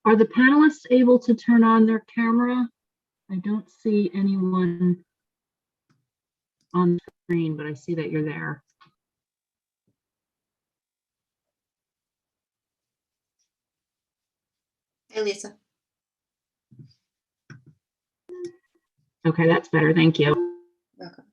Are the panelists able to turn on their camera? I don't see anyone on the screen, but I see that you're there. Hey, Lisa. Okay, that's better. Thank you. Welcome.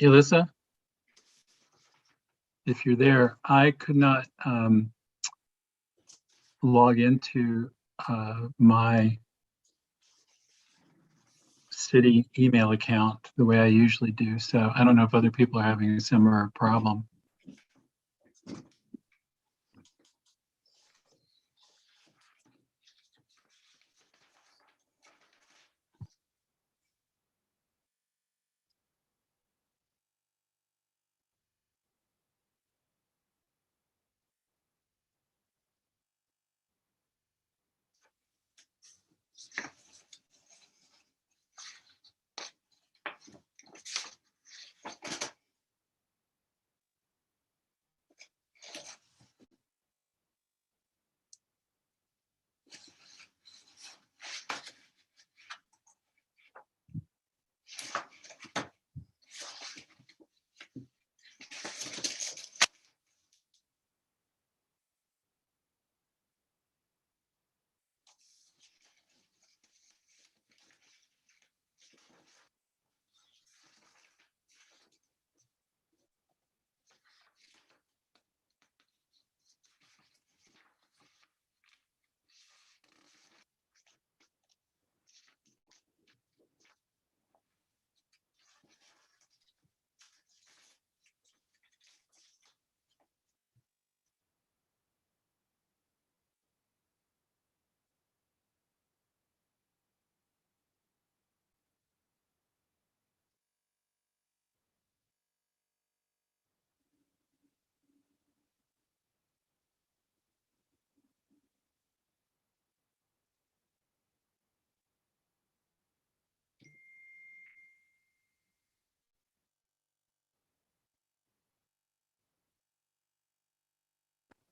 Elissa, if you're there, I could not log into my city email account the way I usually do. So I don't know if other people are having a similar problem.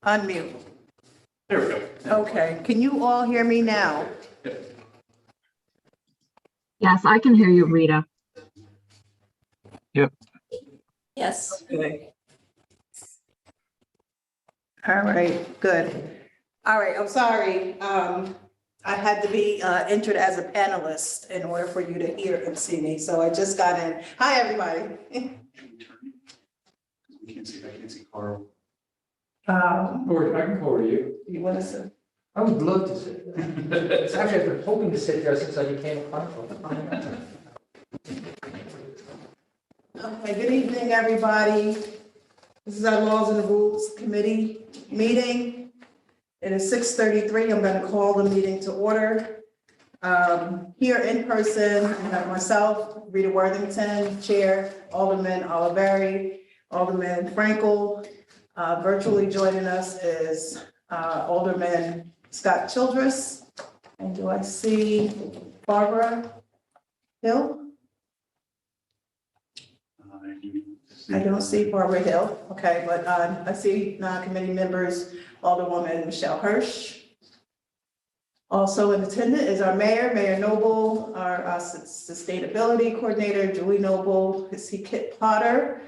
Unmute. There we go. Okay, can you all hear me now? Yes, I can hear you, Rita. Yep. Yes. Okay. All right, good. All right, I'm sorry. I had to be entered as a panelist in order for you to hear and see me, so I just got in. Hi, everybody. I can't see Carl. Or I can forward you. You want to sit? I would love to sit. It's actually, I've been hoping to sit there since I became a consul. Okay, good evening, everybody. This is our Laws and Rules Committee meeting. It is 6:33. I'm going to call the meeting to order. Here in person, I have myself, Rita Worthington, Chair, Alderman Oliveri, Alderman Frankel. Virtually joining us is Alderman Scott Childress. And do I see Barbara Hill? I don't see Barbara Hill, okay, but I see committee members, Alderwoman Michelle Hirsch. Also in attendance is our mayor, Mayor Noble, our sustainability coordinator, Julie Noble, I see Kit Potter,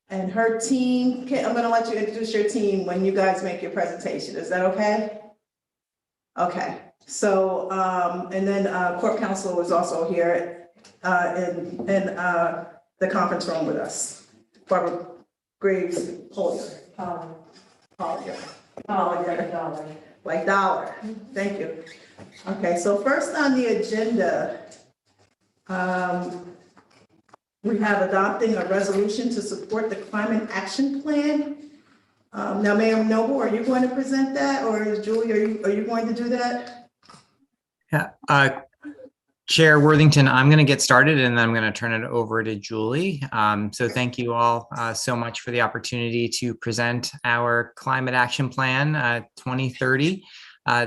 and her team. Kit, I'm gonna let you introduce your team when you guys make your presentation, is that okay? Okay, so, and then Court Counsel is also here in the conference room with us. Barbara Graves Holder. Like dollar. Thank you. Okay, so first on the agenda, we have adopting a resolution to support the climate action plan. Now, Mayor Noble, are you going to present that, or is Julie, are you going to do that? Yeah, Chair Worthington, I'm going to get started and then I'm going to turn it over to Julie. So thank you all so much for the opportunity to present our Climate Action Plan 2030.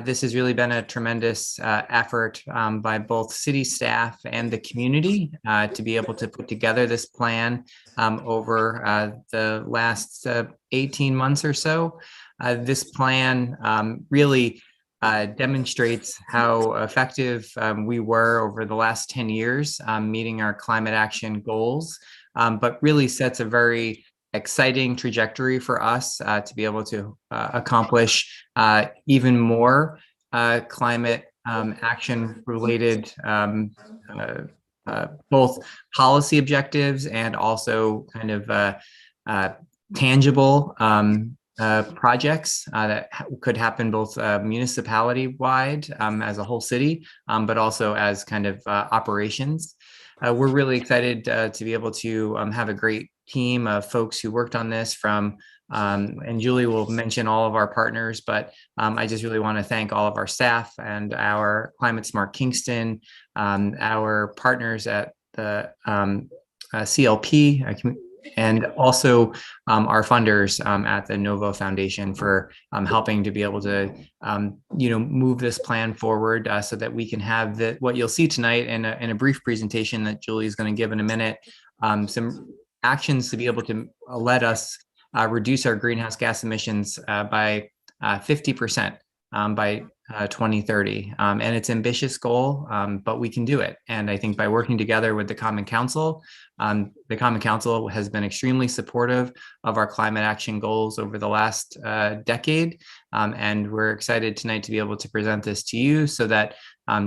This has really been a tremendous effort by both city staff and the community to be able to put together this plan over the last 18 months or so. This plan really demonstrates how effective we were over the last 10 years meeting our climate action goals, but really sets a very exciting trajectory for us to be able to accomplish even more climate action related both policy objectives and also kind of tangible projects that could happen both municipality wide as a whole city, but also as kind of operations. We're really excited to be able to have a great team of folks who worked on this from, and Julie will mention all of our partners, but I just really want to thank all of our staff and our Climate Smart Kingston, our partners at the CLP, and also our funders at the Novo Foundation for helping to be able to, move this plan forward so that we can have what you'll see tonight in a brief presentation that Julie is going to give in a minute, some actions to be able to let us reduce our greenhouse gas emissions by 50% by 2030. And it's an ambitious goal, but we can do it. And I think by working together with the Common Council has been extremely supportive of our climate action goals over the last decade. And we're excited tonight to be able to present this to you so that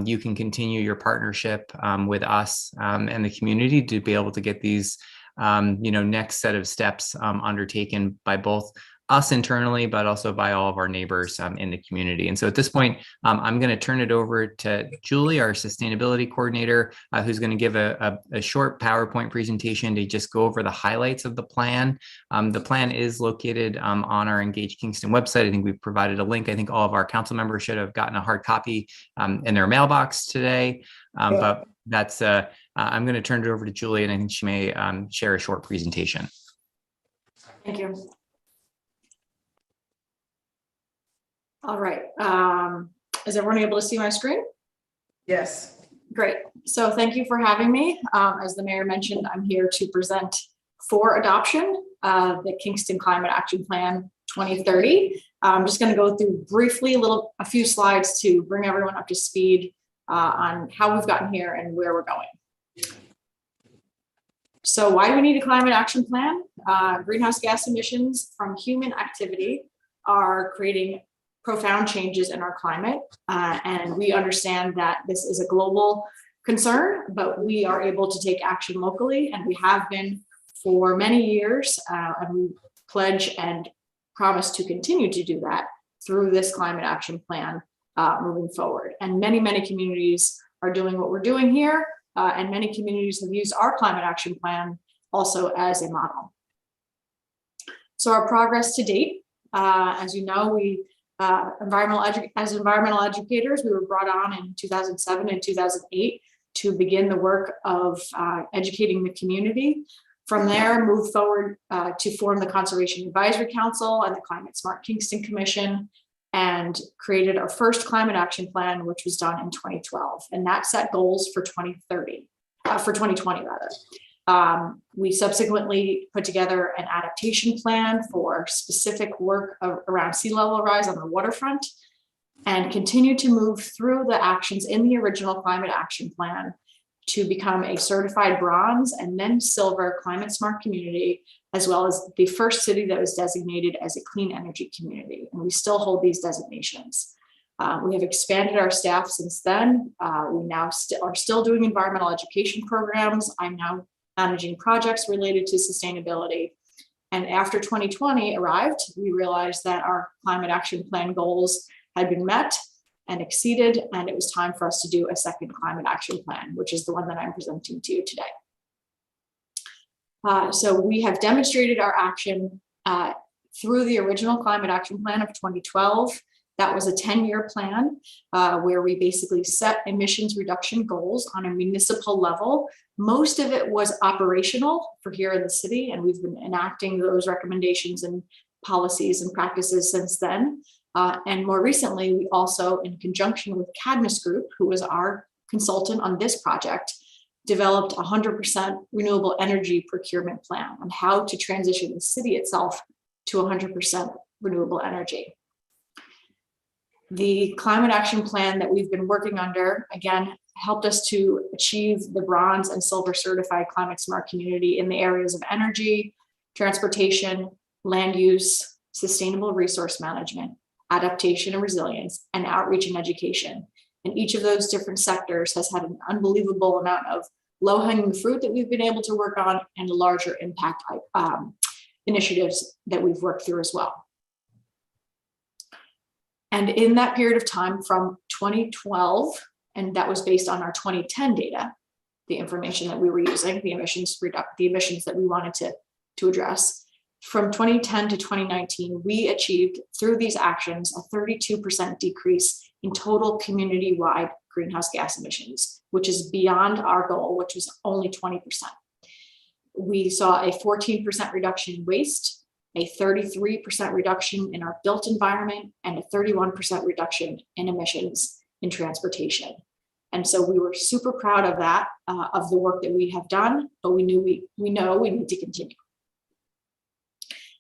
you can continue your partnership with us and the community to be able to get these next set of steps undertaken by both us internally, but also by all of our neighbors in the community. And so at this point, I'm going to turn it over to Julie, our sustainability coordinator, who's going to give a short PowerPoint presentation to just go over the highlights of the plan. The plan is located on our Engage Kingston website. I think we've provided a link. I think all of our council members should have gotten a hard copy in their mailbox today. But that's, I'm going to turn it over to Julie, and I think she may share a short presentation. Thank you. All right. Is everyone able to see my screen? Yes. Great. So thank you for having me. As the mayor mentioned, I'm here to present for adoption the Kingston Climate Action Plan 2030. I'm just going to go through briefly a few slides to bring everyone up to speed on how we've gotten here and where we're going. So why do we need a climate action plan? Greenhouse gas emissions from human activity are creating profound changes in our climate. And we understand that this is a global concern, but we are able to take action locally, and we have been for many years, and we pledge and promise to continue to do that through this climate action plan moving forward. And many, many communities are doing what we're doing here, and many communities have used our climate action plan also as a model. So our progress to date, as you know, we As environmental educators, we were brought on in 2007 and 2008 to begin the work of educating the community. From there, moved forward to form the Conservation Advisory Council and the Climate Smart Kingston Commission, and created our first climate action plan, which was done in 2012. And that set goals for 2030, for 2020 rather. We subsequently put together an adaptation plan for specific work around sea level rise on the waterfront, and continue to move through the actions in the original climate action plan to become a certified bronze and then silver climate smart community, as well as the first city that was designated as a clean energy community. And we still hold these designations. We have expanded our staff since then. We now are still doing environmental education programs. I'm now managing projects related to sustainability. And after 2020 arrived, we realized that our climate action plan goals had been met and exceeded, and it was time for us to do a second climate action plan, which is the one that I'm presenting to you today. So we have demonstrated our action through the original climate action plan of 2012. That was a 10-year plan where we basically set emissions reduction goals on a municipal level. Most of it was operational for here in the city, and we've been enacting those recommendations and policies and practices since then. And more recently, we also, in conjunction with Cadmus Group, who was our consultant on this project, developed a 100% renewable energy procurement plan on how to transition the city itself to 100% renewable energy. The climate action plan that we've been working under, again, helped us to achieve the bronze and silver certified climate smart community in the areas of energy, transportation, land use, sustainable resource management, adaptation and resilience, and outreach and education. And each of those different sectors has had an unbelievable amount of low-hanging fruit that we've been able to work on, and larger impact initiatives that we've worked through as well. And in that period of time from 2012, and that was based on our 2010 data, the information that we were using, the emissions that we wanted to address. From 2010 to 2019, we achieved through these actions a 32% decrease in total community-wide greenhouse gas emissions, which is beyond our goal, which was only 20%. We saw a 14% reduction in waste, a 33% reduction in our built environment, and a 31% reduction in emissions in transportation. And so we were super proud of that, of the work that we have done, but we know we need to continue.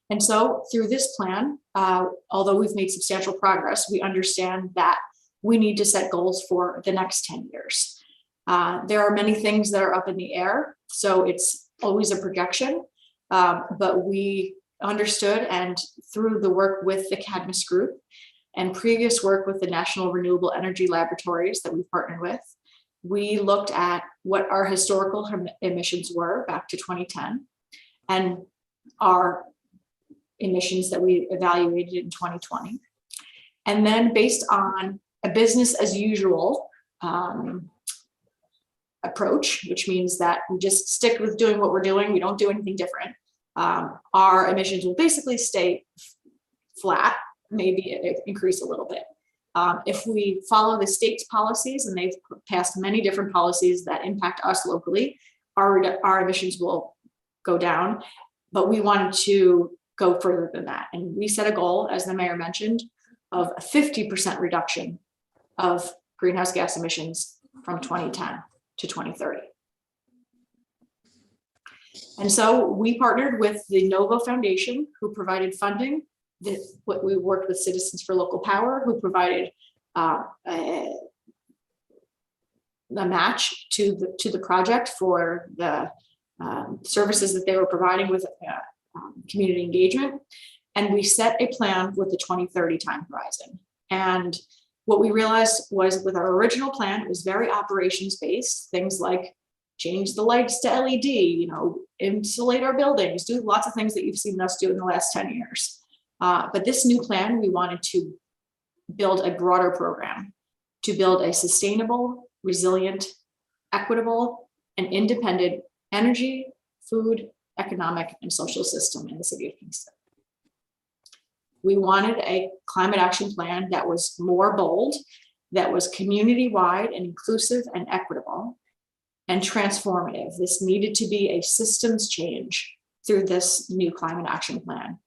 And so through this plan, although we've made substantial progress, we understand that we need to set goals for the next 10 years. There are many things that are up in the air, so it's always a projection, but we understood, and through the work with the Cadmus Group and previous work with the National Renewable Energy Laboratories that we've partnered with, we looked at what our historical emissions were back to 2010 and our emissions that we evaluated in 2020. And then based on a business as usual approach, which means that we just stick with doing what we're doing, we don't do anything different. Our emissions will basically stay flat, maybe increase a little bit. If we follow the state's policies, and they've passed many different policies that impact us locally, our emissions will go down, but we wanted to go further than that. And we set a goal, as the mayor mentioned, of a 50% reduction of greenhouse gas emissions from 2010 to 2030. And so we partnered with the Novo Foundation, who provided funding. We worked with Citizens for Local Power, who provided a match to the project for the services that they were providing with community engagement. And we set a plan with the 2030 time horizon. And what we realized was, with our original plan, it was very operations based, things like change the lights to LED, insulate our buildings, do lots of things that you've seen us do in the last 10 years. But this new plan, we wanted to build a broader program, to build a sustainable, resilient, equitable, and independent energy, food, economic, and social system in the city of Kingston. We wanted a climate action plan that was more bold, that was community-wide and inclusive and equitable and transformative. This needed to be a systems change through this new climate action plan.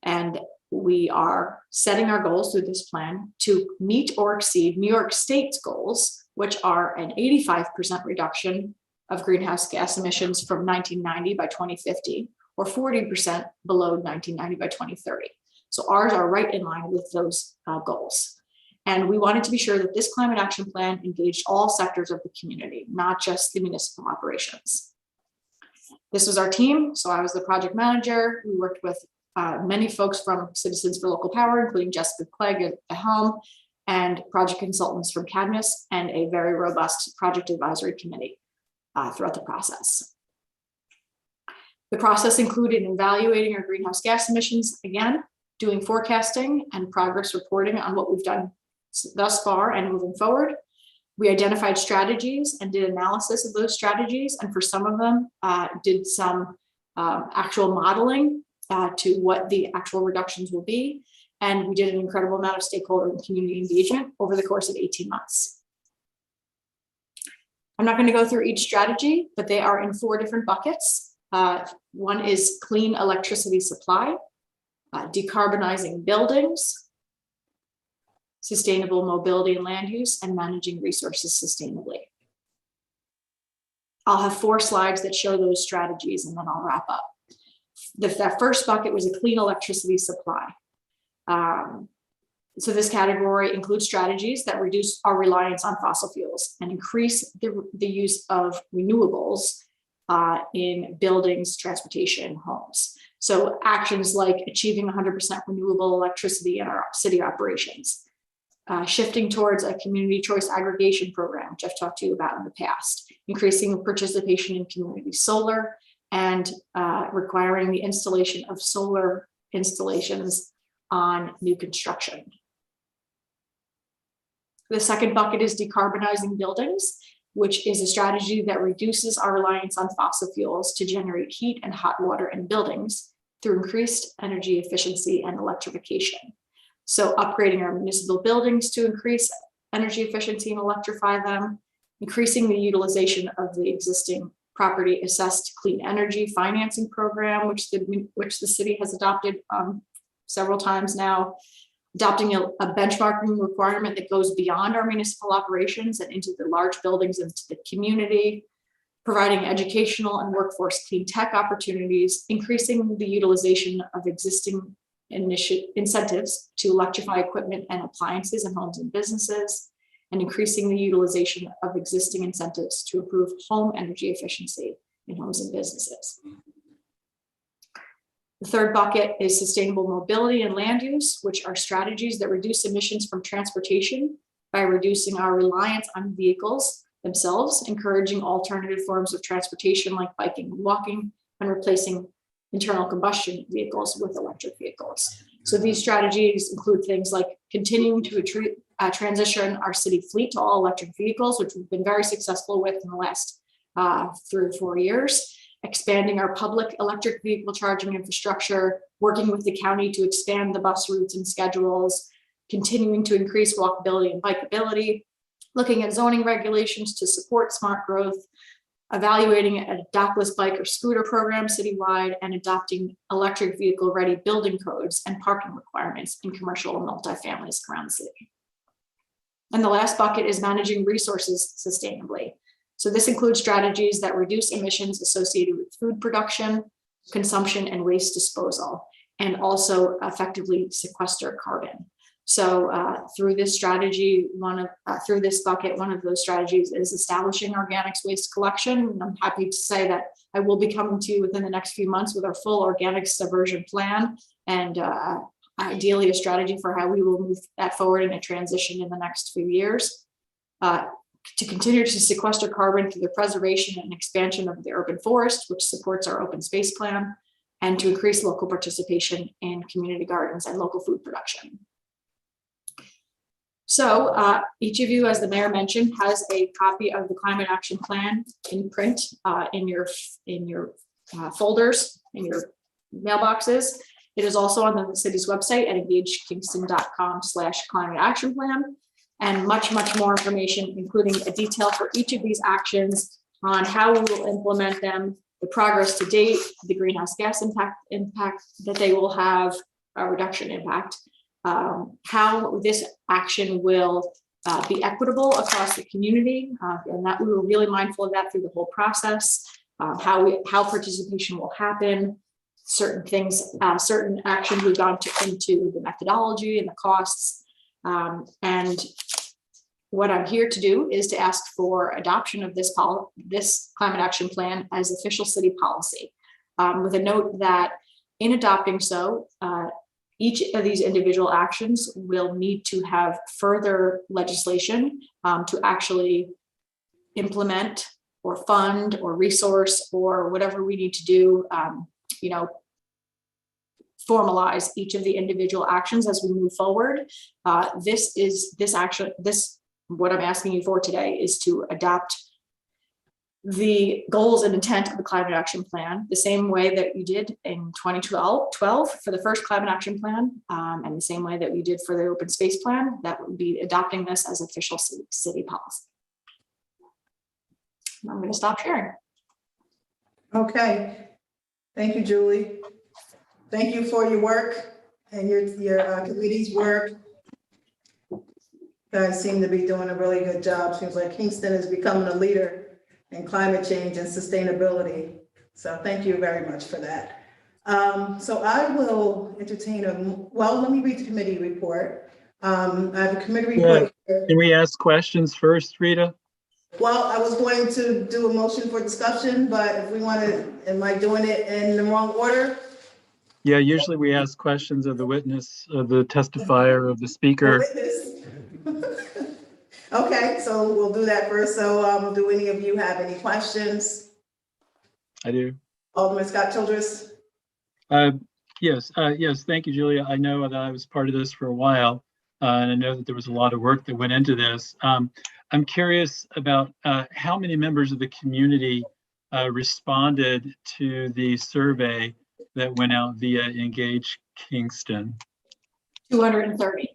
And we are setting our goals through this plan to meet or exceed New York State's goals, which are an 85% reduction of greenhouse gas emissions from 1990 by 2050, or 40% below 1990 by 2030. So ours are right in line with those goals. And we wanted to be sure that this climate action plan engaged all sectors of the community, not just the municipal operations. This was our team. So I was the project manager. We worked with many folks from Citizens for Local Power, including Jessica Clegg at the helm, and project consultants from Cadmus, and a very robust project advisory committee throughout the process. The process included evaluating our greenhouse gas emissions, again, doing forecasting and progress reporting on what we've done thus far and moving forward. We identified strategies and did analysis of those strategies, and for some of them did some actual modeling to what the actual reductions will be. And we did an incredible amount of stakeholder and community engagement over the course of 18 months. I'm not going to go through each strategy, but they are in 4 different buckets. One is clean electricity supply, decarbonizing buildings, sustainable mobility and land use, and managing resources sustainably. I'll have 4 slides that show those strategies, and then I'll wrap up. That first bucket was a clean electricity supply. So this category includes strategies that reduce our reliance on fossil fuels and increase the use of renewables in buildings, transportation, homes. So actions like achieving 100% renewable electricity in our city operations, shifting towards a community choice aggregation program, which I've talked to you about in the past, increasing participation in community solar, and requiring the installation of solar installations on new construction. The second bucket is decarbonizing buildings, which is a strategy that reduces our reliance on fossil fuels to generate heat and hot water in buildings through increased energy efficiency and electrification. So upgrading our municipal buildings to increase energy efficiency and electrify them, increasing the utilization of the existing property assessed clean energy financing program, which the city has adopted several times now, adopting a benchmarking requirement that goes beyond our municipal operations and into the large buildings and to the community, providing educational and workforce clean tech opportunities, increasing the utilization of existing incentives to electrify equipment and appliances in homes and businesses, and increasing the utilization of existing incentives to improve home energy efficiency in homes and businesses. The third bucket is sustainable mobility and land use, which are strategies that reduce emissions from transportation by reducing our reliance on vehicles themselves, encouraging alternative forms of transportation like biking and walking, and replacing internal combustion vehicles with electric vehicles. So these strategies include things like continuing to transition our city fleet to all electric vehicles, which we've been very successful with in the last 3 or 4 years, expanding our public electric vehicle charging infrastructure, working with the county to expand the bus routes and schedules, continuing to increase walkability and bikeability, looking at zoning regulations to support smart growth, evaluating a dockless bike or scooter program citywide, and adopting electric vehicle ready building codes and parking requirements in commercial and multifamilies around the city. And the last bucket is managing resources sustainably. So this includes strategies that reduce emissions associated with food production, consumption, and waste disposal, and also effectively sequester carbon. So through this strategy, through this bucket, one of those strategies is establishing organics waste collection. And I'm happy to say that I will be coming to you within the next few months with our full organics diversion plan, and ideally a strategy for how we will move that forward in a transition in the next few years. To continue to sequester carbon through the preservation and expansion of the urban forest, which supports our open space plan, and to increase local participation in community gardens and local food production. So each of you, as the mayor mentioned, has a copy of the climate action plan in print in your folders, in your mailboxes. It is also on the city's website at engagekingston.com/climate action plan. And much, much more information, including a detail for each of these actions on how we will implement them, the progress to date, the greenhouse gas impact that they will have, a reduction impact, how this action will be equitable across the community, and that we were really mindful of that through the whole process, how participation will happen, certain things, certain actions we've gone into the methodology and the costs. And what I'm here to do is to ask for adoption of this climate action plan as official city policy, with a note that in adopting so, each of these individual actions will need to have further legislation to actually implement or fund or resource or whatever we need to do, formalize each of the individual actions as we move forward. What I'm asking you for today is to adopt the goals and intent of the climate action plan the same way that you did in 2012 for the first climate action plan, and the same way that we did for the open space plan. That would be adopting this as official city policy. I'm going to stop sharing. Okay. Thank you, Julie. Thank you for your work and your committee's work. You guys seem to be doing a really good job. Seems like Kingston is becoming a leader in climate change and sustainability. So thank you very much for that. So I will entertain let me read the committee report. I have a committee report. Yeah. Can we ask questions first, Rita? Well, I was going to do a motion for discussion, but if we want to, am I doing it in the wrong order? Yeah, usually we ask questions of the witness, of the testifier, of the speaker. Okay, so we'll do that first. So do any of you have any questions? I do. Alderman Scott Childress? Yes, thank you, Julia. I know that I was part of this for a while, and I know that there was a lot of work that went into this. I'm curious about how many members of the community responded to the survey that went out via Engage Kingston. 230.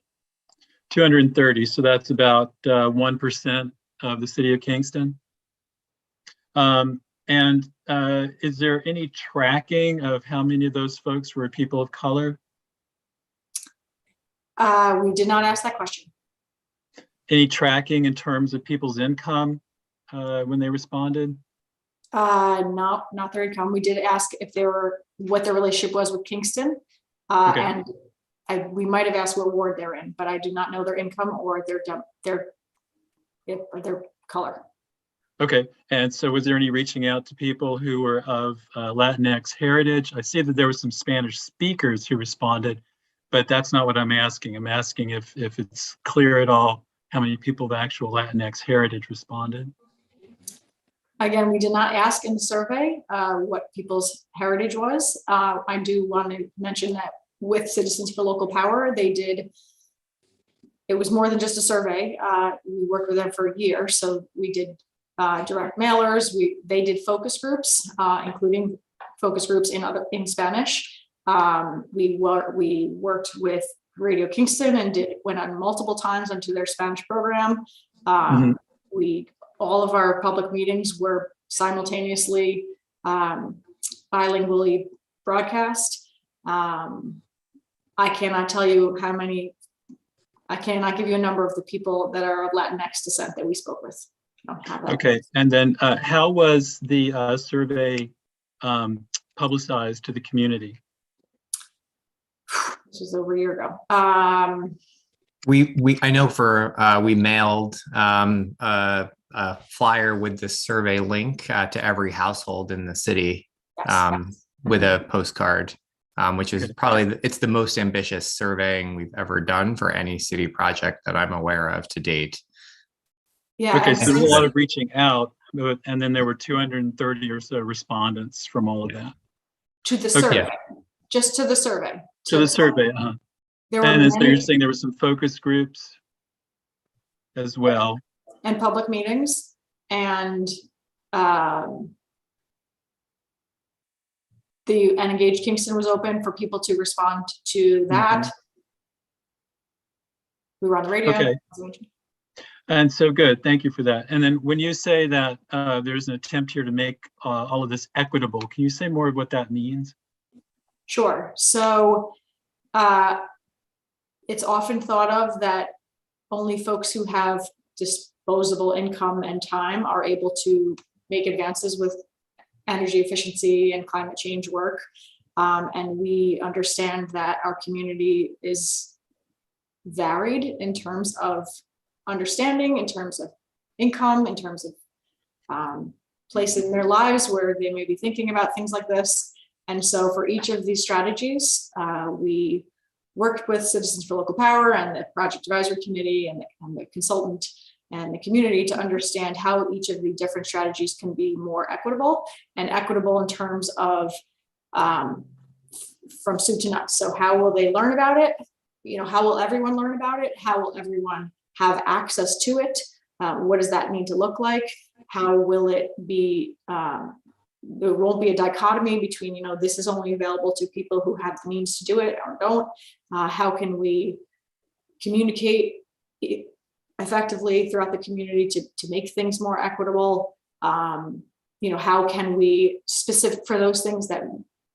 230, so that's about 1% of the city of Kingston. And is there any tracking of how many of those folks were people of color? We did not ask that question. Any tracking in terms of people's income when they responded? Not their income. We did ask if what their relationship was with Kingston, Okay. and we might have asked what ward they're in, but I do not know their income or their color. Okay, and so was there any reaching out to people who were of Latinx heritage? I see that there were some Spanish speakers who responded, but that's not what I'm asking. I'm asking if it's clear at all how many people of actual Latinx heritage responded. Again, we did not ask in the survey what people's heritage was. I do want to mention that with Citizens for Local Power, it was more than just a survey. We worked with them for a year, so we did direct mailers. They did focus groups, including focus groups in Spanish. We worked with Radio Kingston and went on multiple times onto their Spanish program. All of our public meetings were simultaneously bilingually broadcast. I cannot tell you how many. I cannot give you a number of the people that are of Latinx descent that we spoke with. I don't have that. Okay, and then how was the survey publicized to the community? This was over a year ago. I know we mailed a flyer with the survey link to every household in the city, Yes. with a postcard, which is probably it's the most ambitious surveying we've ever done for any city project that I'm aware of to date. Yeah. Okay, and so there's a since- lot of reaching out, and then there were 230 or so respondents from all of that. to the Okay. survey, just to the survey. To the survey, There were and then so many- you're saying there were some focus groups as well. and public meetings, and and Engage Kingston was open for people to respond to that. We were on the radio. Okay. And so good, thank you for that. And then when you say that there's an attempt here to make all of this equitable, can you say more of what that means? Sure. So it's often thought of that only folks who have disposable income and time are able to make advances with energy efficiency and climate change work. And we understand that our community is varied in terms of understanding, in terms of income, in terms of places in their lives where they may be thinking about things like this. And so for each of these strategies, we worked with Citizens for Local Power and the Project Advisory Committee and the consultant and the community to understand how each of the different strategies can be more equitable, and equitable in terms of from soup to nuts. So how will they learn about it? How will everyone learn about it? How will everyone have access to it? What does that need to look like? How will it be? There won't be a dichotomy between, this is only available to people who have the means to do it or don't. How can we communicate effectively throughout the community to make things more equitable? How can we, specific for those things that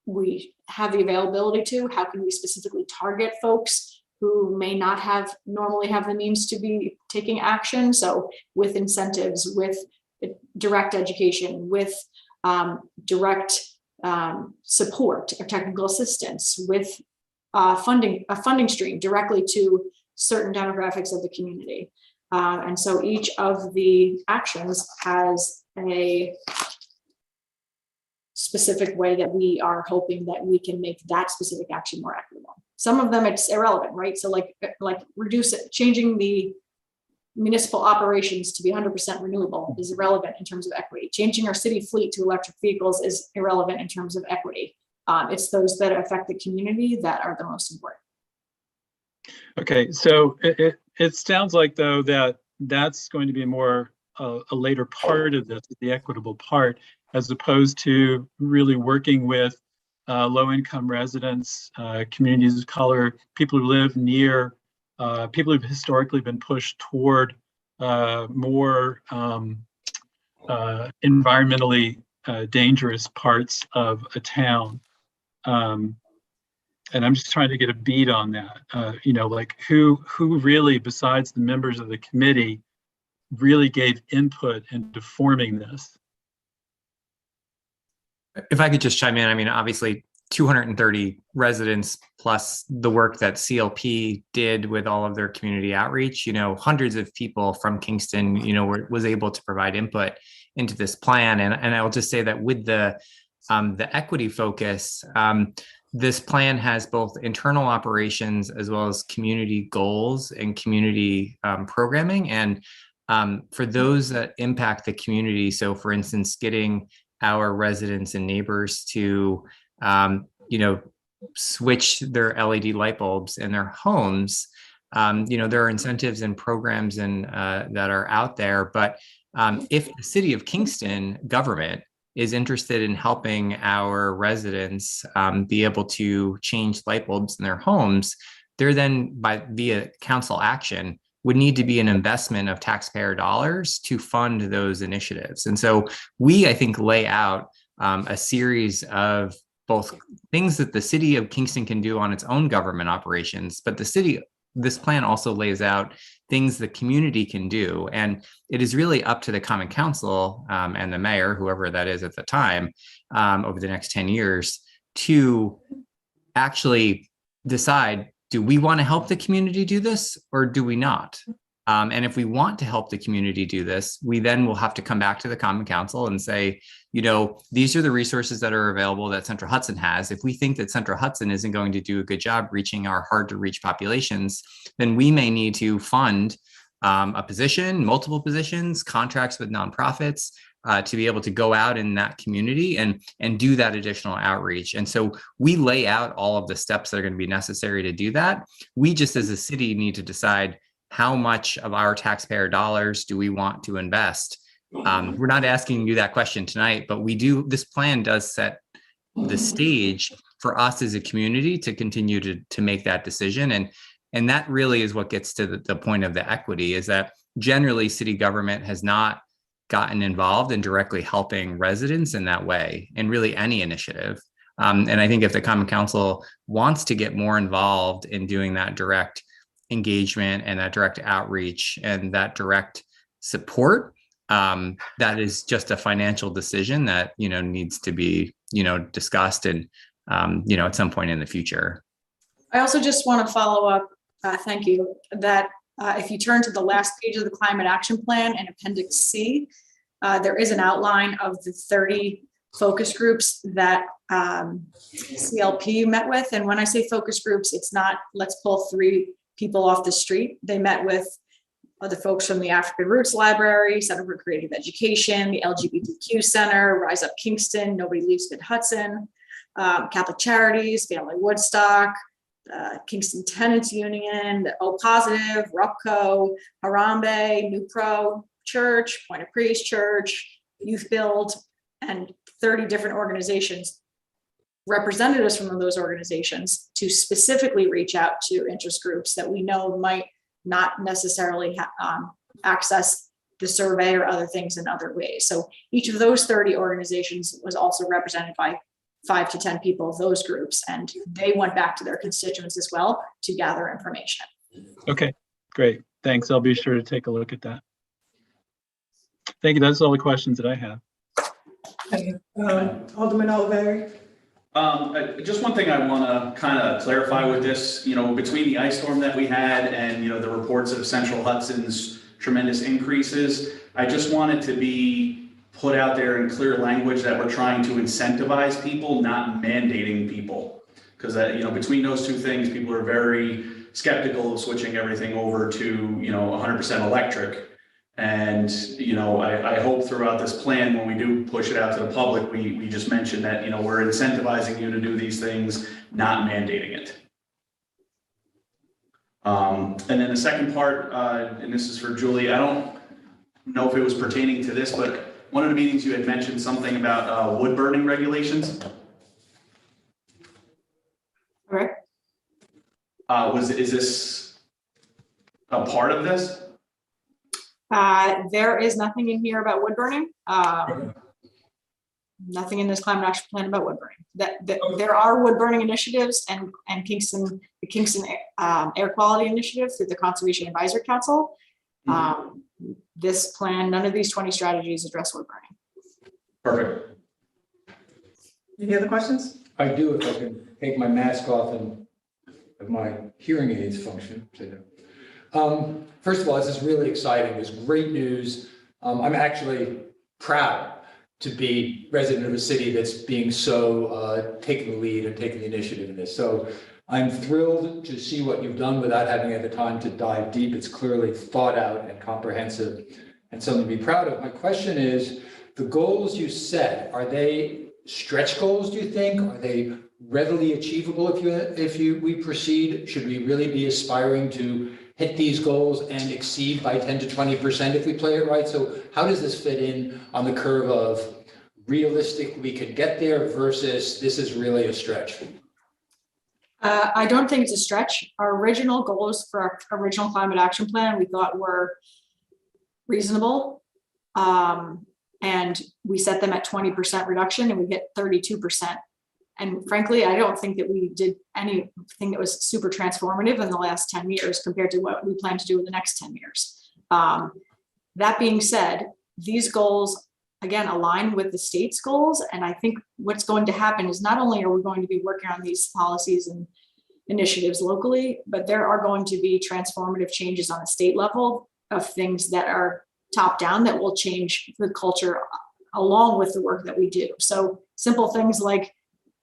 we have the availability to, how can we specifically target folks who may not normally have the means to be taking action? So with incentives, with direct education, with direct support or technical assistance, with a funding stream directly to certain demographics of the community. And so each of the actions has a specific way that we are hoping that we can make that specific action more equitable. Some of them it's irrelevant, right? So like changing the municipal operations to be 100% renewable is irrelevant in terms of equity. Changing our city fleet to electric vehicles is irrelevant in terms of equity. It's those that affect the community that are the most important. Okay, so it sounds like though that that's going to be more a later part of this, the equitable part, as opposed to really working with low-income residents, communities of color, people who live near, people who've historically been pushed toward more environmentally dangerous parts of a town. And I'm just trying to get a beat on that. Like who really, besides the members of the committee, really gave input into forming this? If I could just chime in, I mean, obviously 230 residents plus the work that CLP did with all of their community outreach, hundreds of people from Kingston, was able to provide input into this plan. And I'll just say that with the equity focus, this plan has both internal operations as well as community goals and community programming. And for those that impact the community, so for instance, getting our residents and neighbors to, switch their LED light bulbs in their homes, there are incentives and programs and that are out there. But if the city of Kingston government is interested in helping our residents be able to change light bulbs in their homes, there then via council action would need to be an investment of taxpayer dollars to fund those initiatives. And so we, I think, lay out a series of both things that the city of Kingston can do on its own government operations, but this plan also lays out things the community can do. And it is really up to the Common Council and the mayor, whoever that is at the time, over the next 10 years to actually decide, do we want to help the community do this or do we not? And if we want to help the community do this, we then will have to come back to the Common Council and say, these are the resources that are available that Central Hudson has. If we think that Central Hudson isn't going to do a good job reaching our hard to reach populations, then we may need to fund a position, multiple positions, contracts with nonprofits to be able to go out in that community and do that additional outreach. And so we lay out all of the steps that are going to be necessary to do that. We just as a city need to decide how much of our taxpayer dollars do we want to invest. We're not asking you that question tonight, but this plan does set the stage for us as a community to continue to make that decision. And that really is what gets to the point of the equity, is that generally city government has not gotten involved in directly helping residents in that way, in really any initiative. And I think if the Common Council wants to get more involved in doing that direct engagement and that direct outreach and that direct support, that is just a financial decision that, needs to be, discussed and, at some point in the future. I also just want to follow up, thank you, that if you turn to the last page of the Climate Action Plan in Appendix C, there is an outline of the 30 focus groups that CLP met with. And when I say focus groups, it's not, let's pull 3 people off the street. They met with other folks from the African Roots Library, Center for Creative Education, the LGBTQ Center, Rise Up Kingston, Nobody Leaves Mid-Hudson, Catholic Charities, Family Woodstock, Kingston Tenants Union, the O Positive, RUPCO, Harambe, New Pro Church, Point of Praise Church, Youth Build, and 30 different organizations, representatives from those organizations, to specifically reach out to interest groups that we know might not necessarily access the survey or other things in other ways. So each of those 30 organizations was also represented by 5 to 10 people of those groups, and they went back to their constituents as well to gather information. Okay, great. Thanks. I'll be sure to take a look at that. Thank you. That's all the questions that I have. Alderman Oliveri. Just one thing I want to kind of clarify with this, between the ice storm that we had and, the reports of Central Hudson's tremendous increases, I just wanted to be put out there in clear language that we're trying to incentivize people, not mandating people. Because, between those two things, people are very skeptical of switching everything over to, 100% electric. And, I hope throughout this plan, when we do push it out to the public, we just mention that, we're incentivizing you to do these things, not mandating it. And then the second part, and this is for Julie, I don't know if it was pertaining to this, but one of the meetings you had mentioned something about wood burning regulations. Okay. Is this a part of this? There is nothing in here about wood burning. Nothing in this climate action plan about wood burning. There are wood burning initiatives and the Kingston Air Quality Initiative through the Conservation Advisory Council. This plan, none of these 20 strategies address wood burning. Perfect. Any other questions? I do, if I can take my mask off and have my hearing aids function. First of all, this is really exciting. It's great news. I'm actually proud to be resident of a city that's being so taking the lead and taking the initiative in this. So I'm thrilled to see what you've done without having had the time to dive deep. It's clearly thought out and comprehensive and something to be proud of. My question is, the goals you set, are they stretch goals, do you think? Are they readily achievable if we proceed? Should we really be aspiring to hit these goals and exceed by 10 to 20% if we play it right? So how does this fit in on the curve of realistic, we could get there versus this is really a stretch? I don't think it's a stretch. Our original goals for our original climate action plan, we thought were reasonable. And we set them at 20% reduction and we hit 32%. And frankly, I don't think that we did anything that was super transformative in the last 10 years compared to what we plan to do in the next 10 years. That being said, these goals, again, align with the state's goals. And I think what's going to happen is not only are we going to be working on these policies and initiatives locally, but there are going to be transformative changes on the state level of things that are top down that will change the culture along with the work that we do. So simple things like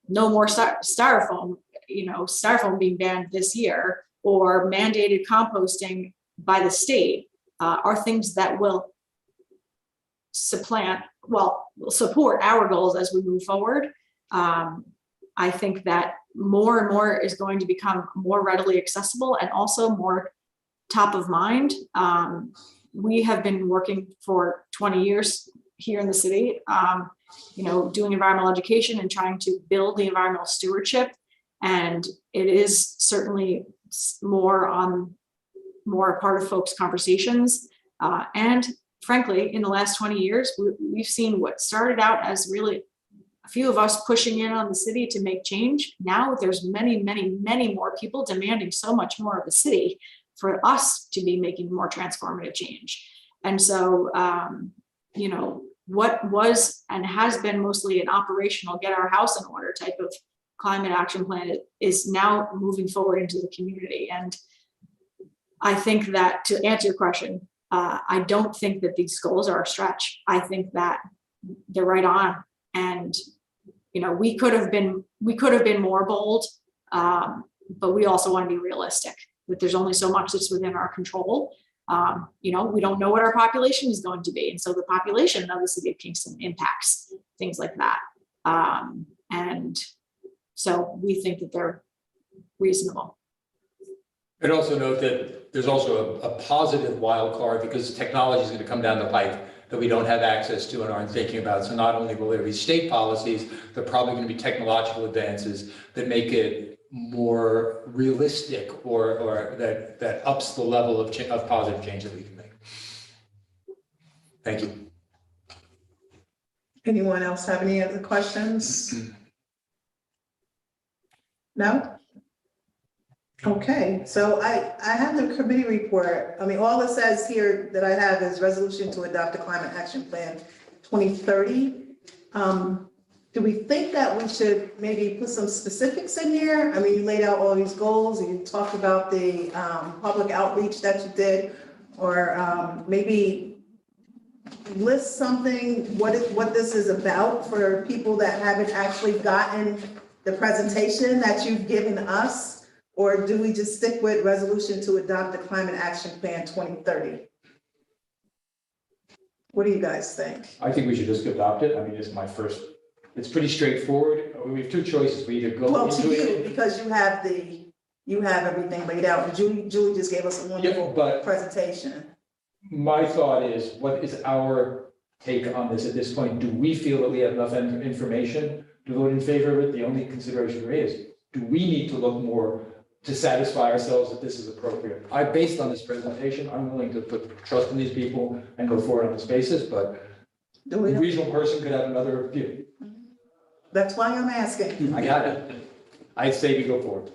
no more styrofoam, styrofoam being banned this year, or mandated composting by the state are things that will support our goals as we move forward. I think that more and more is going to become more readily accessible and also more top of mind. We have been working for 20 years here in the city, doing environmental education and trying to build the environmental stewardship. And it is certainly more a part of folks' conversations. And frankly, in the last 20 years, we've seen what started out as really a few of us pushing in on the city to make change. Now there's many, many, many more people demanding so much more of the city for us to be making more transformative change. And so, what was and has been mostly an operational get our house in order type of climate action plan is now moving forward into the community. And I think that, to answer your question, I don't think that these goals are a stretch. I think that they're right on. And, we could have been more bold, but we also want to be realistic that there's only so much that's within our control. We don't know what our population is going to be. And so the population of the city of Kingston impacts things like that. And so we think that they're reasonable. I'd also note that there's also a positive wild card because technology is going to come down the pipe that we don't have access to and aren't thinking about. So not only will there be state policies, there are probably going to be technological advances that make it more realistic or that ups the level of positive change that we can make. Thank you. Anyone else have any other questions? No? Okay, so I have the committee report. I mean, all it says here that I have is resolution to adopt a climate action plan 2030. Do we think that we should maybe put some specifics in here? I mean, you laid out all these goals and you talked about the public outreach that you did, or maybe list something, what this is about for people that haven't actually gotten the presentation that you've given us? Or do we just stick with resolution to adopt the climate action plan 2030? What do you guys think? I think we should just adopt it. I mean, it's pretty straightforward. We have two choices. We either go into it. Because you have everything laid out. And Julie just gave us a wonderful presentation. My thought is, what is our take on this at this point? Do we feel that we have enough information to vote in favor of it? The only consideration for me is, do we need to look more to satisfy ourselves that this is appropriate? Based on this presentation, I'm willing to put trust in these people and go forward on this basis, but a reasonable person could have another view. That's why I'm asking. I got it. I'd say we go forward.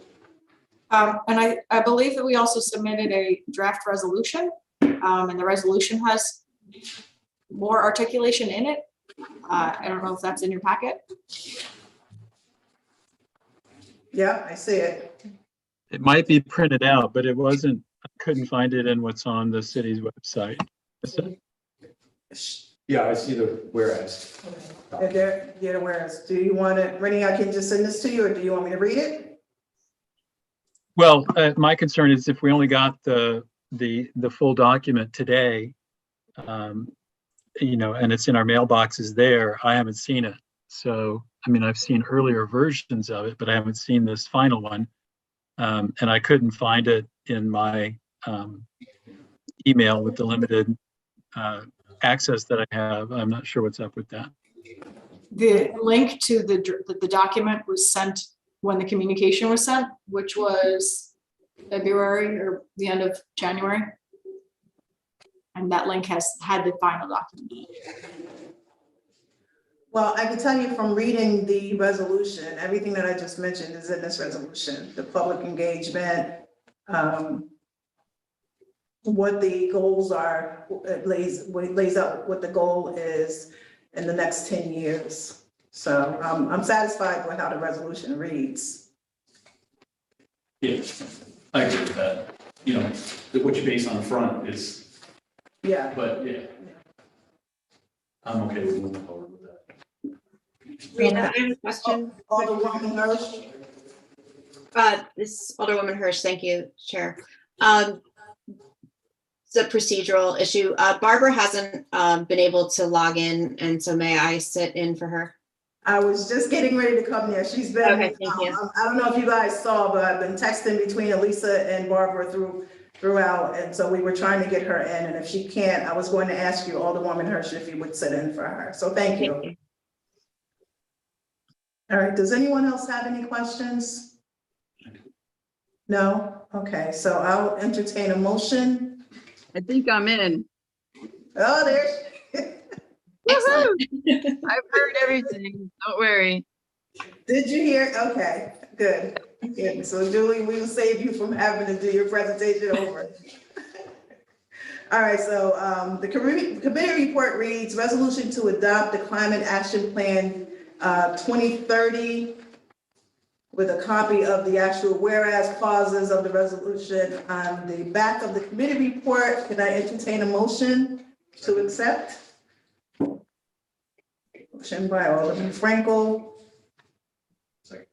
And I believe that we also submitted a draft resolution, and the resolution has more articulation in it. I don't know if that's in your packet. Yeah, I see it. It might be printed out, but it wasn't, I couldn't find it in what's on the city's website. Yeah, I see the whereas. Whereas. Do you want to, Renee, I can just send this to you, or do you want me to read it? Well, my concern is if we only got the full document today, and it's in our mailboxes there, I haven't seen it. So, I mean, I've seen earlier versions of it, but I haven't seen this final one. And I couldn't find it in my email with the limited access that I have. I'm not sure what's up with that. The link to the document was sent when the communication was sent, which was February or the end of January. And that link had the final document. Well, I can tell you from reading the resolution, everything that I just mentioned is in this resolution. The public engagement, what the goals are, it lays out what the goal is in the next 10 years. So I'm satisfied with how the resolution reads. Yeah, I agree with that. What you base on the front is, Yeah. but yeah. I'm okay with moving forward with that. Rita, I have a question. Alderwoman Hirsch. This is Alderwoman Hirsch. Thank you, Chair. It's a procedural issue. Barbara hasn't been able to log in, and so may I sit in for her? I was just getting ready to come there. She's been, Okay, thank you. I don't know if you guys saw, but I've been texting between Elisa and Barbara through throughout, and so we were trying to get her in, and if she can't, I was going to ask you, Alderwoman Hirsch, if you would sit in for her. So thank you. All right, does anyone else have any questions? No? Okay, so I'll entertain a motion. I think I'm in. Oh, there's. Woohoo! I've heard everything. Don't worry. Did you hear? Okay, good. Good. So Julie, we will save you from having to do your presentation over. All right, so the committee report reads, resolution to adopt the Climate Action Plan 2030 with a copy of the actual whereas clauses of the resolution on the back of the committee report. Can I entertain a motion to accept? Motion by Alderman Frankel.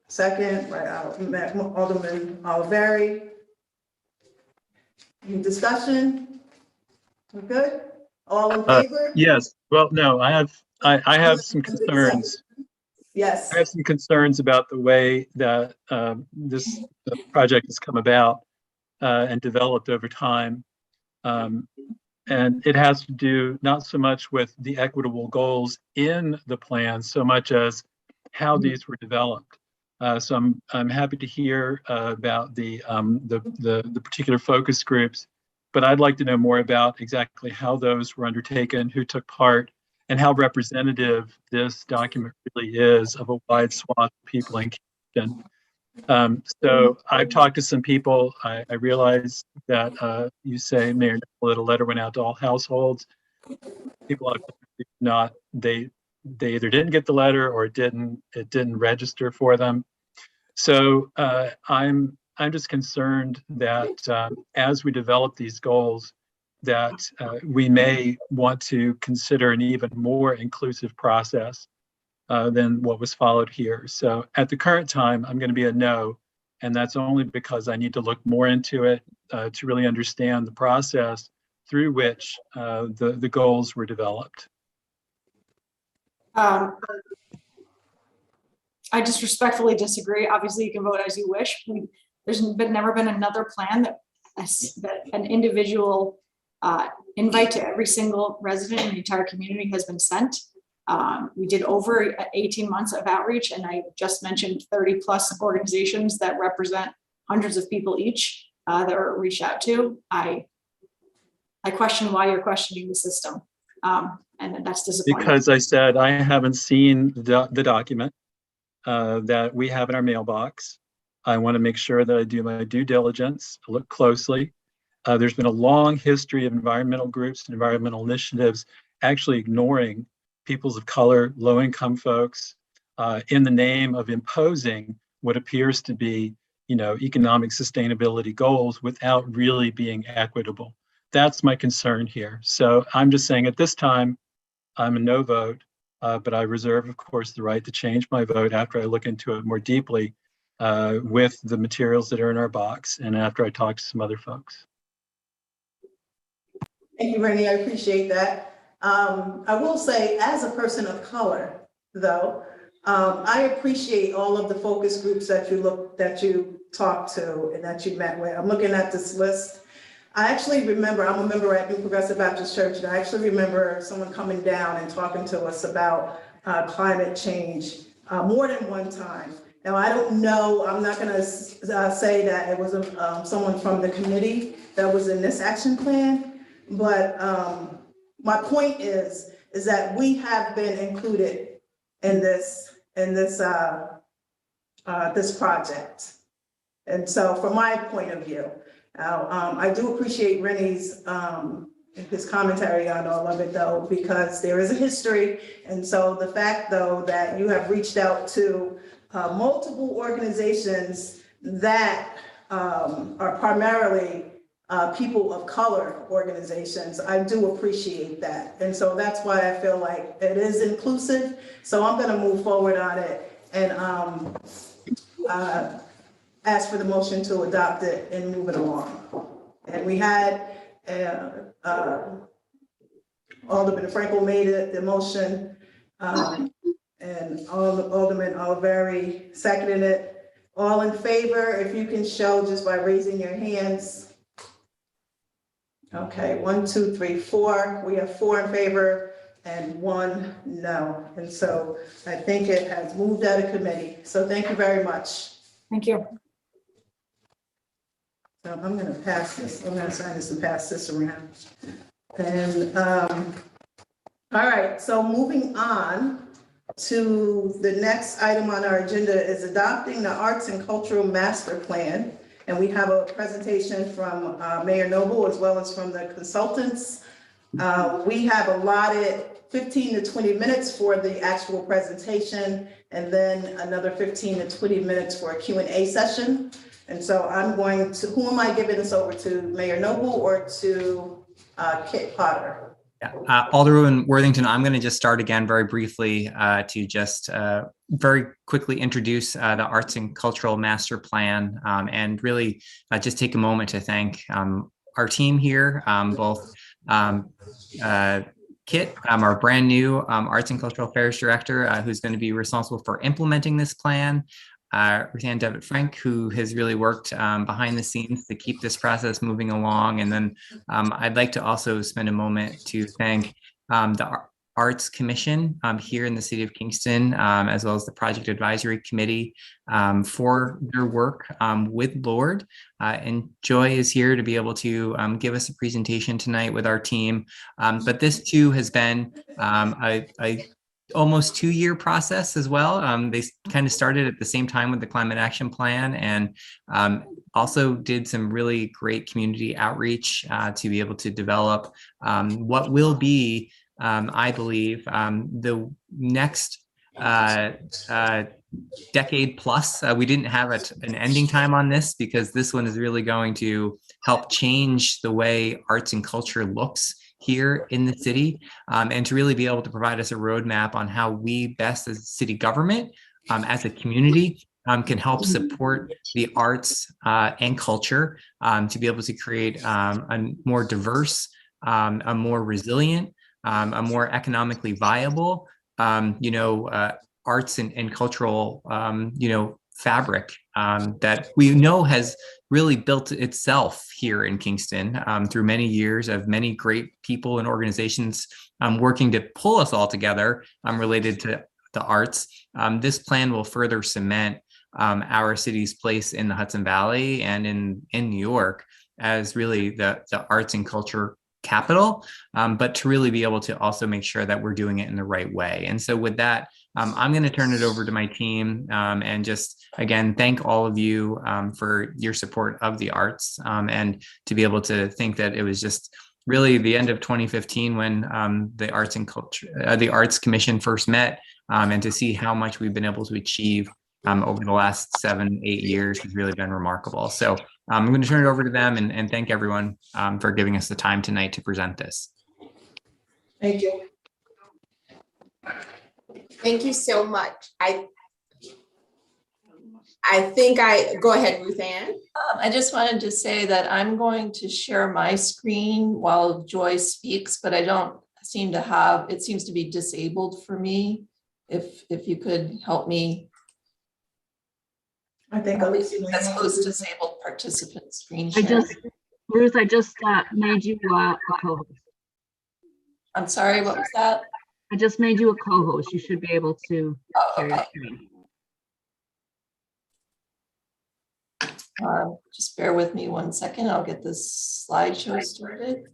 Second by Alderman Oliveri. Any discussion? We're good? All in favor? Yes. Well, no, I have some concerns. Yes. I have some concerns about the way that this project has come about and developed over time. And it has to do not so much with the equitable goals in the plan, so much as how these were developed. So I'm happy to hear about the particular focus groups, but I'd like to know more about exactly how those were undertaken, who took part, and how representative this document really is of a wide swath of people in Kingston. So I've talked to some people. I realize that you say, Mayor, that a letter went out to all households. People have not, they either didn't get the letter or it didn't register for them. So I'm just concerned that as we develop these goals, that we may want to consider an even more inclusive process than what was followed here. So at the current time, I'm going to be a no, and that's only because I need to look more into it to really understand the process through which the goals were developed. I just respectfully disagree. Obviously, you can vote as you wish. There's never been another plan that an individual invite to every single resident in the entire community has been sent. We did over 18 months of outreach, and I just mentioned 30 plus organizations that represent hundreds of people each that were reached out to. I question why you're questioning the system, and that's disappointing. Because I said I haven't seen the document that we have in our mailbox. I want to make sure that I do my due diligence, look closely. There's been a long history of environmental groups and environmental initiatives actually ignoring peoples of color, low-income folks, in the name of imposing what appears to be, economic sustainability goals without really being equitable. That's my concern here. So I'm just saying at this time, I'm a no vote, but I reserve, of course, the right to change my vote after I look into it more deeply with the materials that are in our box and after I talk to some other folks. Thank you, Rennie. I appreciate that. I will say, as a person of color, though, I appreciate all of the focus groups that you talked to and that you met with. I'm looking at this list. I actually remember, I'm a member at New Progressive Baptist Church, and I actually remember someone coming down and talking to us about climate change more than one time. Now, I don't know, I'm not gonna say that it was someone from the committee that was in this action plan, but my point is that we have been included in this project. And so from my point of view, I do appreciate Rennie's his commentary on all of it, though, because there is a history. And so the fact, though, that you have reached out to multiple organizations that are primarily people of color organizations, I do appreciate that. And so that's why I feel like it is inclusive. So I'm going to move forward on it and ask for the motion to adopt it and move it along. And we had Alderman Frankel made it, the motion, and Alderman Oliveri seconded it. All in favor, if you can show just by raising your hands. Okay, 1, 2, 3, 4. We have 4 in favor and 1 no. And so I think it has moved out of committee. So thank you very much. Thank you. So I'm going to pass this. I'm going to sign this and pass this around. And all right, so moving on to the next item on our agenda is adopting the Arts and Cultural Master Plan. And we have a presentation from Mayor Noble as well as from the consultants. We have allotted 15 to 20 minutes for the actual presentation, and then another 15 to 20 minutes for a Q&A session. And so I'm going to, who am I giving this over to, Mayor Noble or to Kit Potter? Yeah, Alderwoman Worthington, I'm going to just start again very briefly to just very quickly introduce the Arts and Cultural Master Plan, and really just take a moment to thank our team here, both Kit, our brand new Arts and Cultural Affairs Director, who's going to be responsible for implementing this plan. Ruth Ann Devitt Frank, who has really worked behind the scenes to keep this process moving along. And then I'd like to also spend a moment to thank the Arts Commission here in the city of Kingston, as well as the Project Advisory Committee for their work with LORD. And Joy is here to be able to give us a presentation tonight with our team. But this too has been a almost 2-year process as well. They kind of started at the same time with the Climate Action Plan, and also did some really great community outreach to be able to develop what will be, I believe, the next decade plus. We didn't have an ending time on this because this one is really going to help change the way arts and culture looks here in the city, and to really be able to provide us a roadmap on how we best as city government, as a community, can help support the arts and culture to be able to create a more diverse, a more resilient, a more economically viable, arts and cultural, fabric that we know has really built itself here in Kingston through many years of many great people and organizations working to pull us all together related to the arts. This plan will further cement our city's place in the Hudson Valley and in New York as really the arts and culture capital, but to really be able to also make sure that we're doing it in the right way. And so with that, I'm going to turn it over to my team and just, again, thank all of you for your support of the arts, and to be able to think that it was just really the end of 2015 when the Arts and Culture, the Arts Commission first met, and to see how much we've been able to achieve over the last 7-8 years has really been remarkable. So I'm going to turn it over to them and thank everyone for giving us the time tonight to present this. Thank you. Thank you so much. I think go ahead, Ruth Ann. I just wanted to say that I'm going to share my screen while Joy speaks, but I don't seem to have, it seems to be disabled for me. If you could help me. I think I'll That's supposed to disabled participant screen share. Ruth, I just made you a co-host. I'm sorry, what was that? I just made you a co-host. You should be able to share your screen. Just bear with me 1 second. I'll get this slideshow started.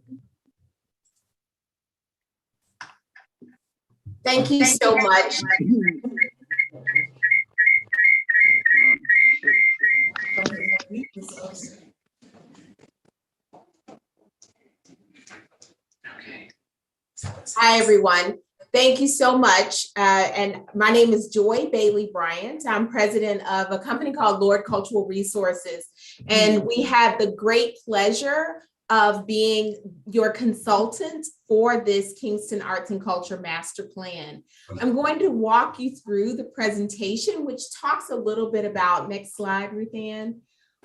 Thank you so much. Hi, everyone. Thank you so much. And my name is Joy Bailey Bryant. I'm president of a company called LORD Cultural Resources. And we have the great pleasure of being your consultant for this Kingston Arts and Culture Master Plan. I'm going to walk you through the presentation, which talks a little bit about, next slide, Ruth Ann,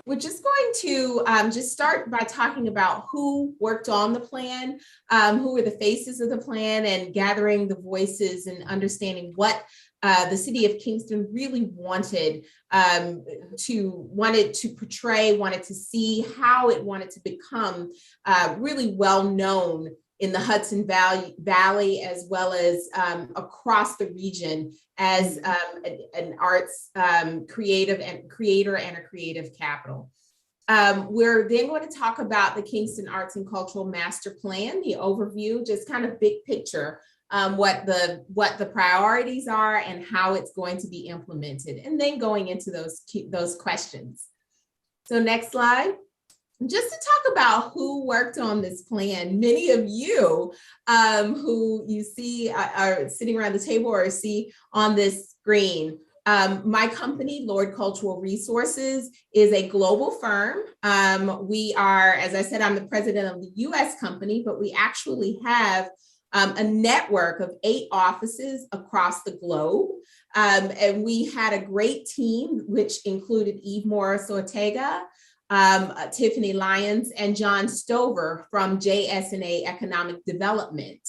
We're just going to just start by talking about who worked on the plan, who were the faces of the plan, and gathering the voices and understanding what the city of Kingston really wanted to portray, wanted to see, how it wanted to become really well known in the Hudson Valley, as well as across the region as an arts creator and a creative capital. We're then going to talk about the Kingston Arts and Cultural Master Plan, the overview, just kind of big picture, what the priorities are and how it's going to be implemented, and then going into those questions. So next slide. Just to talk about who worked on this plan, many of you who you see are sitting around the table or see on this screen. My company, Lord Cultural Resources, is a global firm. We are, as I said, I'm the president of the US company, but we actually have a network of 8 offices across the globe. And we had a great team, which included Eve Morris-Ortega, Tiffany Lyons, and John Stover from JS&A Economic Development.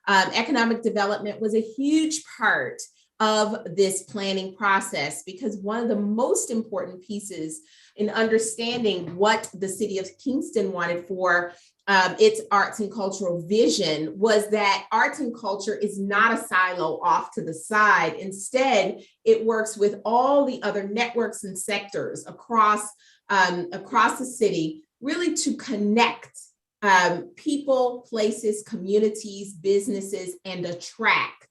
Economic development was a huge part of this planning process, because one of the most important pieces in understanding what the city of Kingston wanted for its arts and cultural vision was that arts and culture is not a silo off to the side. Instead, it works with all the other networks and sectors across the city, really to connect people, places, communities, businesses, and attract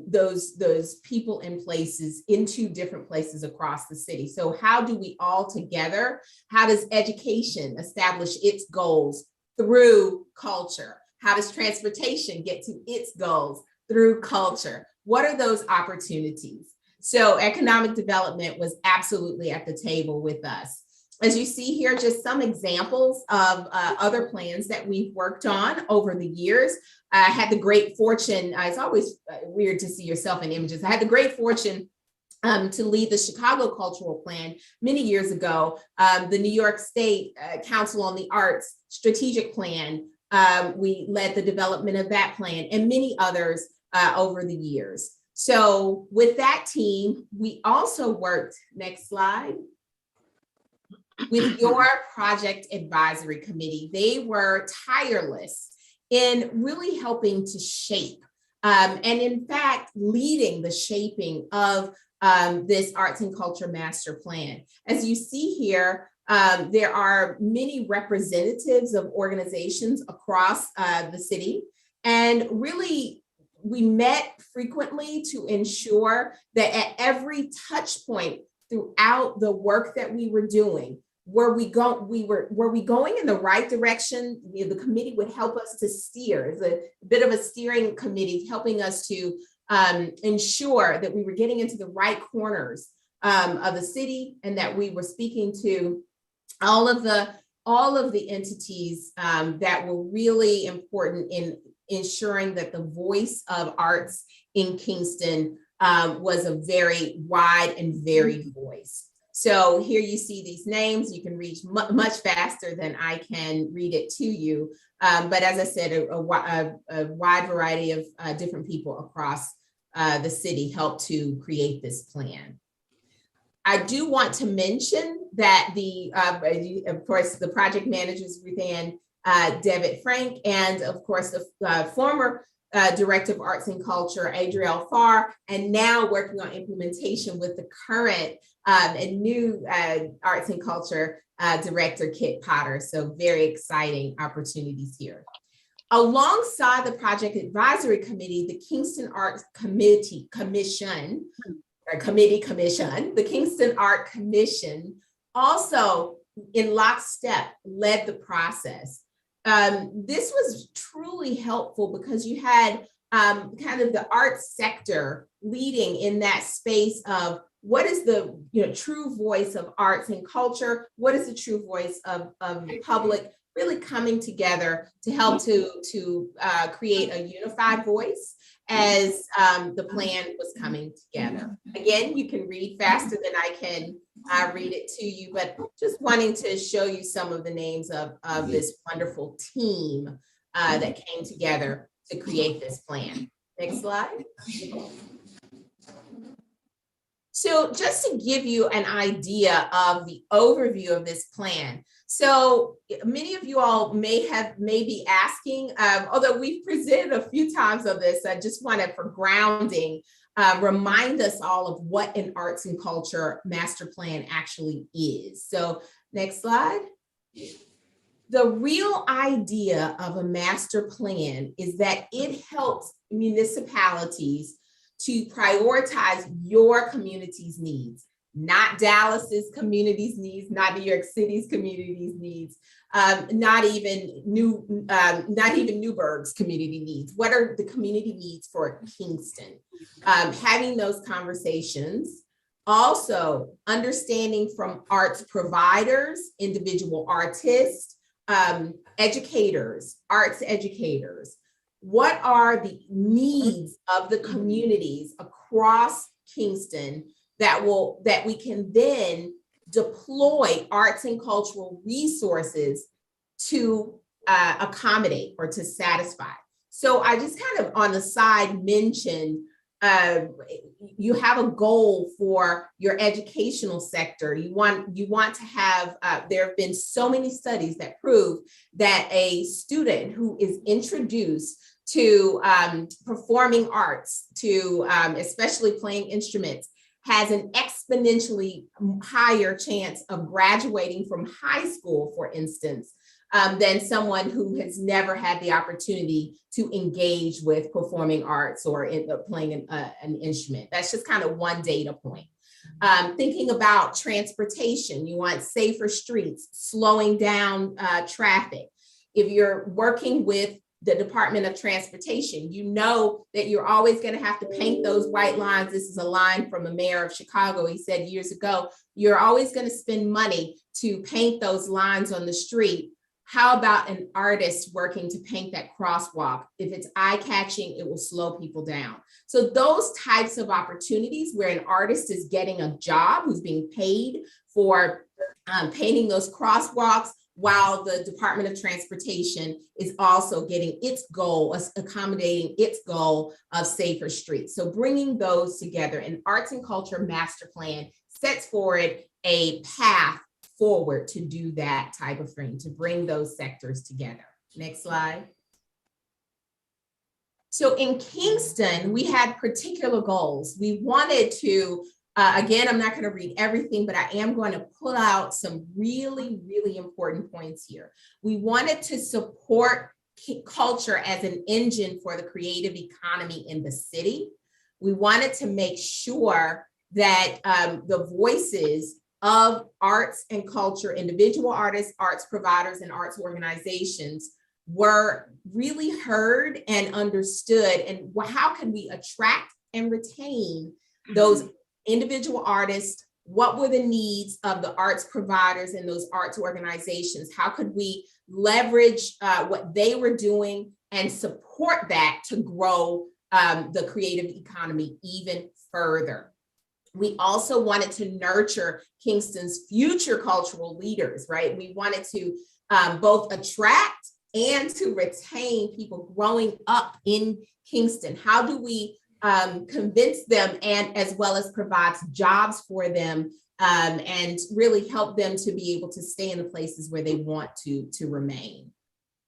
those people and places into different places across the city. So how do we all together, how does education establish its goals through culture? How does transportation get to its goals through culture? What are those opportunities? So economic development was absolutely at the table with us. As you see here, just some examples of other plans that we've worked on over the years. I had the great fortune, it's always weird to see yourself in images. I had the great fortune to lead the Chicago Cultural Plan many years ago, the New York State Council on the Arts Strategic Plan. We led the development of that plan and many others over the years. So with that team, we also worked, next slide, with your project advisory committee. They were tireless in really helping to shape and in fact leading the shaping of this arts and culture master plan. As you see here, there are many representatives of organizations across the city, and really we met frequently to ensure that at every touch point throughout the work that we were doing, were we going in the right direction? You know, the committee would help us to steer. It's a bit of a steering committee helping us to ensure that we were getting into the right corners of the city, and that we were speaking to all of the entities that were really important in ensuring that the voice of arts in Kingston was a very wide and varied voice. So here you see these names. You can read much faster than I can read it to you. But as I said, a wide variety of different people across the city helped to create this plan. I do want to mention that of course, the project managers, Ruth Ann Devitt Frank, and of course, the former Director of Arts and Culture, Adrielle Farr, and now working on implementation with the current and new Arts and Culture Director, Kit Potter. So very exciting opportunities here. Alongside the Project Advisory Committee, the Kingston Arts Commission, the Kingston Art Commission also in lockstep led the process. This was truly helpful because you had kind of the arts sector leading in that space of what is the true voice of arts and culture, what is the true voice of the public, really coming together to help to create a unified voice as the plan was coming together. Again, you can read faster than I can read it to you, but just wanting to show you some of the names of this wonderful team that came together to create this plan. Next slide. So just to give you an idea of the overview of this plan. So many of you all may be asking, although we've presented a few times of this, I just wanted for grounding, remind us all of what an arts and culture master plan actually is. So next slide. The real idea of a master plan is that it helps municipalities to prioritize your community's needs, not Dallas's community's needs, not New York City's community's needs, not even Newburgh's community needs. What are the community needs for Kingston? Having those conversations, also understanding from arts providers, individual artists, educators, arts educators, what are the needs of the communities across Kingston that we can then deploy arts and cultural resources to accommodate or to satisfy. So I just kind of on the side mentioned you have a goal for your educational sector. You want to have, there have been so many studies that prove that a student who is introduced to performing arts, to especially playing instruments, has an exponentially higher chance of graduating from high school, for instance, than someone who has never had the opportunity to engage with performing arts or playing an instrument. That's just kind of one data point. Thinking about transportation, you want safer streets, slowing down traffic. If you're working with the Department of Transportation, you know that you're always going to have to paint those white lines. This is a line from the mayor of Chicago. He said years ago, you're always going to spend money to paint those lines on the street. How about an artist working to paint that crosswalk? If it's eye-catching, it will slow people down. So those types of opportunities where an artist is getting a job, who's being paid for painting those crosswalks, while the Department of Transportation is also getting its goal, accommodating its goal of safer streets. So bringing those together, an arts and culture master plan sets forward a path forward to do that type of thing, to bring those sectors together. Next slide. So in Kingston, we had particular goals. We wanted to, again, I'm not going to read everything, but I am going to pull out some really, really important points here. We wanted to support culture as an engine for the creative economy in the city. We wanted to make sure that the voices of arts and culture, individual artists, arts providers, and arts organizations were really heard and understood. And how can we attract and retain those individual artists? What were the needs of the arts providers and those arts organizations? How could we leverage what they were doing and support that to grow the creative economy even further? We also wanted to nurture Kingston's future cultural leaders, right? We wanted to both attract and to retain people growing up in Kingston. How do we convince them, and as well as provide jobs for them, and really help them to be able to stay in the places where they want to remain?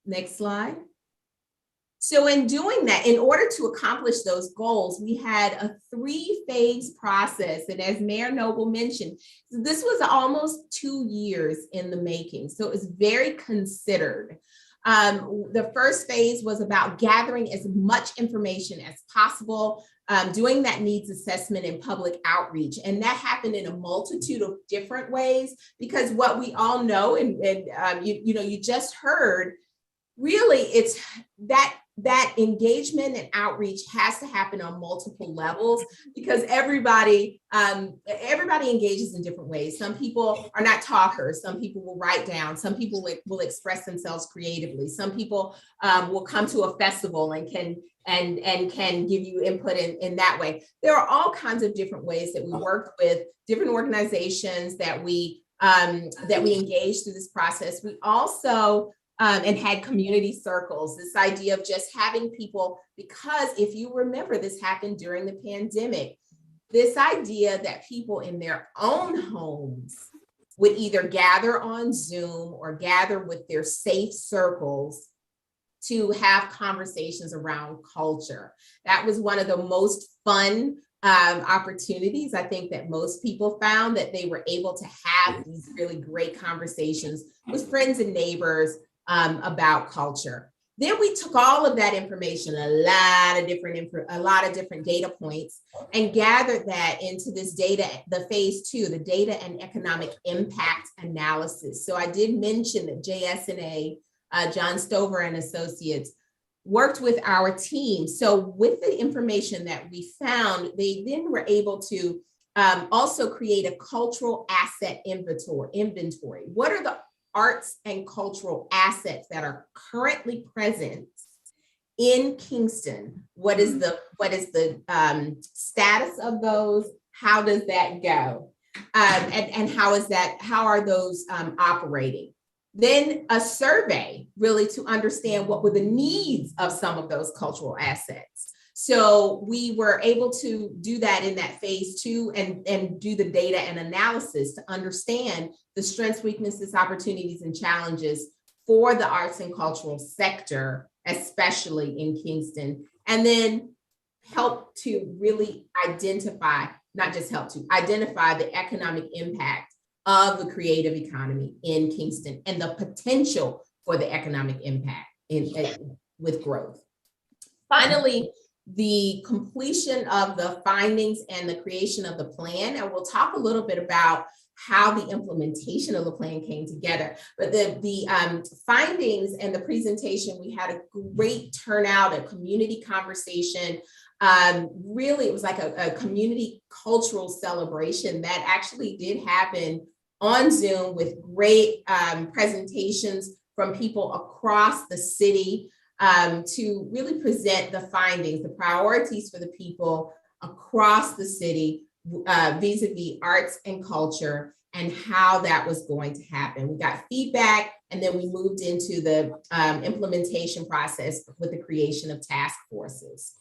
Next slide. So in doing that, in order to accomplish those goals, we had a 3-phase process. And as Mayor Noble mentioned, this was almost 2 years in the making. So it was very considered. The first phase was about gathering as much information as possible, doing that needs assessment and public outreach. And that happened in a multitude of different ways, because what we all know, and you just heard, really it's that that engagement and outreach has to happen on multiple levels because everybody engages in different ways. Some people are not talkers. Some people will write down. Some people will express themselves creatively. Some people will come to a festival and can give you input in that way. There are all kinds of different ways that we work with different organizations that we engage through this process. We also and had community circles, this idea of just having people, because if you remember, this happened during the pandemic, this idea that people in their own homes would either gather on Zoom or gather with their safe circles to have conversations around culture. That was one of the most fun opportunities, I think, that most people found, that they were able to have these really great conversations with friends and neighbors about culture. Then we took all of that information, a lot of different data points, and gathered that into this data, the phase 2, the data and economic impact analysis. So I did mention that JS&A, John Stover and Associates, worked with our team. So with the information that we found, they then were able to also create a cultural asset inventory. What are the arts and cultural assets that are currently present in Kingston? What is the status of those? How does that go? And how are those operating? Then a survey, really, to understand what were the needs of some of those cultural assets. So we were able to do that in that phase 2 and do the data and analysis to understand the strengths, weaknesses, opportunities, and challenges for the arts and cultural sector, especially in Kingston, and then help to really identify, not just help to identify the economic impact of the creative economy in Kingston and the potential for the economic impact with growth. Finally, the completion of the findings and the creation of the plan, and we'll talk a little bit about how the implementation of the plan came together. But the findings and the presentation, we had a great turnout, a community conversation. Really, it was like a community cultural celebration that actually did happen on Zoom with great presentations from people across the city to really present the findings, the priorities for the people across the city vis-a-vis arts and culture and how that was going to happen. We got feedback, and then we moved into the implementation process with the creation of task forces.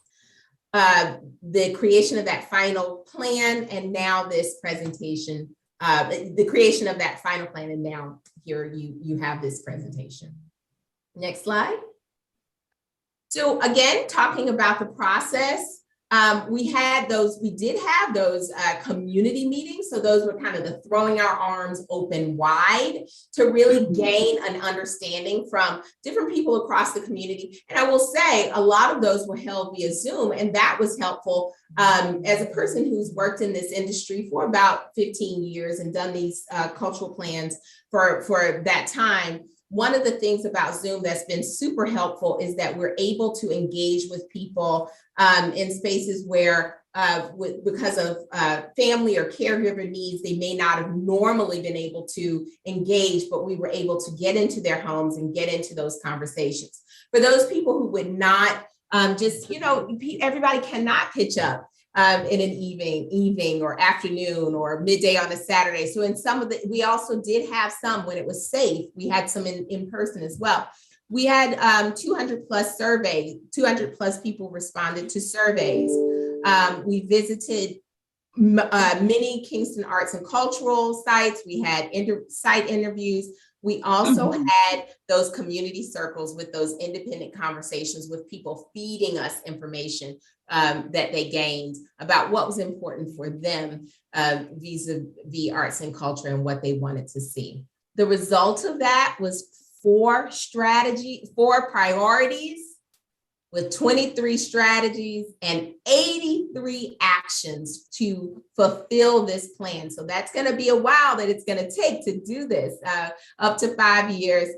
The creation of that final plan, and now this presentation, the creation of that final plan, and now here you have this presentation. Next slide. So again, talking about the process, we did have those community meetings. So those were kind of the throwing our arms open wide to really gain an understanding from different people across the community. And I will say a lot of those were held via Zoom, and that was helpful. As a person who's worked in this industry for about 15 years and done these cultural plans for that time, one of the things about Zoom that's been super helpful is that we're able to engage with people in spaces where, because of family or caregiver needs, they may not have normally been able to engage, but we were able to get into their homes and get into those conversations. For those people who would not everybody cannot pitch up in an evening or afternoon or midday on a Saturday. So in some of we also did have some when it was safe. We had some in person as well. We had 200 plus people responded to surveys. We visited many Kingston arts and cultural sites. We had site interviews. We also had those community circles with those independent conversations with people feeding us information that they gained about what was important for them vis-a-vis arts and culture and what they wanted to see. The result of that was 4 priorities with 23 strategies and 83 actions to fulfill this plan. So that's going to be a while that it's going to take to do this, up to 5 years.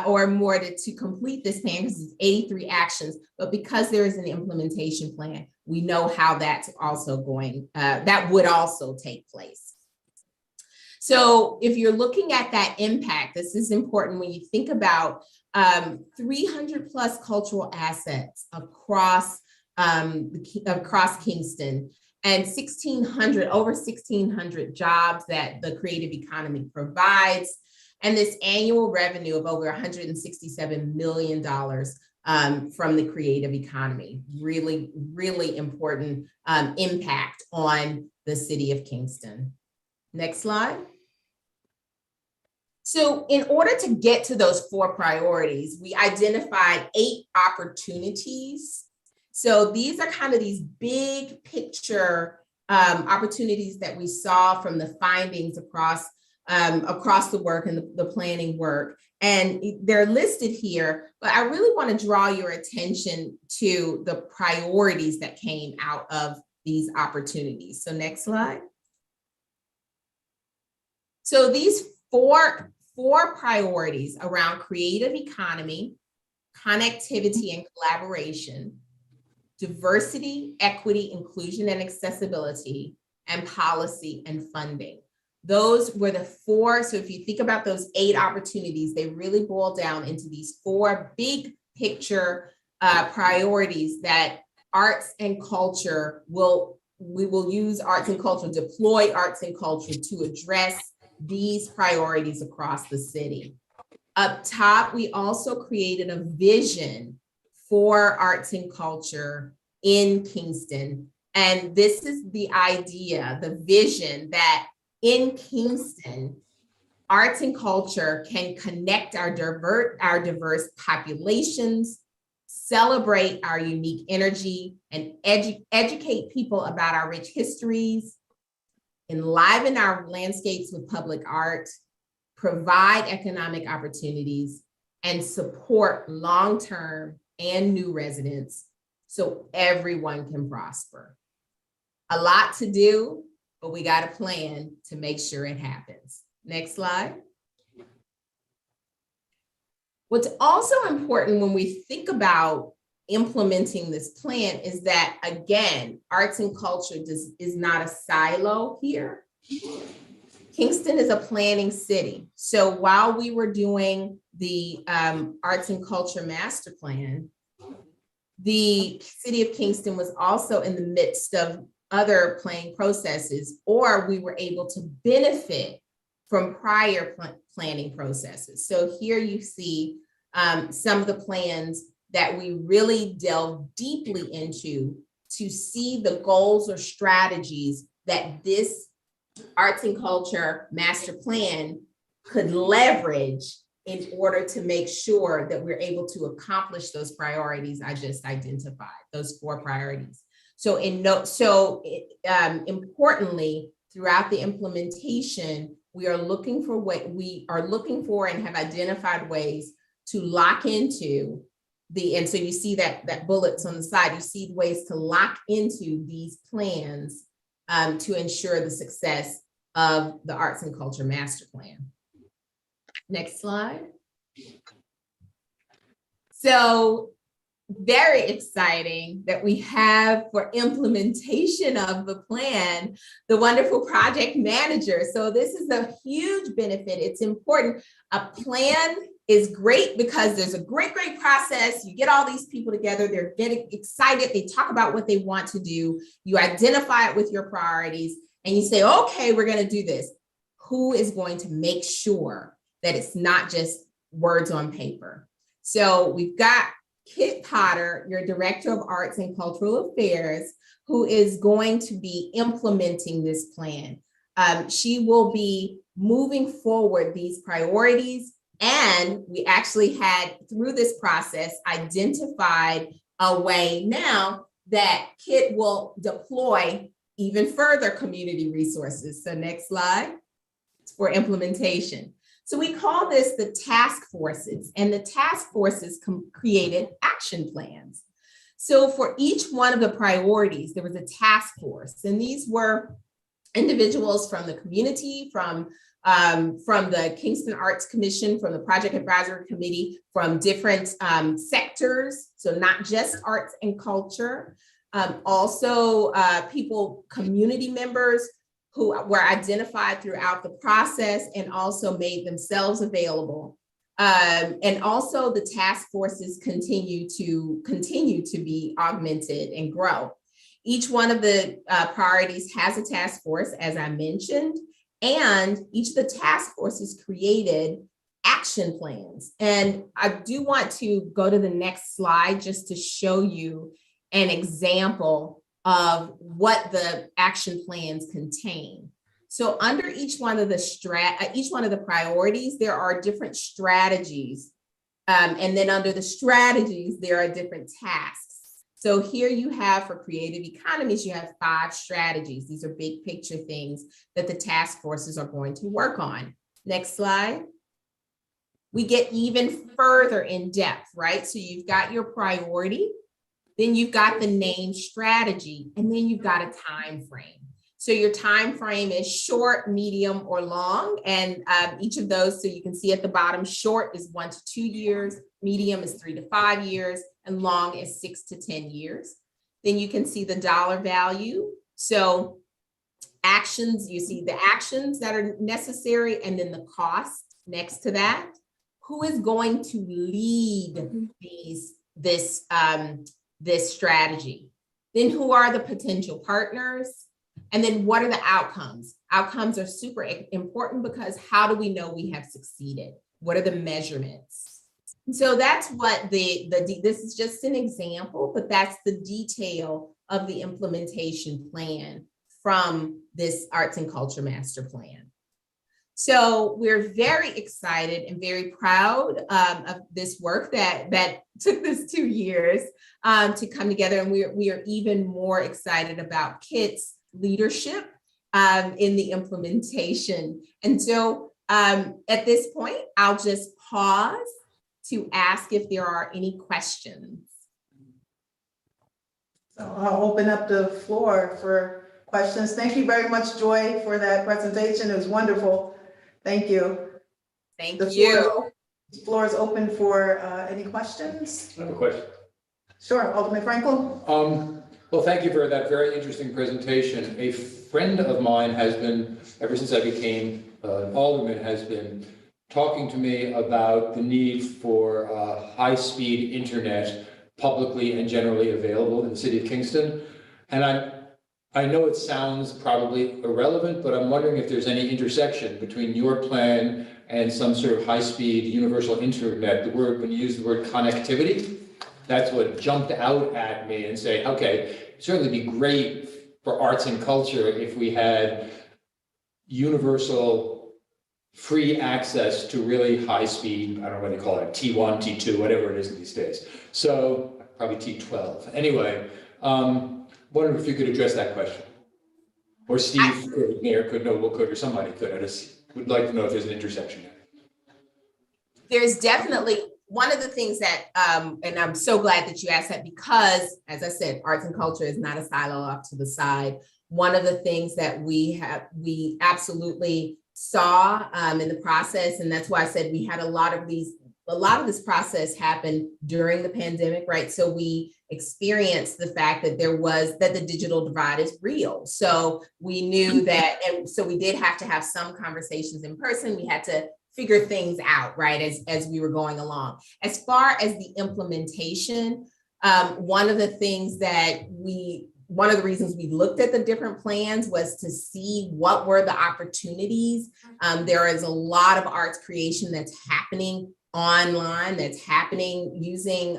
or more to complete this plan, because it's 83 actions, but because there is an implementation plan, we know how that's also going, that would also take place. So if you're looking at that impact, this is important when you think about 300 plus cultural assets across Kingston, and over 1,600 jobs that the creative economy provides, and this annual revenue of over $167 million from the creative economy. Really, really important impact on the city of Kingston. Next slide. So in order to get to those 4 priorities, we identified 8 opportunities. So these are kind of these big picture opportunities that we saw from the findings across the work and the planning work. And they're listed here, but I really want to draw your attention to the priorities that came out of these opportunities. So next slide. So these four priorities around creative economy, connectivity and collaboration, diversity, equity, inclusion and accessibility, and policy and funding. Those were the 4. So if you think about those 8 opportunities, they really boil down into these 4 big picture priorities that arts and culture we will use arts and culture, deploy arts and culture to address these priorities across the city. Up top, we also created a vision for arts and culture in Kingston. And this is the idea, the vision that in Kingston, arts and culture can connect our diverse populations, celebrate our unique energy, and educate people about our rich histories, enliven our landscapes with public art, provide economic opportunities, and support long-term and new residents so everyone can prosper. A lot to do, but we got a plan to make sure it happens. Next slide. What's also important when we think about implementing this plan is that, again, arts and culture is not a silo here. Kingston is a planning city. So while we were doing the arts and culture master plan, the city of Kingston was also in the midst of other planning processes, or we were able to benefit from prior planning processes. So here you see some of the plans that we really delve deeply into to see the goals or strategies that this arts and culture master plan could leverage in order to make sure that we're able to accomplish those priorities I just identified, those 4 priorities. So importantly, throughout the implementation, we are looking for and have identified ways to lock into and so you see that bullets on the side, you see ways to lock into these plans to ensure the success of the Arts and Culture Master Plan. Next slide. So very exciting that we have for implementation of the plan, the wonderful project manager. So this is a huge benefit. It's important. A plan is great because there's a great process. You get all these people together, they're getting excited, they talk about what they want to do, you identify it with your priorities, and you say, okay, we're gonna do this. Who is going to make sure that it's not just words on paper? So we've got Kit Potter, your Director of Arts and Cultural Affairs, who is going to be implementing this plan. She will be moving forward these priorities. And we actually had, through this process, identified a way now that Kit will deploy even further community resources. So next slide, it's for implementation. So we call this the task forces, and the task forces created action plans. So for each one of the priorities, there was a task force, and these were individuals from the community, from from the Kingston Arts Commission, from the Project Advisory Committee, from different sectors, so not just arts and culture. Also, community members who were identified throughout the process and also made themselves available. And also the task forces continue to be augmented and grow. Each one of the priorities has a task force, as I mentioned, and each of the task forces created action plans. And I do want to go to the next slide just to show you an example of what the action plans contain. So under each one of the priorities, there are different strategies. And then under the strategies, there are different tasks. So here you have, for creative economies, you have 5 strategies. These are big picture things that the task forces are going to work on. Next slide. We get even further in depth, right? So you've got your priority, then you've got the name strategy, and then you've got a time frame. So your time frame is short, medium, or long, and each of those, so you can see at the bottom, short is 1 to 2 years, medium is 3 to 5 years, and long is 6 to 10 years. Then you can see the dollar value. So actions, you see the actions that are necessary, and then the cost next to that. Who is going to lead this strategy? Then who are the potential partners? And then what are the outcomes? Outcomes are super important because how do we know we have succeeded? What are the measurements? And so that's what this is just an example, but that's the detail of the implementation plan from this Arts and Culture Master Plan. So we're very excited and very proud of this work that took us 2 years to come together. And we are even more excited about KIT's leadership in the implementation. And so at this point, I'll just pause to ask if there are any questions. So I'll open up the floor for questions. Thank you very much, Joy, for that presentation. It was wonderful. Thank you. Thank The you. floor is open for any questions. I have a question. Sure, Alderman Frankel. Well, thank you for that very interesting presentation. A friend of mine has been, ever since I became an alderman, has been talking to me about the need for high-speed internet publicly and generally available in the city of Kingston. And I know it sounds probably irrelevant, but I'm wondering if there's any intersection between your plan and some sort of high-speed universal internet. When you use the word connectivity, that's what jumped out at me and say, okay, it'd certainly be great for arts and culture if we had universal free access to really high speed, I don't know what they call it, T1, T2, whatever it is these days. So probably T12. Anyway, wondering if you could address that question. Or Steve could, Mayor could, Noble could, or somebody could. I just would like to know if there's an intersection there. There's definitely one of the things that, and I'm so glad that you asked that because, as I said, arts and culture is not a silo off to the side. One of the things that we absolutely saw in the process, and that's why I said we had a lot of this process happened during the pandemic, right? So we experienced the fact that the digital divide is real. So we knew that, and so we did have to have some conversations in person. We had to figure things out, right, as we were going along. As far as the implementation, one of the reasons we looked at the different plans was to see what were the opportunities. There is a lot of arts creation that's happening online, that's happening using,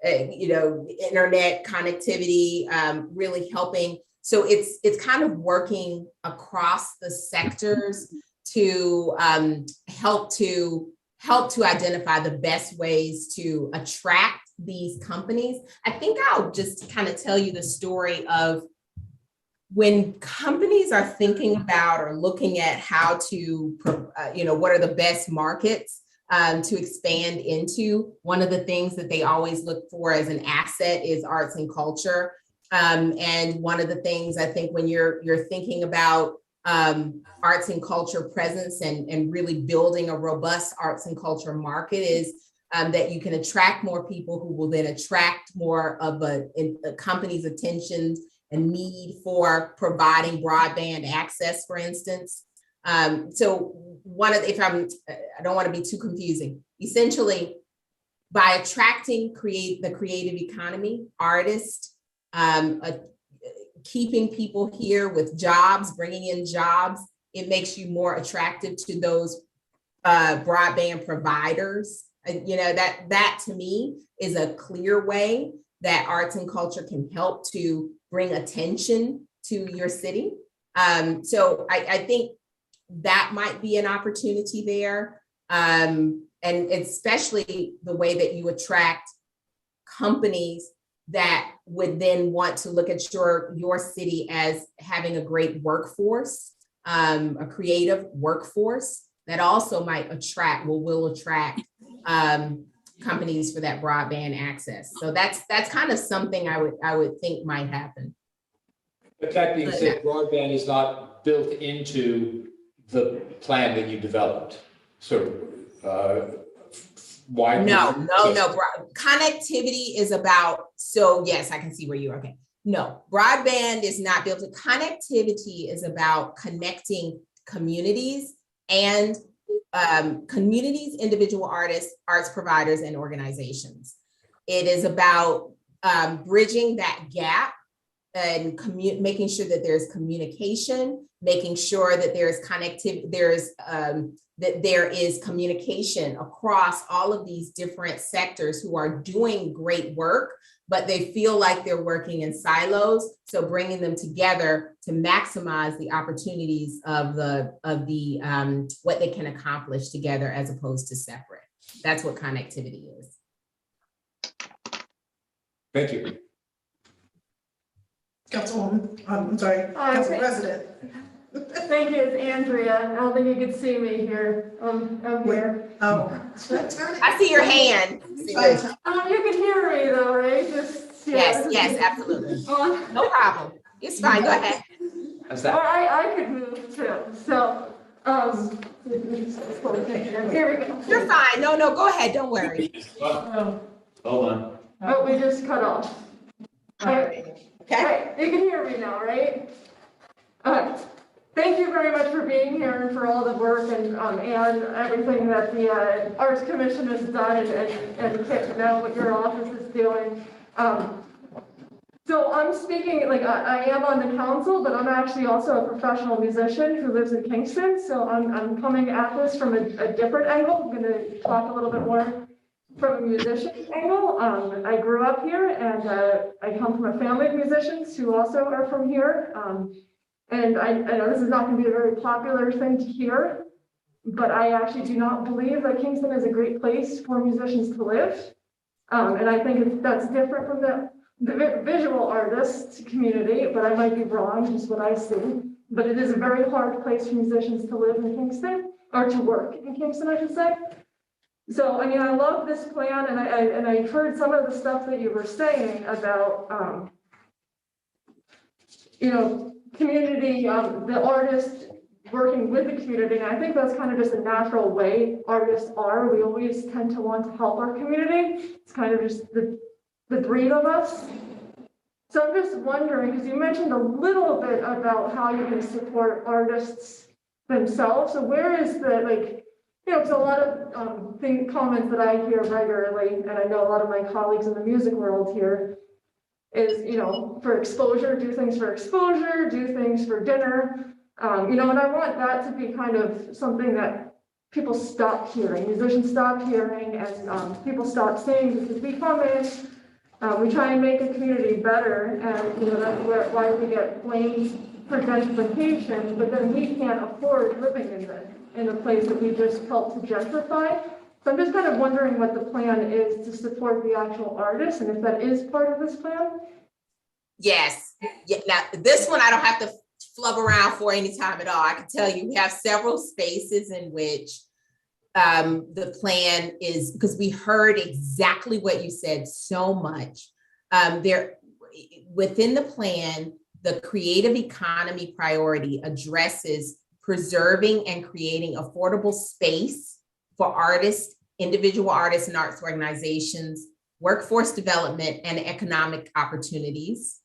internet connectivity, really helping. So it's kind of working across the sectors to help to identify the best ways to attract these companies. I think I'll just kind of tell you the story of when companies are thinking about or looking at how to, what are the best markets to expand into. One of the things that they always look for as an asset is arts and culture. And one of the things I think when you're thinking about arts and culture presence and really building a robust arts and culture market is that you can attract more people who will then attract more of a company's attention and need for providing broadband access, for instance. So I don't want to be too confusing. Essentially, by attracting the creative economy, artists, keeping people here with jobs, bringing in jobs, it makes you more attractive to those broadband providers. And that to me is a clear way that arts and culture can help to bring attention to your city. So I think that might be an opportunity there. And especially the way that you attract companies that would then want to look at your city as having a great workforce, a creative workforce that also might will attract companies for that broadband access. So that's kind of something I would think might happen. But that being said, broadband is not built into the plan that you developed. So why? No. Connectivity is about, so yes, I can see where you are. Okay. No, broadband is not built. Connectivity is about connecting communities and individual artists, arts providers, and organizations. It is about bridging that gap and making sure that there's communication, making sure that there's connectivity, that there is communication across all of these different sectors who are doing great work, but they feel like they're working in silos. So bringing them together to maximize the opportunities of what they can accomplish together as opposed to separate. That's what connectivity is. Thank you. Councilwoman, I'm sorry, Council President. Thank you, it's Andrea. I don't think you can see me here. I'm here. Oh. I see your hand. You can hear me though, right? Yes, absolutely. No problem. It's fine, go ahead. How's that? I could move too, so, here we go. You're fine. No, go ahead. Don't worry. Hold on. Oh, we just cut off. Okay. Right, you can hear me now, right? Thank you very much for being here and for all the work and everything that the Arts Commission has done and get to know what your office is doing. So I'm speaking, I am on the council, but I'm actually also a professional musician who lives in Kingston. So I'm coming at this from a different angle. I'm going to talk a little bit more from a musician angle. I grew up here and I come from a family of musicians who also are from here. And I know this is not going to be a very popular thing to hear, but I actually do not believe that Kingston is a great place for musicians to live. And I think that's different from the visual artist community, but I might be wrong, just what I see. But it is a very hard place for musicians to live in Kingston, or to work in Kingston, I should say. So, I mean, I love this plan, and I heard some of the stuff that you were saying about, community, the artist working with the community. And I think that's kind of just a natural way artists are. We always tend to want to help our community. It's kind of just the breed of us. So I'm just wondering, because you mentioned a little bit about how you can support artists themselves. So where is the, because a lot of comments that I hear regularly, and I know a lot of my colleagues in the music world here, is, for exposure, do things for exposure, do things for dinner. And I want that to be kind of something that people stop hearing, musicians stop hearing, and people stop saying, because we come in, we try and make a community better, and that's why we get blamed for gentrification, but then we can't afford living in a place that we just help to gentrify. So I'm just kind of wondering what the plan is to support the actual artists, and if that is part of this plan. Yes. Yeah. Now, this one I don't have to flub around for any time at all. I can tell you we have several spaces in which the plan is, because we heard exactly what you said so much. There, within the plan, the creative economy priority addresses preserving and creating affordable space for artists, individual artists and arts organizations, workforce development and economic opportunities.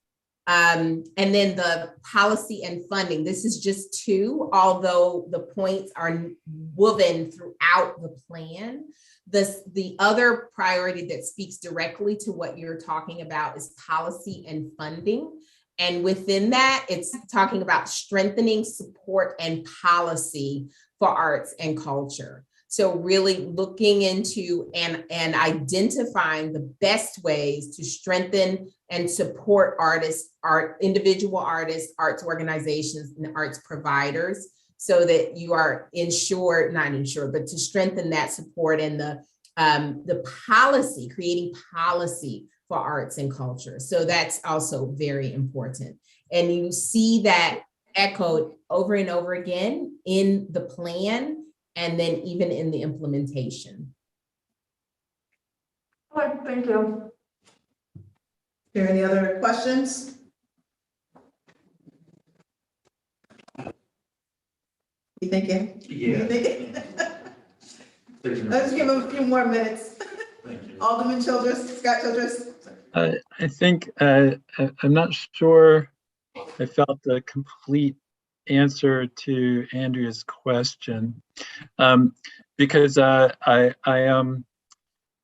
And then the policy and funding. This is just two, although the points are woven throughout the plan. The other priority that speaks directly to what you're talking about is policy and funding. And within that, it's talking about strengthening support and policy for arts and culture. So really looking into and identifying the best ways to strengthen and support artists, individual artists, arts organizations, and arts providers, so that you are but to strengthen that support and the policy, creating policy for arts and culture. So that's also very important. And you see that echoed over and over again in the plan, and then even in the implementation. All right, thank you. Are there any other questions? You thinking? Yeah. You thinking? Let's give him a few more minutes. Alderman Childress, Scott Childress. I think I'm not sure I felt the complete answer to Andrea's question, because I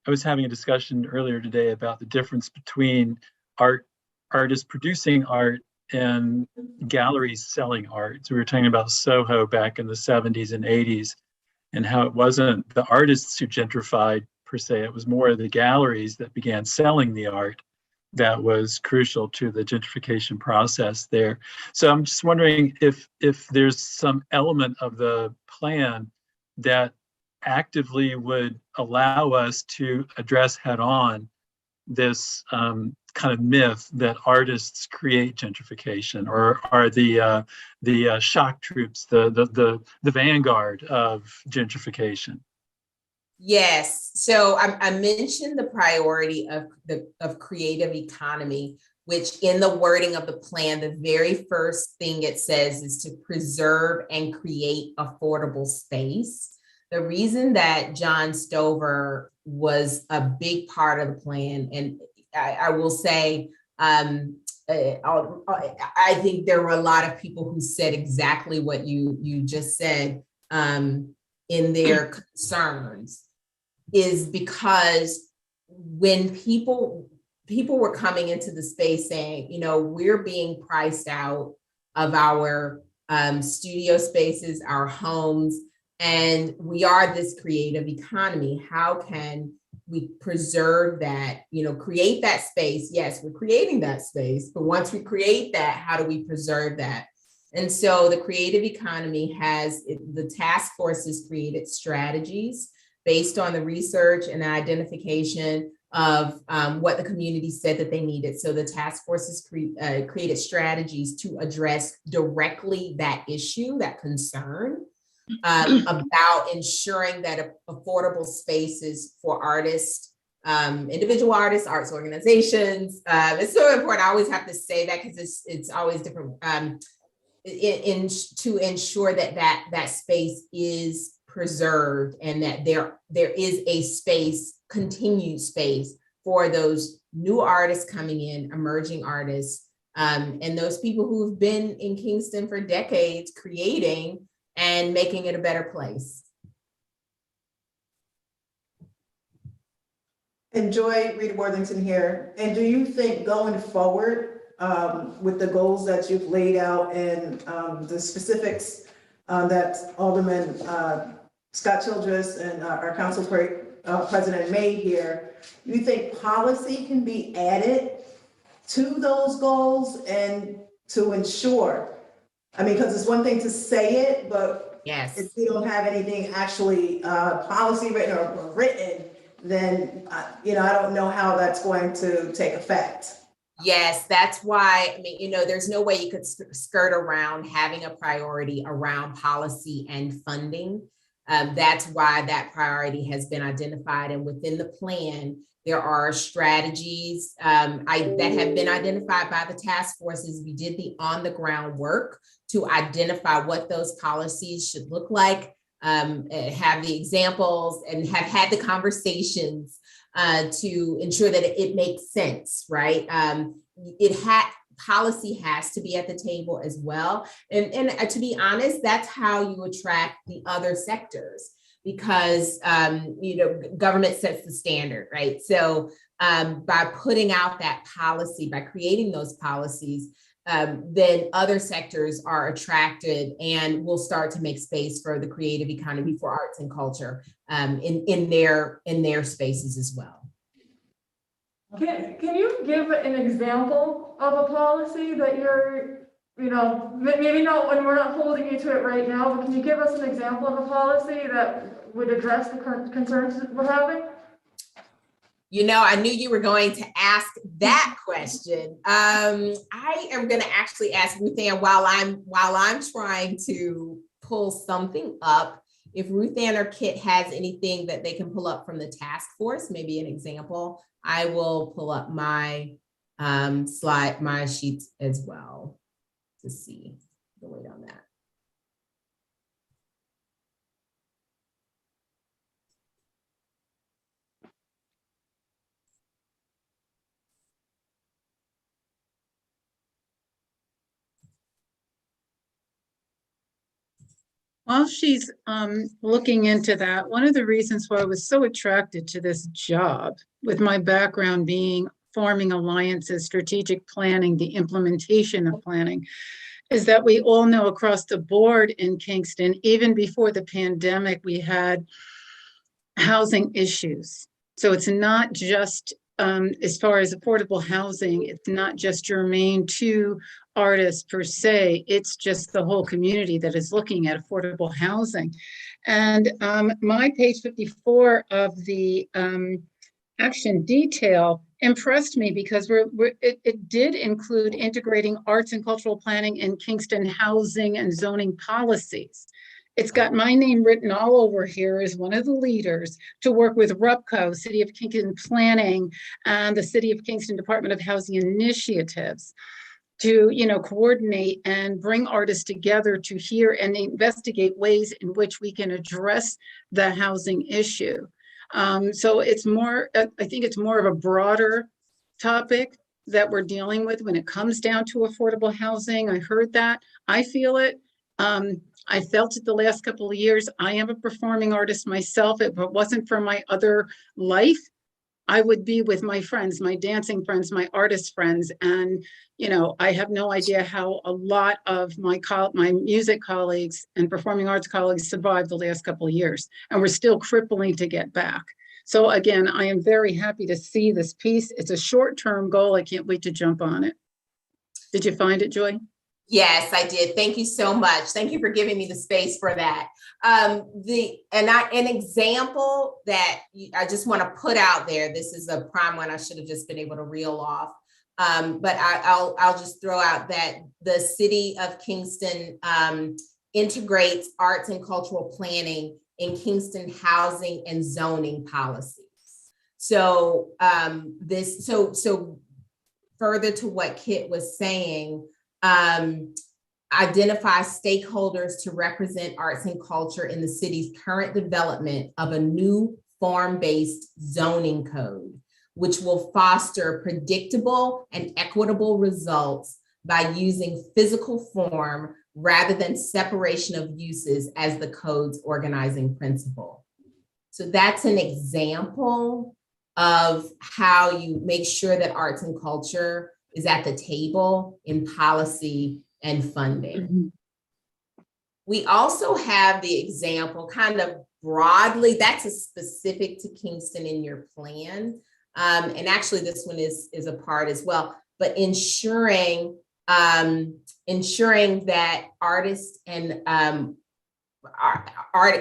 was having a discussion earlier today about the difference between artists producing art and galleries selling art. So we were talking about Soho back in the 70s and 80s, and how it wasn't the artists who gentrified per se, it was more the galleries that began selling the art that was crucial to the gentrification process there. So I'm just wondering if there's some element of the plan that actively would allow us to address head on this kind of myth that artists create gentrification, or are the shock troops, the vanguard of gentrification. Yes, so I mentioned the priority of creative economy, which in the wording of the plan, the very first thing it says is to preserve and create affordable space. The reason that John Stover was a big part of the plan, and I will say, I think there were a lot of people who said exactly what you just said in their concerns, is because when people were coming into the space saying, we're being priced out of our studio spaces, our homes, and we are this creative economy. How can we preserve that, create that space? Yes, we're creating that space, but once we create that, how do we preserve that? And so the creative economy the task force has created strategies based on the research and the identification of what the community said that they needed. So the task force has created strategies to address directly that issue, that concern, about ensuring that affordable spaces for artists, individual artists, arts organizations. It's so important. I always have to say that because it's always different, to ensure that space is preserved, and that there is a space, continued space, for those new artists coming in, emerging artists, and those people who've been in Kingston for decades creating and making it a better place. And Joy Rita Worthington here. And do you think going forward, with the goals that you've laid out and the specifics that Alderman Scott Childress and our council president made here, you think policy can be added to those goals and to ensure? I mean, because it's one thing to say it, but yes, if we don't have anything actually policy written or written, then I don't know how that's going to take effect. Yes, that's why, there's no way you could skirt around having a priority around policy and funding. That's why that priority has been identified. And within the plan, There are strategies that have been identified by the task forces. We did the on the ground work to identify what those policies should look like, have the examples, and have had the conversations to ensure that it makes sense, right? Policy has to be at the table as well. And to be honest, that's how you attract the other sectors, because government sets the standard, right? So by putting out that policy, by creating those policies, then other sectors are attracted and will start to make space for the creative economy, for arts and culture in their spaces as well. Can you give an example of a policy that you're, maybe not when we're not holding you to it right now, but can you give us an example of a policy that would address the current concerns that we're having? I knew you were going to ask that question. I am going to actually ask Ruth Ann while I'm trying to pull something up. If Ruth Ann or Kit has anything that they can pull up from the task force, maybe an example, I will pull up my my sheets as well to see the weight on that. While she's looking into that, one of the reasons why I was so attracted to this job, with my background being forming alliances, strategic planning, the implementation of planning, is that we all know across the board in Kingston, even before the pandemic, we had housing issues. So it's not just, as far as affordable housing, it's not just germane to artists per se, it's just the whole community that is looking at affordable housing. And my page 54 of the action detail impressed me because it did include integrating arts and cultural planning in Kingston housing and zoning policies. It's got my name written all over here as one of the leaders to work with RUPCO, City of Kingston Planning, and the City of Kingston Department of Housing Initiatives to, coordinate and bring artists together to hear and investigate ways in which we can address the housing issue. So it's more, I think it's more of a broader topic that we're dealing with when it comes down to affordable housing. I heard that, I feel it. I felt it the last couple of years. I am a performing artist myself. If it wasn't for my other life, I would be with my friends, my dancing friends, my artist friends. And, I have no idea how a lot of my music colleagues and performing arts colleagues survived the last couple of years, and we're still crippling to get back. So again, I am very happy to see this piece. It's a short-term goal. I can't wait to jump on it. Did you find it, Joy? Yes, I did. Thank you so much. Thank you for giving me the space for that. An example that I just want to put out there. This is a prime one I should have just been able to reel off. But I'll just throw out that the City of Kingston integrates arts and cultural planning in Kingston housing and zoning policies. So so further to what Kit was saying, identify stakeholders to represent arts and culture in the city's current development of a new form-based zoning code, which will foster predictable and equitable results by using physical form rather than separation of uses as the code's organizing principle. So that's an example of how you make sure that arts and culture is at the table in policy and funding. Mm-hmm. We also have the example kind of broadly, that's a specific to Kingston in your plan. And actually this one is a part as well, but ensuring that artists and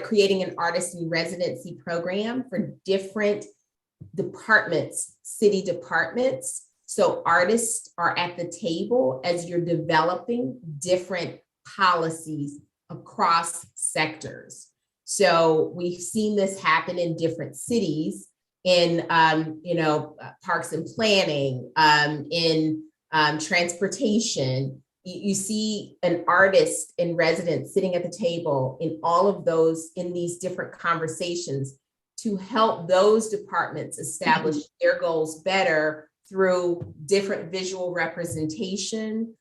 creating an artist in residency program for different departments, city departments. So artists are at the table as you're developing different policies across sectors. So we've seen this happen in different cities. in, parks and planning, in transportation. You see an artist in residence sitting at the table in all of those, in these different conversations to help those departments establish their goals better through different visual representation,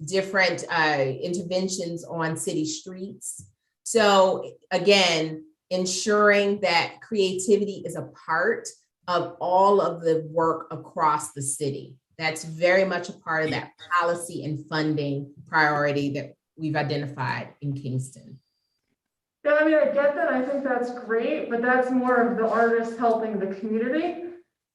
different interventions on city streets. So again, ensuring that creativity is a part of all of the work across the city. That's very much a part of that policy and funding priority that we've identified in Kingston. Yeah, I mean, I get that. I think that's great, but that's more of the artists helping the community.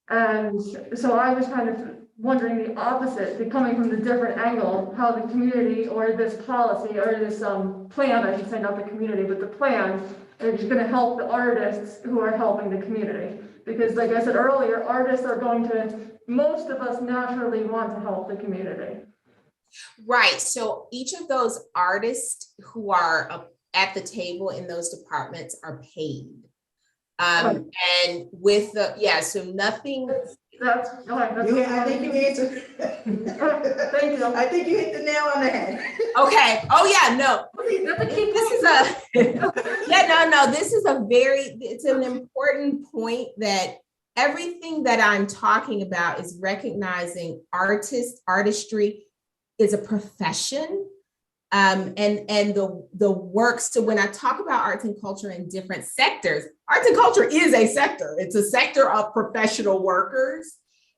And so I was kind of wondering the opposite, coming from the different angle, how the community or this policy or this plan, I should say, not the community, but the plan is going to help the artists who are helping the community. Because like I said earlier, artists are going to, most of us naturally want to help the community. Right. So each of those artists who are at the table in those departments are paid. And with the, so nothing. I think you answered. Thank you. I think you hit the nail on the head. Okay. Oh yeah, no. This is it's an important point that everything that I'm talking about is recognizing artistry is a profession. And the work. So when I talk about arts and culture in different sectors, arts and culture is a sector. It's a sector of professional workers.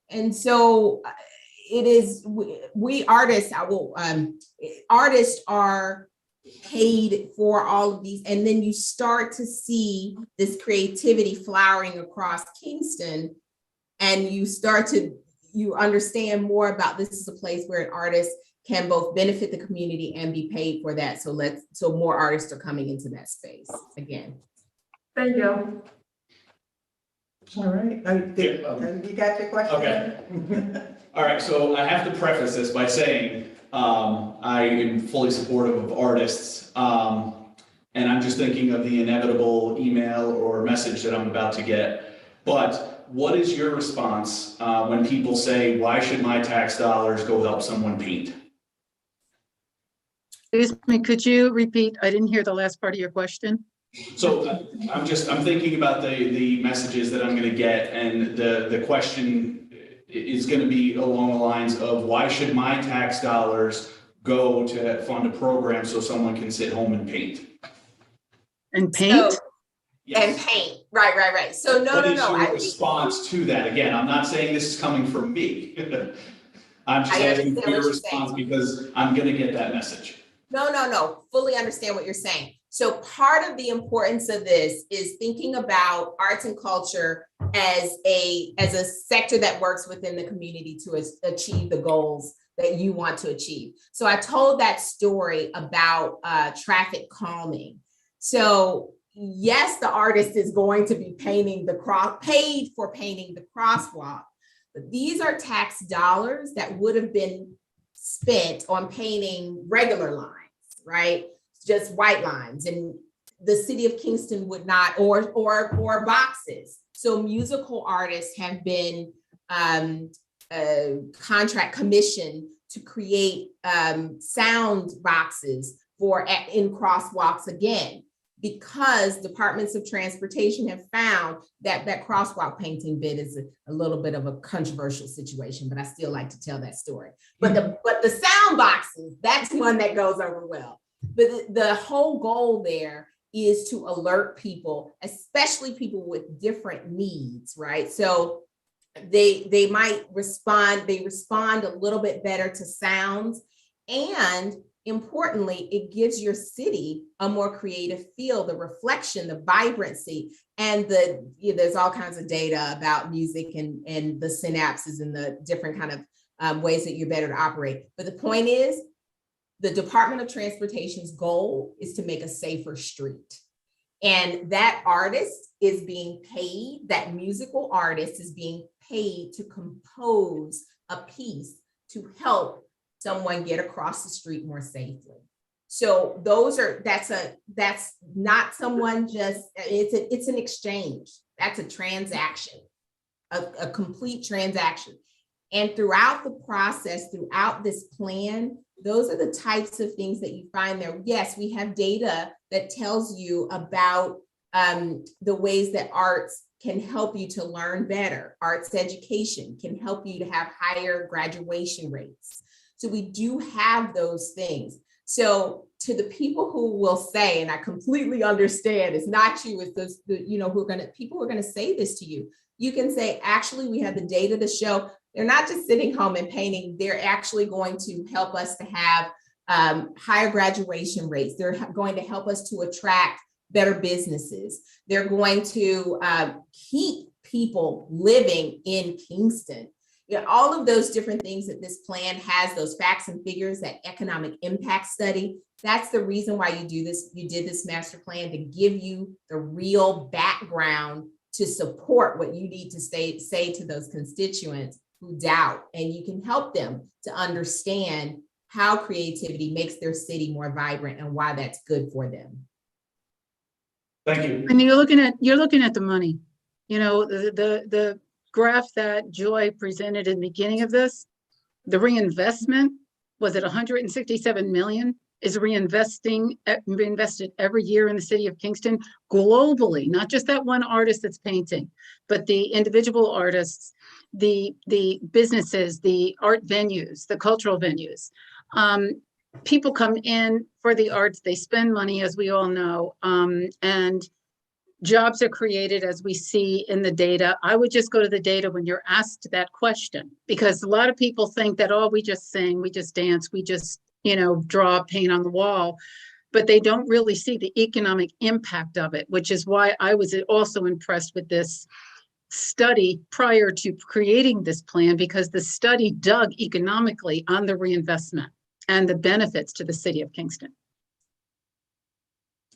And so it is, we artists, artists are paid for all of these. And then you start to see this creativity flowering across Kingston, and you understand more about this is a place where an artist can both benefit the community and be paid for that. So more artists are coming into that space again. Thank you. All right. You got your question? Okay. All right. So I have to preface this by saying I am fully supportive of artists. And I'm just thinking of the inevitable email or message that I'm about to get. But what is your response when people say, why should my tax dollars go help someone paint? Excuse me, could you repeat? I didn't hear the last part of your question. So I'm thinking about the messages that I'm going to get, and the question is going to be along the lines of, why should my tax dollars go to fund a program so someone can sit home and paint? And paint? Yes. And paint, right. So no. What is your response to that? Again, I'm not saying this is coming from me. I'm just asking for your response because I'm going to get that message. No, fully understand what you're saying. So part of the importance of this is thinking about arts and culture as a sector that works within the community to achieve the goals that you want to achieve. So I told that story about traffic calming. So yes, the artist is going to be paid for painting the crosswalk, but these are tax dollars that would have been spent on painting regular lines, right? Just white lines, and the city of Kingston would not, or boxes. So musical artists have been contract commissioned to create sound boxes in crosswalks again, because departments of transportation have found that crosswalk painting bid is a little bit of a controversial situation, but I still like to tell that story. But the sound boxes, that's one that goes over well. But the whole goal there is to alert people, especially people with different needs, right? So they might respond a little bit better to sounds, and importantly, it gives your city a more creative feel, the reflection, the vibrancy, and there's all kinds of data about music and the synapses and the different kind of ways that you're better to operate. But the point is, the Department of Transportation's goal is to make a safer street. And that artist is being paid, that musical artist is being paid to compose a piece to help someone get across the street more safely. So that's not someone just, it's an exchange. That's a transaction, a complete transaction. And throughout the process, throughout this plan, those are the types of things that you find there. Yes, we have data that tells you about the ways that arts can help you to learn better. Arts education can help you to have higher graduation rates. So we do have those things. So to the people who will say, and I completely understand, it's not you, it's those, people who are gonna say this to you. You can say, actually, we have the data to show they're not just sitting home and painting, they're actually going to help us to have higher graduation rates. They're going to help us to attract better businesses. They're going to keep people living in Kingston. All of those different things that this plan has, those facts and figures, that economic impact study, that's the reason why you do this. You did this master plan to give you the real background to support what you need to say to those constituents who doubt, and you can help them to understand how creativity makes their city more vibrant and why that's good for them. Thank you. And you're looking at the money. The graph that Joy presented in the beginning of this, the reinvestment was at 167 million is reinvested every year in the city of Kingston globally, not just that one artist that's painting, but the individual artists, the businesses, the art venues, the cultural venues. People come in for the arts, they spend money, as we all know, and jobs are created, as we see in the data. I would just go to the data when you're asked that question, because a lot of people think that, oh, we just sing, we just dance, we just, draw paint on the wall, but they don't really see the economic impact of it, which is why I was also impressed with this study prior to creating this plan, because the study dug economically on the reinvestment and the benefits to the city of Kingston.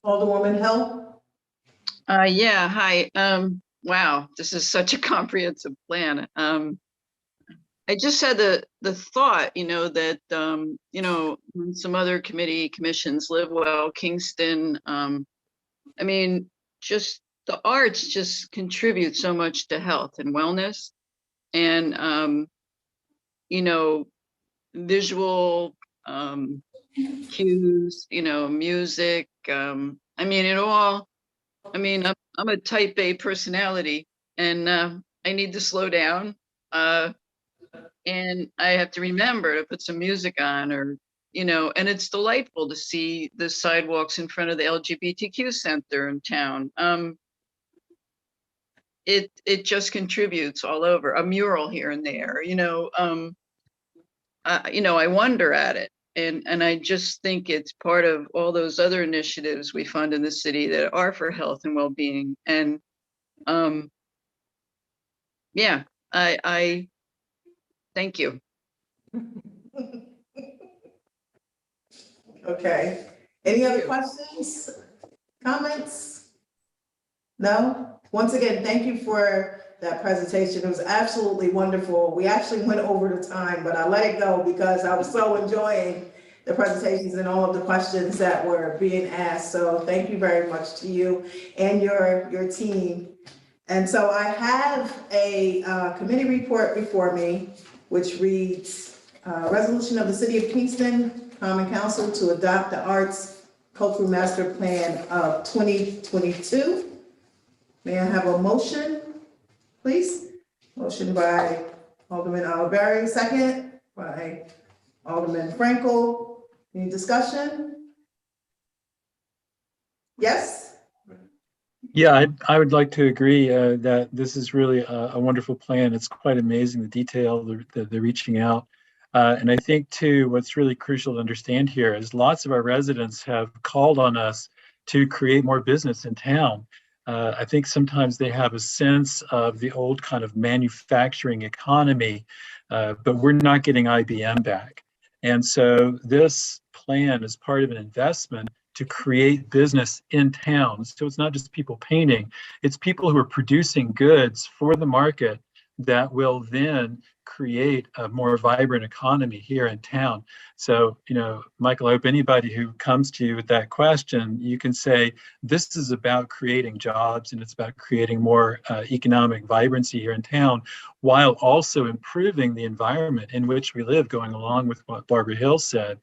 Alderwoman Hill. Yeah, hi. Wow, this is such a comprehensive plan. I just had the thought, that, when some other commissions, Live Well, Kingston, just the arts just contribute so much to health and wellness and, visual cues, music. It all, I'm a type A personality and I need to slow down. And I have to remember to put some music on and it's delightful to see the sidewalks in front of the LGBTQ center in town. It just contributes all over, a mural here and there, I wonder at it. And I just think it's part of all those other initiatives we fund in the city that are for health and well-being. And yeah, I thank you. Okay. Any other questions, comments? No? Once again, thank you for that presentation. It was absolutely wonderful. We actually went over the time, but I let it go because I was so enjoying the presentations and all of the questions that were being asked. So thank you very much to you and your team. And so I have a committee report before me, which reads, resolution of the City of Kingston Common Council to adopt the Arts Cultural Master Plan of 2022. May I have a motion, please? Motion by Alderman Oliveri, second by Alderman Frankel. Any discussion? Yes? Yeah, I would like to agree that this is really a wonderful plan. It's quite amazing, the detail, the reaching out. And I think too, what's really crucial to understand here is lots of our residents have called on us to create more business in town. I think sometimes they have a sense of the old kind of manufacturing economy, but we're not getting IBM back. And so this plan is part of an investment to create business in town. So it's not just people painting, it's people who are producing goods for the market that will then create a more vibrant economy here in town. So, Michael, I hope anybody who comes to you with that question, you can say, this is about creating jobs and it's about creating more economic vibrancy here in town, while also improving the environment in which we live, going along with what Barbara Hill said,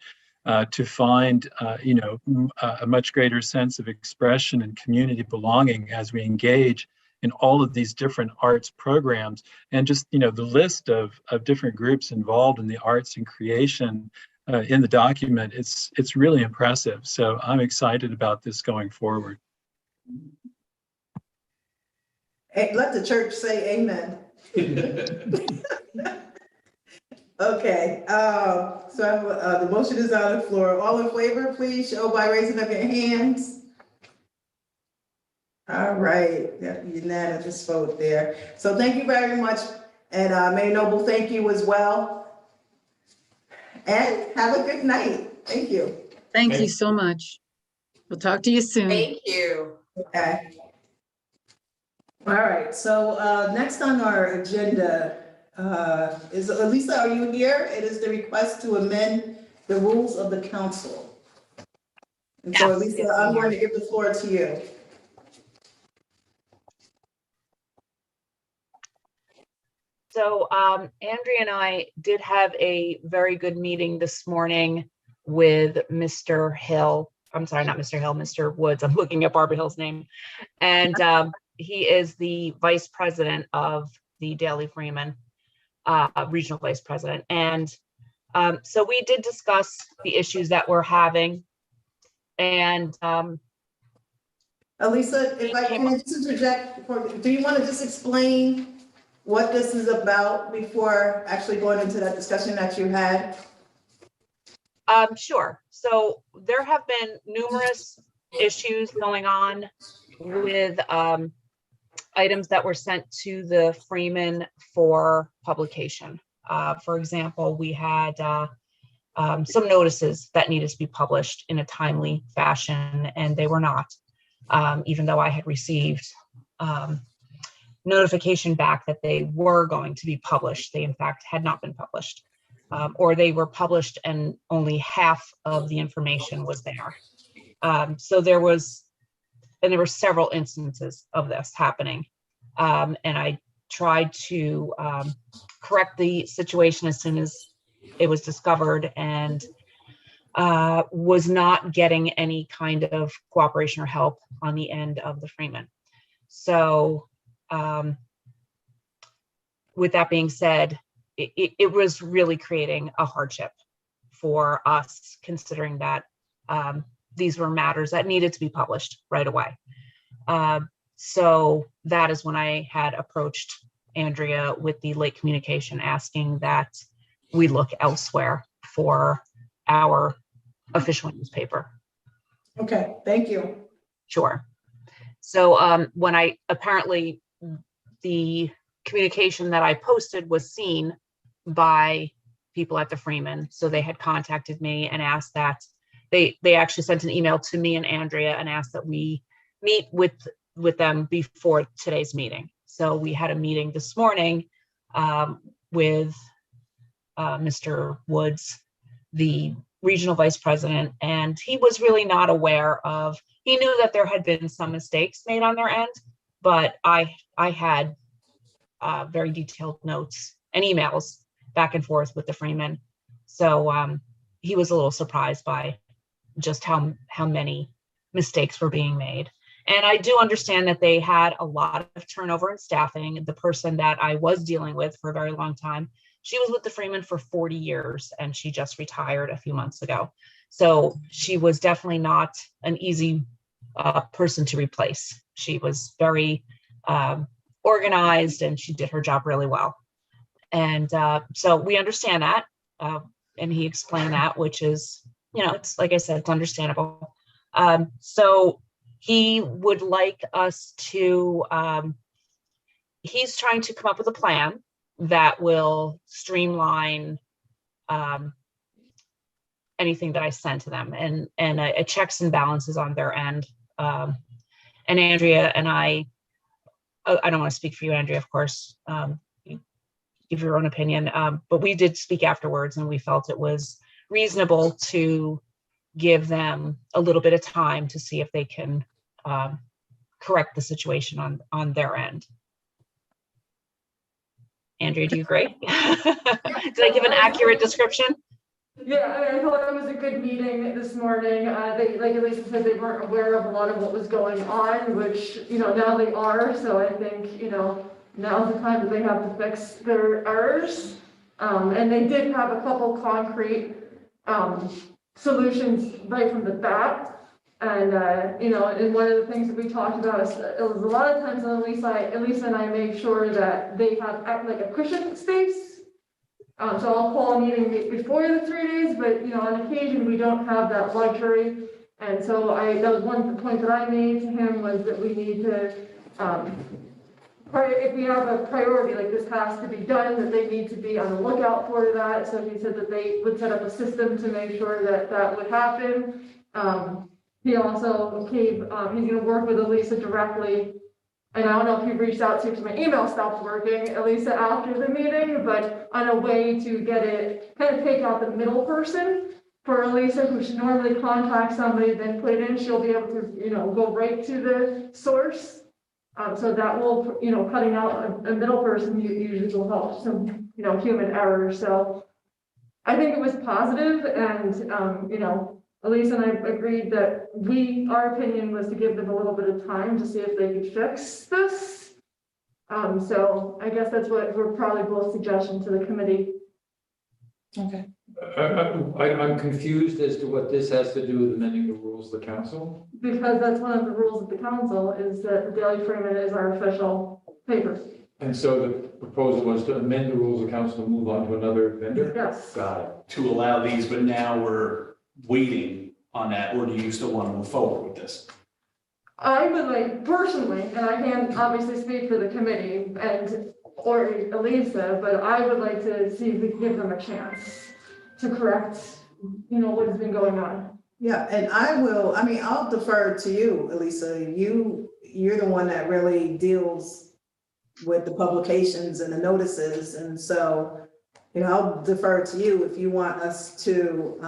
to find, a much greater sense of expression and community belonging as we engage in all of these different arts programs. And just, the list of different groups involved in the arts and creation in the document, it's really impressive. So I'm excited about this going forward. Hey, let the church say amen. Okay, so the motion is on the floor. All in favor, please show by raising up your hands. All right, unanimous vote there. So thank you very much. And Mayor Noble, thank you as well. And have a good night. Thank you. Thank you so much. We'll talk to you soon. Thank you. Okay. All right, so next on our agenda is, Lisa, are you here? It is the request to amend the rules of the council. And so, Yes, Lisa, yes, I'm I'm going to give the floor to you. So Andrea and I did have a very good meeting this morning with Mr. Hill. I'm sorry, not Mr. Hill, Mr. Woods. I'm looking at Barbara Hill's name. And he is the vice president of the Daley Freeman, regional vice president. And so we did discuss the issues that we're having. And Lisa, if I can just interject, do you want to just explain what this is about before actually going into that discussion that you had? Sure. So there have been numerous issues going on with items that were sent to the Freeman for publication. For example, we had some notices that needed to be published in a timely fashion, and they were not, even though I had received notification back that they were going to be published. They in fact had not been published, or they were published and only half of the information was there. So there were several instances of this happening. And I tried to correct the situation as soon as it was discovered, and was not getting any kind of cooperation or help on the end of the Freeman. So with that being said, it was really creating a hardship for us, considering that these were matters that needed to be published right away. So that is when I had approached Andrea with the late communication, asking that we look elsewhere for our official newspaper. Okay, thank you. Sure. So when apparently the communication that I posted was seen by people at the Freeman. So they had contacted me and asked that they actually sent an email to me and Andrea and asked that we meet with them before today's meeting. So we had a meeting this morning with Mr. Woods, the regional vice president, and he was really not aware of, he knew that there had been some mistakes made on their end, but I had very detailed notes and emails back and forth with the Freeman. So he was a little surprised by just how many mistakes were being made. And I do understand that they had a lot of turnover in staffing. The person that I was dealing with for a very long time, she was with the Freeman for 40 years and she just retired a few months ago. So she was definitely not an easy person to replace. She was very organized and she did her job really well. And so we understand that. And he explained that, which is, it's like I said, it's understandable. So he would like us to, he's trying to come up with a plan that will streamline anything that I send to them, and a checks and balances on their end. And Andrea and I don't want to speak for you, Andrea, of course. give your own opinion. But we did speak afterwards, and we felt it was reasonable to give them a little bit of time to see if they can correct the situation on their end. Andrea, do you agree? Did I give an accurate description? Yeah, I thought it was a good meeting this morning. They, like Elisa said, they weren't aware of a lot of what was going on, which, now they are. So I think, now's the time that they have to fix their errors. And they did have a couple concrete solutions right from the bat. And, and one of the things that we talked about is it was a lot of times on Elisa and I make sure that they have like a cushion space. So I'll call a meeting before the 3 days, but on occasion we don't have that luxury. And so that was one point that I made to him, was that we need to, if we have a priority like this has to be done, that they need to be on the lookout for that. So he said that they would set up a system to make sure that that would happen. He also he's going to work with Elisa directly. And I don't know if he reached out to you because my email stopped working, Elisa, after the meeting, but on a way to get it, kind of take out the middle person for Elisa, who should normally contact somebody, then put it in, she'll be able to, go right to the source. So that will, cutting out a middle person usually will help some, human error. So I think it was positive, and, Elisa and I agreed that our opinion was to give them a little bit of time to see if they could fix this. So I guess that's what we're probably both suggesting to the committee. Okay. I'm confused as to what this has to do with amending the rules of the council. Because that's one of the rules of the council, is that the Daily Freeman is our official paper. And so the proposal was to amend the rules of council to move on to another vendor? Yes. Got it. To allow these, but now we're waiting on that, or do you still want to move forward with this? I would like personally, and I can't obviously speak for the committee or Elisa, but I would like to see if we can give them a chance to correct, what has been going on. Yeah, and I'll defer to you, Elisa. You're the one that really deals with the publications and the notices. And so, I'll defer to you if you want us to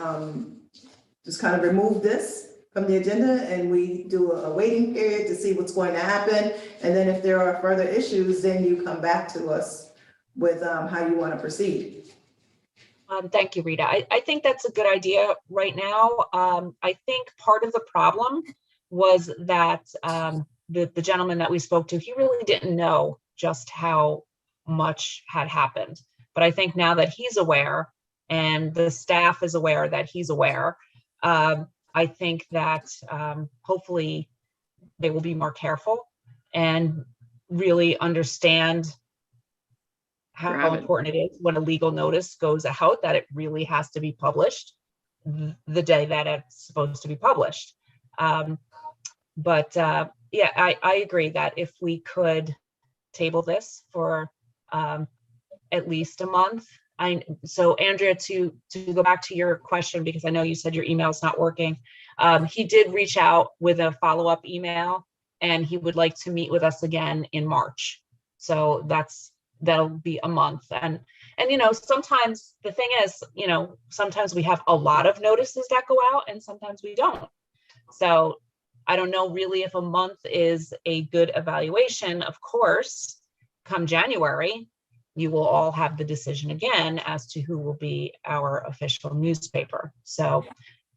just kind of remove this from the agenda and we do a waiting period to see what's going to happen. And then if there are further issues, then you come back to us with how you want to proceed. Thank you, Rita. I think that's a good idea right now. I think part of the problem was that the gentleman that we spoke to, he really didn't know just how much had happened. But I think now that he's aware and the staff is aware that he's aware, I think that hopefully they will be more careful and really understand how important it is when a legal notice goes out, that it really has to be published the day that it's supposed to be published. Yeah, I agree that if we could table this for at least a month. So Andrea, to go back to your question, because I know you said your email is not working. He did reach out with a follow-up email, and he would like to meet with us again in March. So that'll be a month. And sometimes the thing is, sometimes we have a lot of notices that go out and sometimes we don't. So I don't know really if a month is a good evaluation. Of course, come January, you will all have the decision again as to who will be our official newspaper. So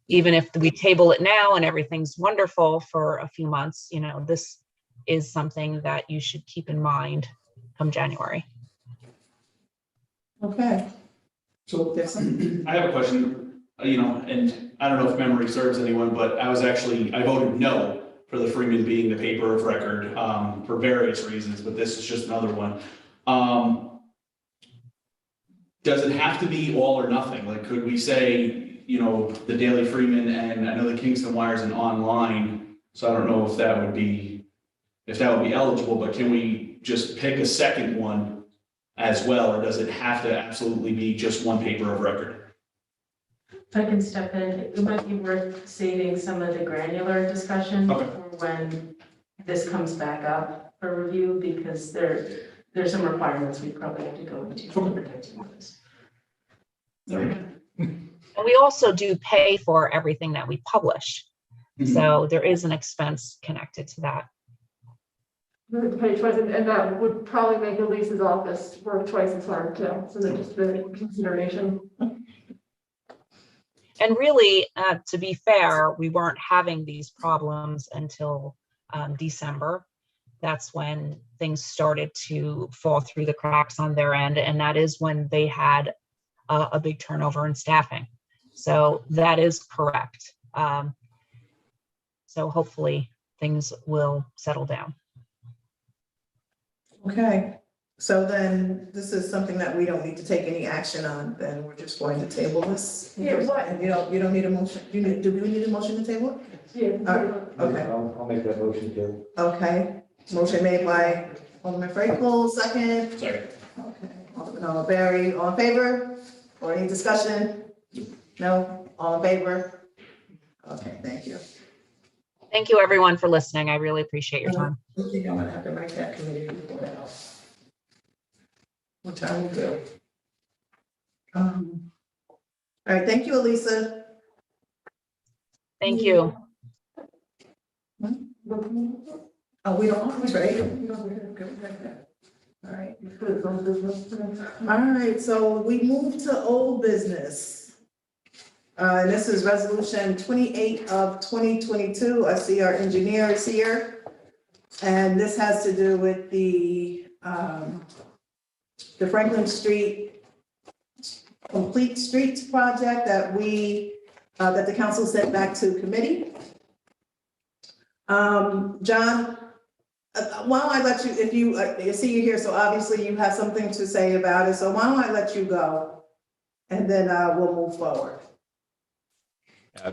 even if we table it now and everything's wonderful for a few months, this is something that you should keep in mind come January. Okay. So I have a question, and I don't know if memory serves anyone, but I voted no for the Freeman being the paper of record for various reasons, but this is just another one. Does it have to be all or nothing? Like, could we say, the Daily Freeman, and I know the Kingston Wire's an online, so I don't know if that would be eligible, but can we just pick a second one as well, or does it have to absolutely be just one paper of record? If I can step in, it might be worth saving some of the granular discussion for when this comes back up for review, because there's some requirements we probably have to go into for protecting those. And we also do pay for everything that we publish. So there is an expense connected to that. Pay twice, and that would probably make Elise's office work twice as hard too, so that's just the consideration. And really, to be fair, we weren't having these problems until December. That's when things started to fall through the cracks on their end. And that is when they had a big turnover in staffing. So that is correct. So hopefully things will settle down. Okay, so then this is something that we don't need to take any action on, then we're just going to table this? Yeah, what? And you don't need a motion, do we need a motion to table it? Yeah. Okay. I'll make that motion too. Okay, motion made by Alderman Frankel, second. Sorry. Okay, Alderman Barry, all in favor? Or any discussion? No, all in favor? Okay, thank you. Thank you, everyone, for listening. I really appreciate your time. I think I'm gonna have to write that committee report out. Which I will do. All right, thank you, Elisa. Thank you. Oh, we don't, right? All right. All right, so we move to old business. And this is resolution 28 of 2022. I see our engineer is here. And this has to do with the Franklin Street Complete Streets project that that the council sent back to committee. John, why don't I let you, if you, I see you here, so obviously you have something to say about it. So why don't I let you go? And then we'll move forward.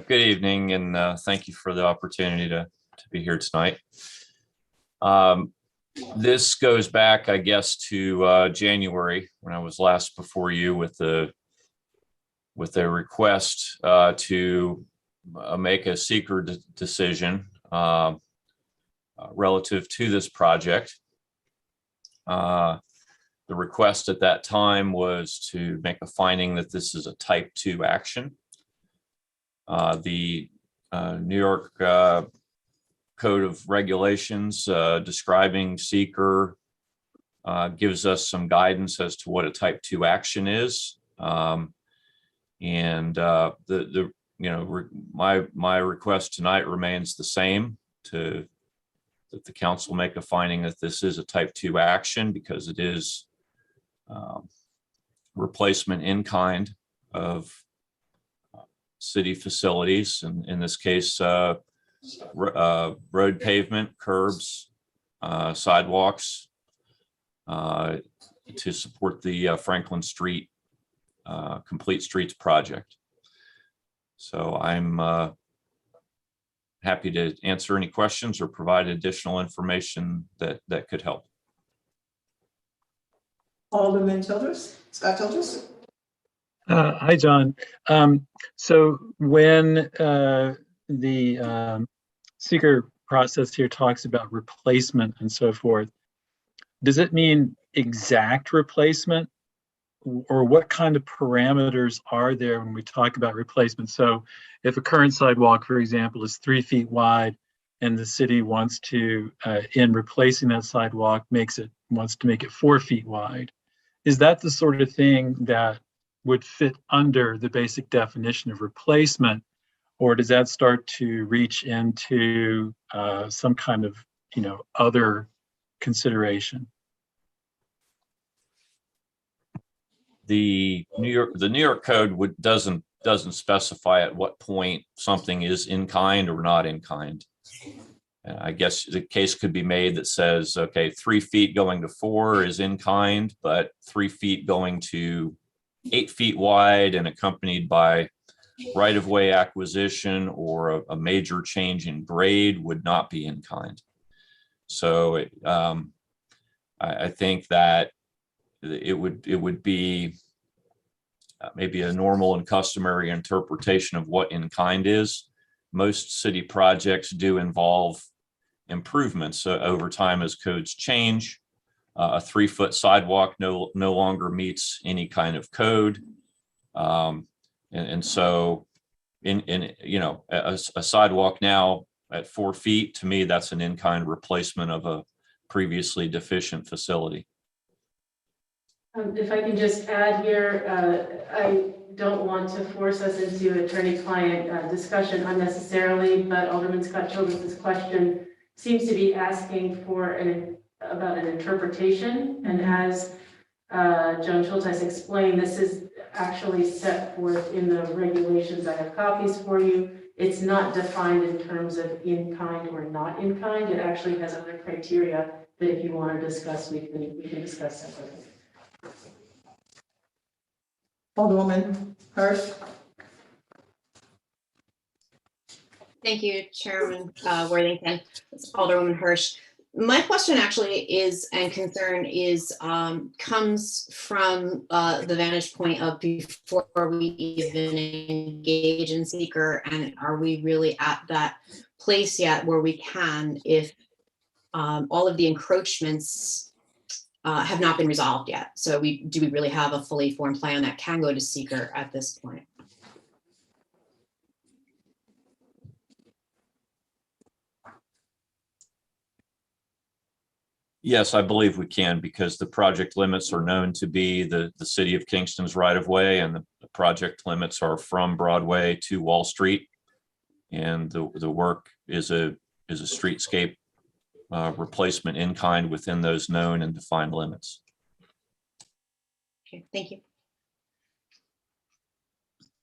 Good evening, and thank you for the opportunity to be here tonight. This goes back, I guess, to January when I was last before you with a request to make a seeker decision relative to this project. The request at that time was to make a finding that this is a type 2 action. The New York Code of Regulations describing seeker gives us some guidance as to what a type 2 action is. My request tonight remains the same, that the council make a finding that this is a type 2 action because it is replacement in kind of city facilities, and in this case, road pavement, curbs, sidewalks, to support the Franklin Street Complete Streets project. So I'm happy to answer any questions or provide additional information that could help. Alderman Childress, Scott Childress. Hi, John. So when the seeker process here talks about replacement and so forth, does it mean exact replacement, or what kind of parameters are there when we talk about replacement? So if a current sidewalk, for example, is 3 feet wide and the city wants to, in replacing that sidewalk, wants to make it 4 feet wide, is that the sort of thing that would fit under the basic definition of replacement, or does that start to reach into some kind of, other consideration? The New York Code doesn't specify at what point something is in kind or not in kind. I guess the case could be made that says, okay, 3 feet going to 4 is in kind, but 3 feet going to 8 feet wide and accompanied by right-of-way acquisition or a major change in grade would not be in kind. So I think that it would be maybe a normal and customary interpretation of what in kind is. Most city projects do involve improvements over time as codes change. a 3-foot sidewalk no longer meets any kind of code. And so a sidewalk now at 4 feet, to me, that's an in-kind replacement of a previously deficient facility. If I can just add here, I don't want to force us into attorney-client discussion unnecessarily, but Alderman Scott Childress's question seems to be asking for about an interpretation. And as Joan Schultz has explained, this is actually set forth in the regulations. I have copies for you. It's not defined in terms of in-kind or not in-kind. It actually has other criteria that if you want to discuss, we can discuss separately. Alderwoman Hirsch. Thank you, Chairman Worthington. It's Alderwoman Hirsch. My question actually is, and concern is, comes from the vantage point of before we even engage in seeker, and are we really at that place yet where we can, if all of the encroachments have not been resolved yet? So do we really have a fully formed plan that can go to seeker at this point? Yes, I believe we can, because the project limits are known to be the city of Kingston's right of way, and the project limits are from Broadway to Wall Street. And the work is a streetscape replacement in kind within those known and defined limits. Okay, thank you.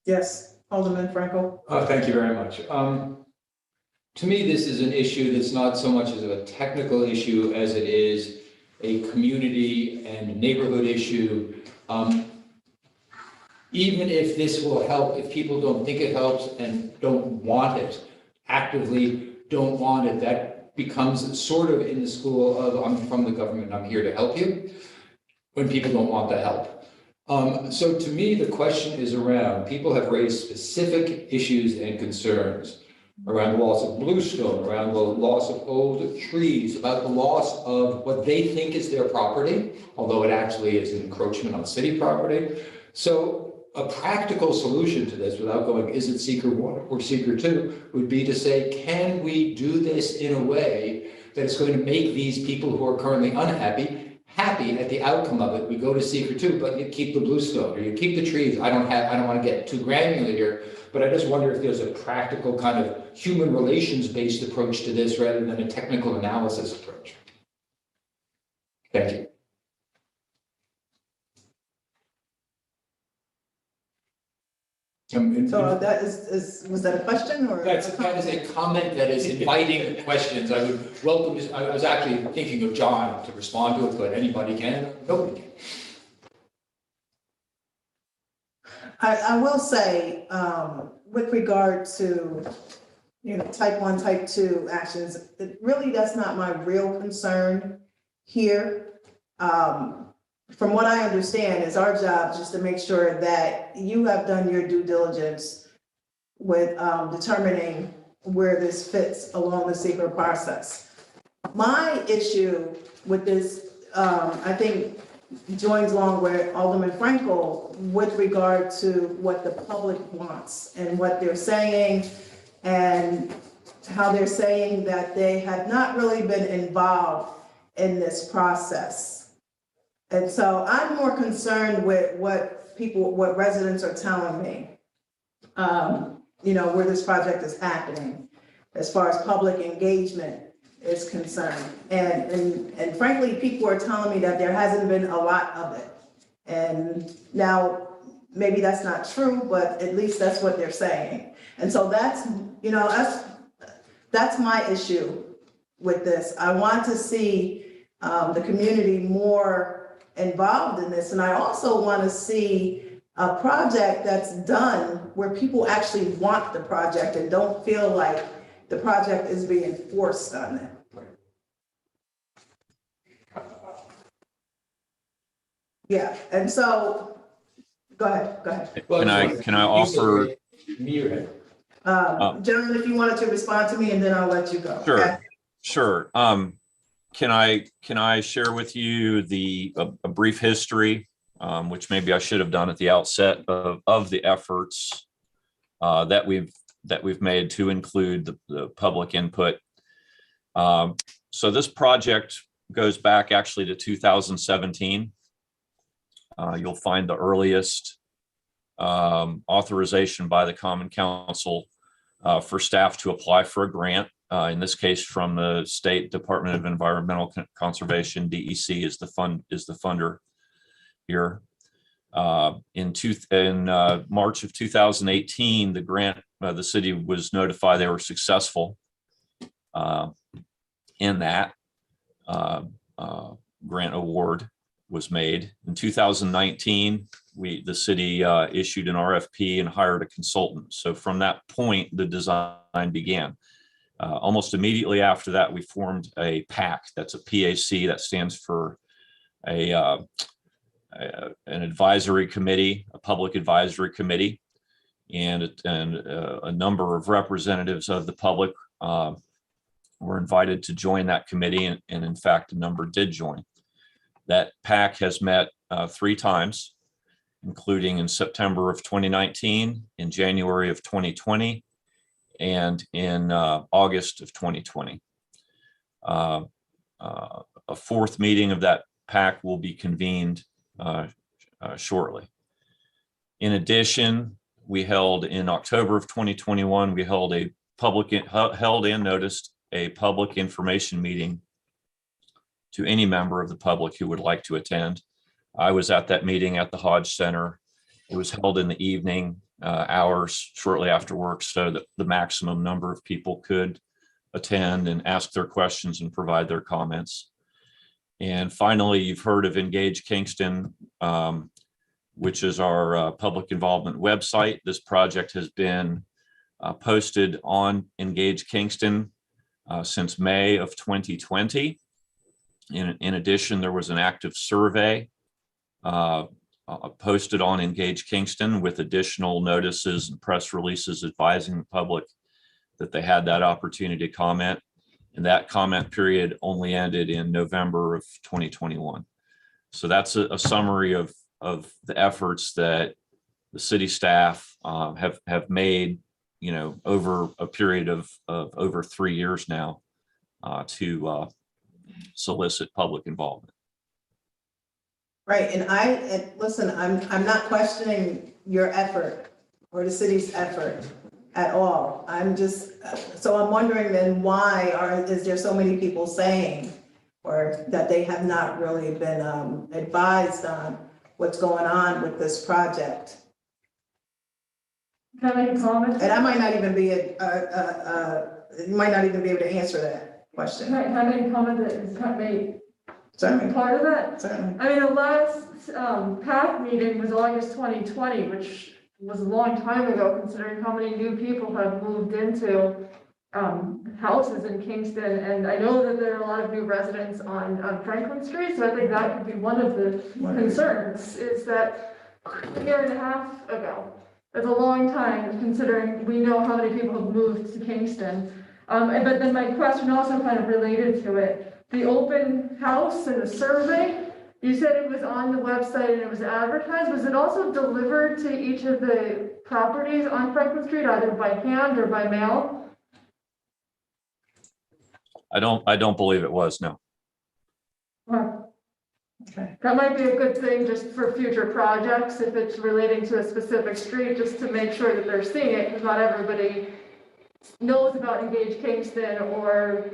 Yes, Alderman Franco. Thank you very much. To me, this is an issue that's not so much as a technical issue as it is a community and neighborhood issue. Even if this will help, if people don't think it helps and don't want it, actively don't want it, that becomes sort of in the school of, I'm from the government, I'm here to help you, when people don't want the help. So to me, the question is around, people have raised specific issues and concerns around the loss of bluestone, around the loss of old trees, about the loss of what they think is their property, although it actually is an encroachment on city property. So a practical solution to this, without going, is it seeker 1 or seeker 2, would be to say, can we do this in a way that is going to make these people who are currently unhappy happy at the outcome of it? We go to seeker 2, but you keep the bluestone or you keep the trees. I don't want to get too granular here, but I just wonder if there's a practical kind of human relations based approach to this rather than a technical analysis approach. Thank you. So that was that a question or? That is a comment that is inviting questions. I would welcome, I was actually thinking of John to respond to it, but anybody can, nobody can. I will say, with regard to, type 1, type 2 actions, that's not my real concern here. From what I understand, it's our job just to make sure that you have done your due diligence with determining where this fits along the secret process. My issue with this, I think, joins along with Alderman Frankel with regard to what the public wants and what they're saying and how they're saying that they have not really been involved in this process. And so I'm more concerned with what residents are telling me, where this project is happening as far as public engagement is concerned. And frankly, people are telling me that there hasn't been a lot of it. And now maybe that's not true, but at least that's what they're saying. And so that's my issue with this. I want to see the community more involved in this. And I also want to see a project that's done where people actually want the project and don't feel like the project is being forced on them. Yeah, and so, go ahead. Can I offer? Gentlemen, if you wanted to respond to me and then I'll let you go. Sure, okay? sure. Can I share with you a brief history, which maybe I should have done at the outset of the efforts that we've made to include the public input. So this project goes back actually to 2017. You'll find the earliest authorization by the Common Council for staff to apply for a grant. In this case, from the State Department of Environmental Conservation, DEC is the funder here. In March of 2018, the grant, the city was notified they were successful in that grant award was made. In 2019, the city issued an RFP and hired a consultant. So from that point, the design began. Almost immediately after that, we formed a PAC. That's a PAC, that stands for an advisory committee, a public advisory committee, and a number of representatives of the public were invited to join that committee, and in fact, a number did join. That PAC has met 3 times, including in September of 2019, in January of 2020, and in August of 2020. A 4th meeting of that PAC will be convened shortly. In addition, we held in October of 2021, we held and noticed a public information meeting to any member of the public who would like to attend. I was at that meeting at the Hodge Center. It was held in the evening hours shortly after work, so that the maximum number of people could attend and ask their questions and provide their comments. And finally, you've heard of Engage Kingston, which is our public involvement website. This project has been posted on Engage Kingston since May of 2020. In addition, there was an active survey posted on Engage Kingston with additional notices and press releases advising the public that they had that opportunity to comment. And that comment period only ended in November of 2021. So that's a summary of the efforts that the city staff have made, over a period of over 3 years now to solicit public involvement. Right, and listen, I'm not questioning your effort or the city's effort at all. I'm wondering then why is there so many people saying or that they have not really been advised on what's going on with this project? Can I make a comment? And I might not even be you might not even be able to answer that question. Can I make a comment that is kind of made? Certainly. Part of that? Certainly. I mean, the last PAC meeting was August 2020, which was a long time ago, considering how many new people have moved into houses in Kingston. And I know that there are a lot of new residents on Franklin Street, so I think that could be one of the concerns, is that a year and a half ago, it's a long time, considering we know how many people have moved to Kingston. But then my question also kind of related to it. The open house and the survey, you said it was on the website and it was advertised. Was it also delivered to each of the properties on Franklin Street, either by hand or by mail? I don't believe it was, no. Well, okay. That might be a good thing just for future projects, if it's relating to a specific street, just to make sure that they're seeing it, because not everybody knows about Engage Kingston or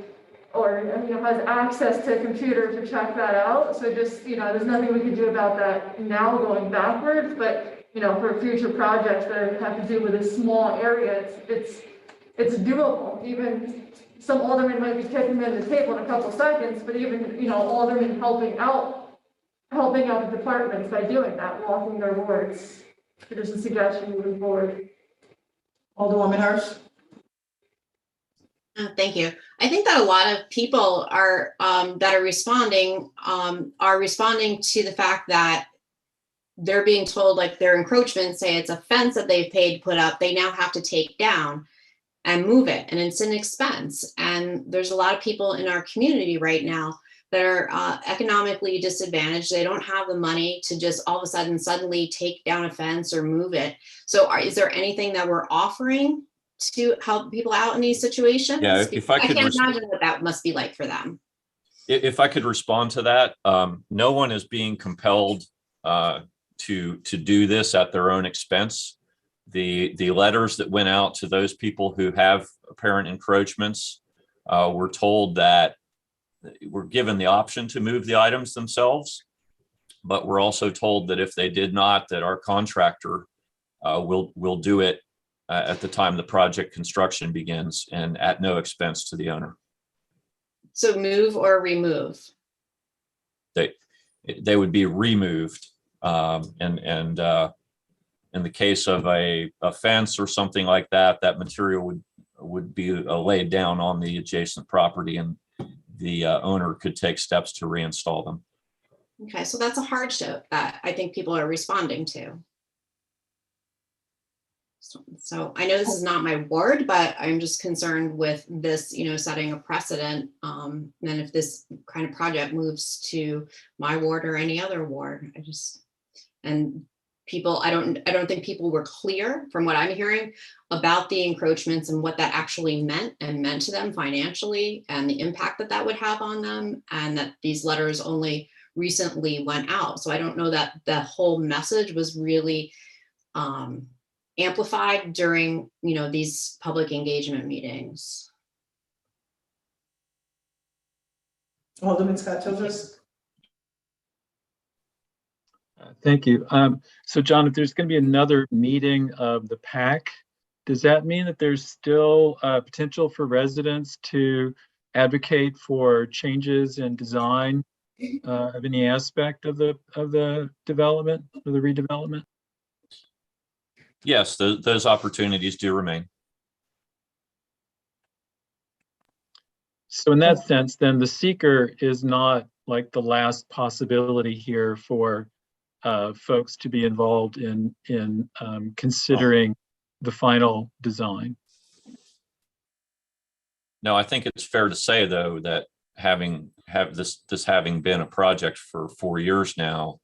has access to a computer to check that out. So just, there's nothing we can do about that now going backwards, but for future projects that have to do with a small area, it's doable. Even some aldermen might be taking them to the table in a couple seconds, but even, aldermen helping out the departments by doing that, walking their wards. Just a suggestion moving forward. Alderwoman Hirsch. Thank you. I think that a lot of people are that are responding to the fact that they're being told, like, their encroachment, say it's a fence that they've paid to put up, they now have to take down. and move it. And it's an expense. And there's a lot of people in our community right now that are economically disadvantaged. They don't have the money to just all of a sudden suddenly take down a fence or move it. So is there anything that we're offering to help people out in these situations? Yeah, if I could can't imagine what that must be like for them. If I could respond to that, no one is being compelled to do this at their own expense. The letters that went out to those people who have apparent encroachments were told that we're given the option to move the items themselves, but we're also told that if they did not, that our contractor will do it at the time the project construction begins and at no expense to the owner. So move or remove? They would be removed. And in the case of a fence or something like that, that material would be laid down on the adjacent property, and the owner could take steps to reinstall them. Okay, so that's a hardship that I think people are responding to. So I know this is not my ward, but I'm just concerned with this, setting a precedent. And if this kind of project moves to my ward or any other ward, people, I don't think people were clear from what I'm hearing about the encroachments and what that actually meant to them financially and the impact that would have on them, and that these letters only recently went out. So I don't know that the whole message was really amplified during, these public engagement meetings. Alderman Scott Childress. Thank you. So John, if there's going to be another meeting of the PAC, does that mean that there's still potential for residents to advocate for changes in design of any aspect of the development or the redevelopment? Yes, those opportunities do remain. So in that sense, then the seeker is not like the last possibility here for folks to be involved in considering the final design. No, I think it's fair to say, though, that having been a project for 4 years now,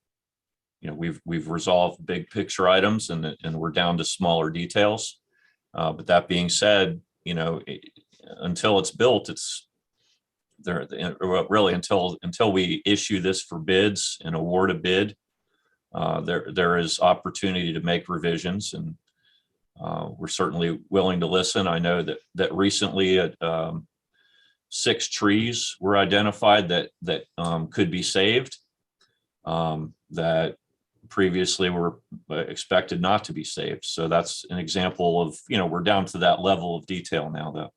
we've resolved big picture items and we're down to smaller details. But that being said, until it's built, it's there. Really, until we issue this for bids and award a bid, there is opportunity to make revisions, and we're certainly willing to listen. I know that recently 6 trees were identified that could be saved, that previously were expected not to be saved. So that's an example of, we're down to that level of detail now, though.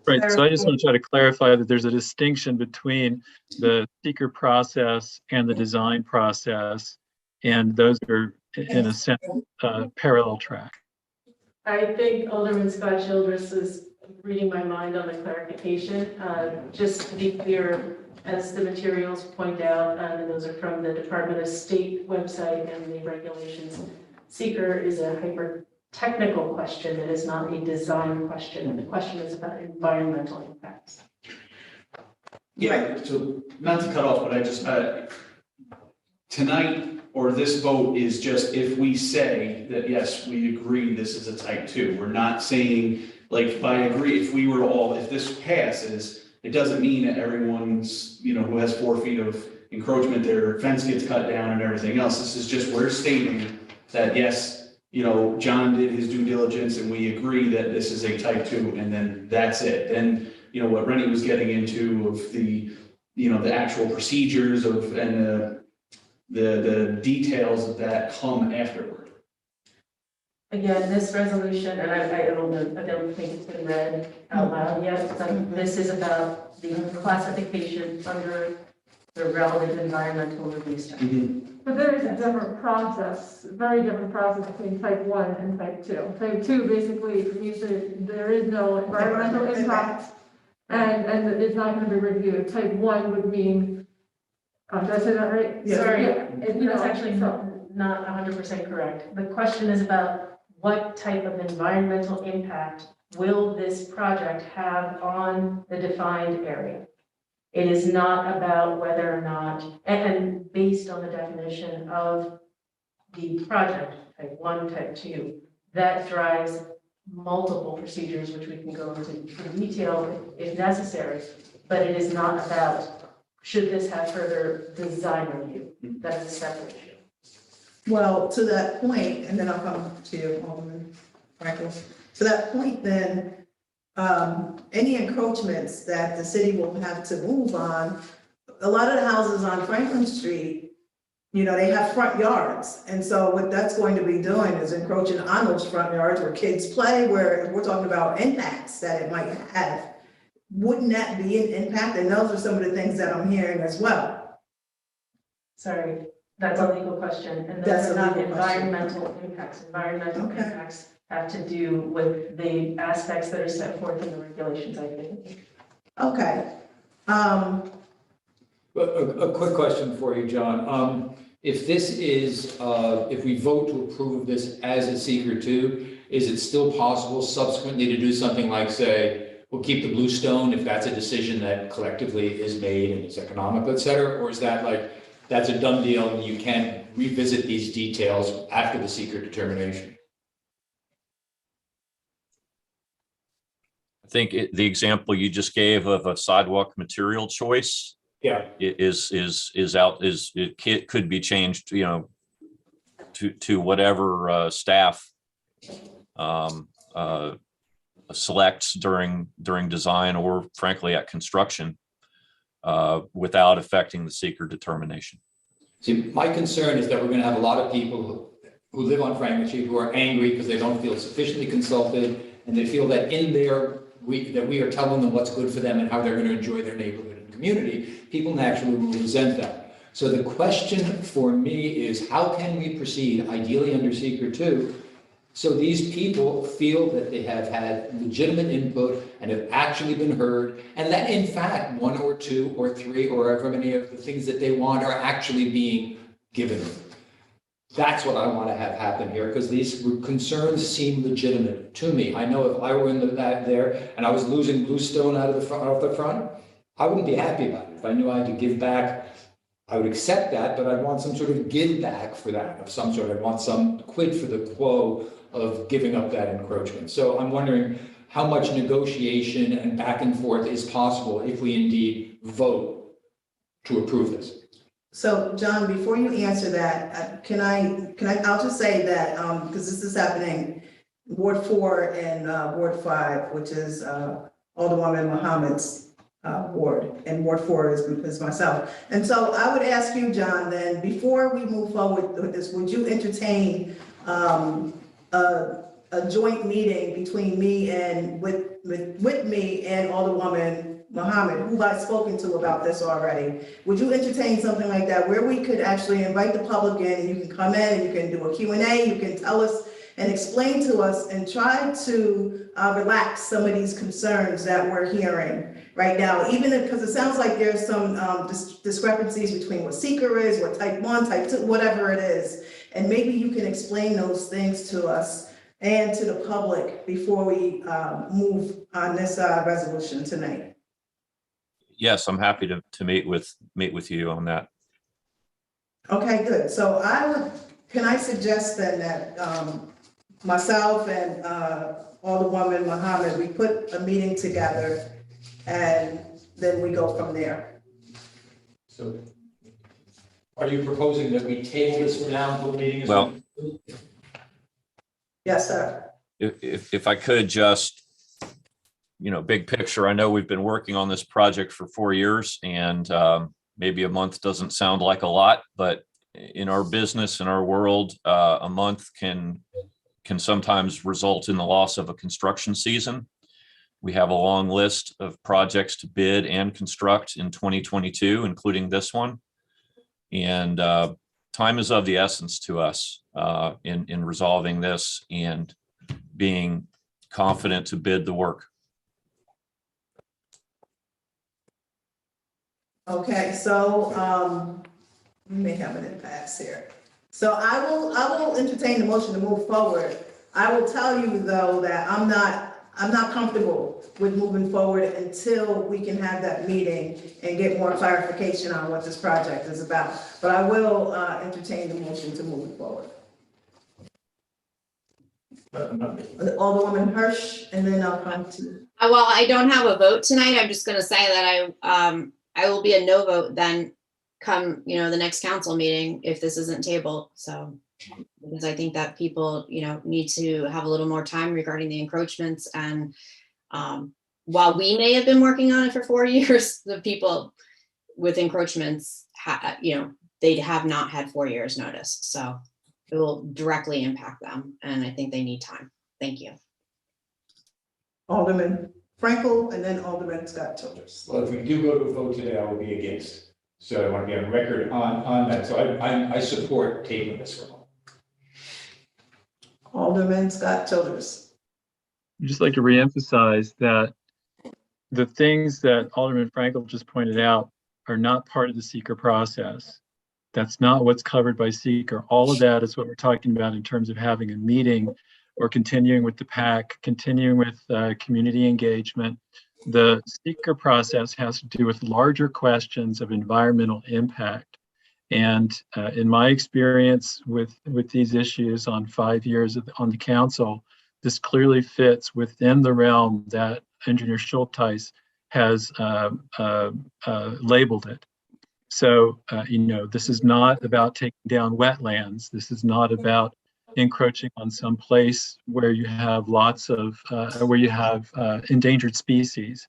Right, so I just want to try to clarify that there's a distinction between the seeker process and the design process, and those are, in a sense, parallel track. I think Alderman Scott Childress is reading my mind on the clarification. Just to be clear, as the materials point out, and those are from the Department of State website and the regulations, seeker is a hyper-technical question. It is not a design question, and the question is about environmental impacts. Yeah, so not to cut off, but I just, tonight, or this vote is just if we say that, yes, we agree this is a type 2. We're not saying, like, if I agree, if this passes, it doesn't mean that everyone's, who has 4 feet of encroachment, their fence gets cut down and everything else. This is just, we're stating that, yes, John did his due diligence and we agree that this is a type 2, and then that's it. Then, what Rennie was getting into of the, the actual procedures and the details of that come afterward. Again, this resolution, and I don't think it's been read out loud yet, but this is about the classification under the relevant environmental review study. But there is a different process, very different process between type 1 and type 2. Type 2 basically means that there is no environmental impact and it's not going to be reviewed. Type 1 would mean, did I say that right? Sorry, Yeah. that's actually not 100% correct. The question is about what type of environmental impact will this project have on the defined area? It is not about whether or not, and based on the definition of the project, type 1, type 2, that drives multiple procedures, which we can go into detail if necessary, but it is not about, should this have further design review? That is a separate issue. Well, to that point, and then I'll come to you, Alderman Frankel. To that point, then, any encroachments that the city will have to move on, a lot of the houses on Franklin Street, you know, they have front yards. And so what that's going to be doing is encroaching on those front yards where kids play, where we're talking about impacts that it might have. Wouldn't that be an impact? And those are some of the things that I'm hearing as well. Sorry, that's a legal question, and That's those a are not legal question. environmental impacts. Environmental Okay. impacts have to do with the aspects that are set forth in the regulations, I think. Okay. A quick question for you, John. If this is, if we vote to approve this as a secret too, is it still possible subsequently to do something like, say, we'll keep the bluestone if that's a decision that collectively is made and is economic, et cetera? Or is that like, that's a done deal and you can't revisit these details after the secret determination? I think the example you just gave of a sidewalk material choice, yeah, it could be changed, you know, to whatever staff selects during design or frankly at construction, without affecting the seeker determination. See, my concern is that we're going to have a lot of people who live on Franklin Street who are angry because they don't feel sufficiently consulted, and they feel that that we are telling them what's good for them and how they're going to enjoy their neighborhood and community. People naturally will resent that. So the question for me is, how can we proceed, ideally under Secret 2, so these people feel that they have had legitimate input and have actually been heard, and that in fact, 1 or 2 or 3 or however many of the things that they want are actually being given them. That's what I want to have happen here, because these concerns seem legitimate to me. I know if I were in that there and I was losing bluestone out of the front, I wouldn't be happy about it. If I knew I had to give back, I would accept that, but I'd want some sort of give back for that of some sort. I'd want some quid for the quo of giving up that encroachment. So I'm wondering how much negotiation and back and forth is possible if we indeed vote to approve this. So, John, before you answer that, I'll just say that, because this is happening, Ward 4 and Ward 5, which is Alderwoman Muhammad's ward, and Ward 4 is myself. And so I would ask you, John, then, before we move forward with this, would you entertain a joint meeting between me and with me and Alderwoman Muhammad, who I've spoken to about this already? Would you entertain something like that where we could actually invite the public in and you can come in and you can do a Q&A, you can tell us and explain to us and try to relax some of these concerns that we're hearing right now, even because it sounds like there's some discrepancies between what seeker is, what type 1, type 2, whatever it is. And maybe you can explain those things to us and to the public before we move on this resolution tonight. Yes, I'm happy to meet with you on that. Okay, good. So can I suggest then that myself and Alderwoman Muhammad, we put a meeting together and then we go from there. So are you proposing that we table this for now until the meeting is? Well, yes, sir. If I could just, big picture, I know we've been working on this project for 4 years, and maybe a month doesn't sound like a lot, but in our business, in our world, a month can sometimes result in the loss of a construction season. We have a long list of projects to bid and construct in 2022, including this one. And time is of the essence to us in resolving this and being confident to bid the work. Okay, so we may have an impasse here. So I will entertain the motion to move forward I will tell you though that I'm not comfortable with moving forward until we can have that meeting and get more clarification on what this project is about. But I will entertain the motion to move forward. Alderwoman Hirsch, and then I'll come to. Well, I don't have a vote tonight. I'm just gonna say that I will be a no vote then come, the next council meeting if this isn't tabled. So, because I think that people, need to have a little more time regarding the encroachments. And while we may have been working on it for 4 years, the people with encroachments, they have not had 4 years notice. So it will directly impact them. And I think they need time. Thank you. Alderman Frankel, and then Alderman Scott Childers. Well, if we do go to a vote today, I will be against. So I want to be on record on that. So I support tabling this for a moment. Alderman Scott Childers. I'd just like to reemphasize that the things that Alderman Frankel just pointed out are not part of the seeker process. That's not what's covered by seeker. All of that is what we're talking about in terms of having a meeting or continuing with the PAC, continuing with community engagement. The seeker process has to do with larger questions of environmental impact. And in my experience with these issues on 5 years on the council, this clearly fits within the realm that Engineer Schulteis has labeled it. So, this is not about taking down wetlands. This is not about encroaching on some place where you have lots of, endangered species.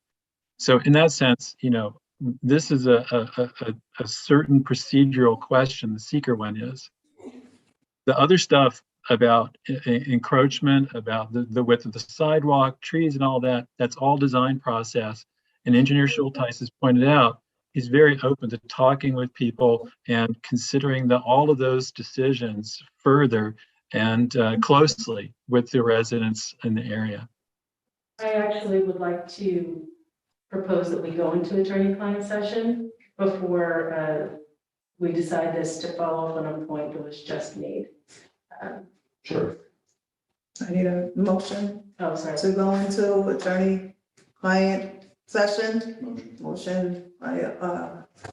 So in that sense, this is a certain procedural question, the seeker one is. The other stuff about encroachment, about the width of the sidewalk, trees and all that, that's all design process. And Engineer Schulteis has pointed out, he's very open to talking with people and considering all of those decisions further and closely with the residents in the area. I actually would like to propose that we go into attorney-client session before we decide this, to follow up on a point that was just made. Sure. I need a motion Oh, sorry. to go into attorney-client session. Motion by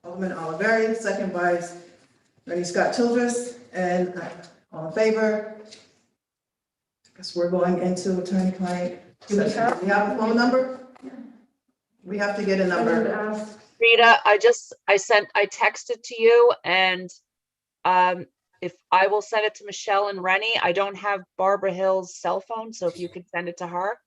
Alderman Oliveri, second by Attorney Scott Childress, and all in favor? I guess we're going into attorney-client session. Do we have a phone number? We have to get a number. Rita, I texted to you, and if I will send it to Michelle and Rennie. I don't have Barbara Hill's cell phone, so if you could send it to her.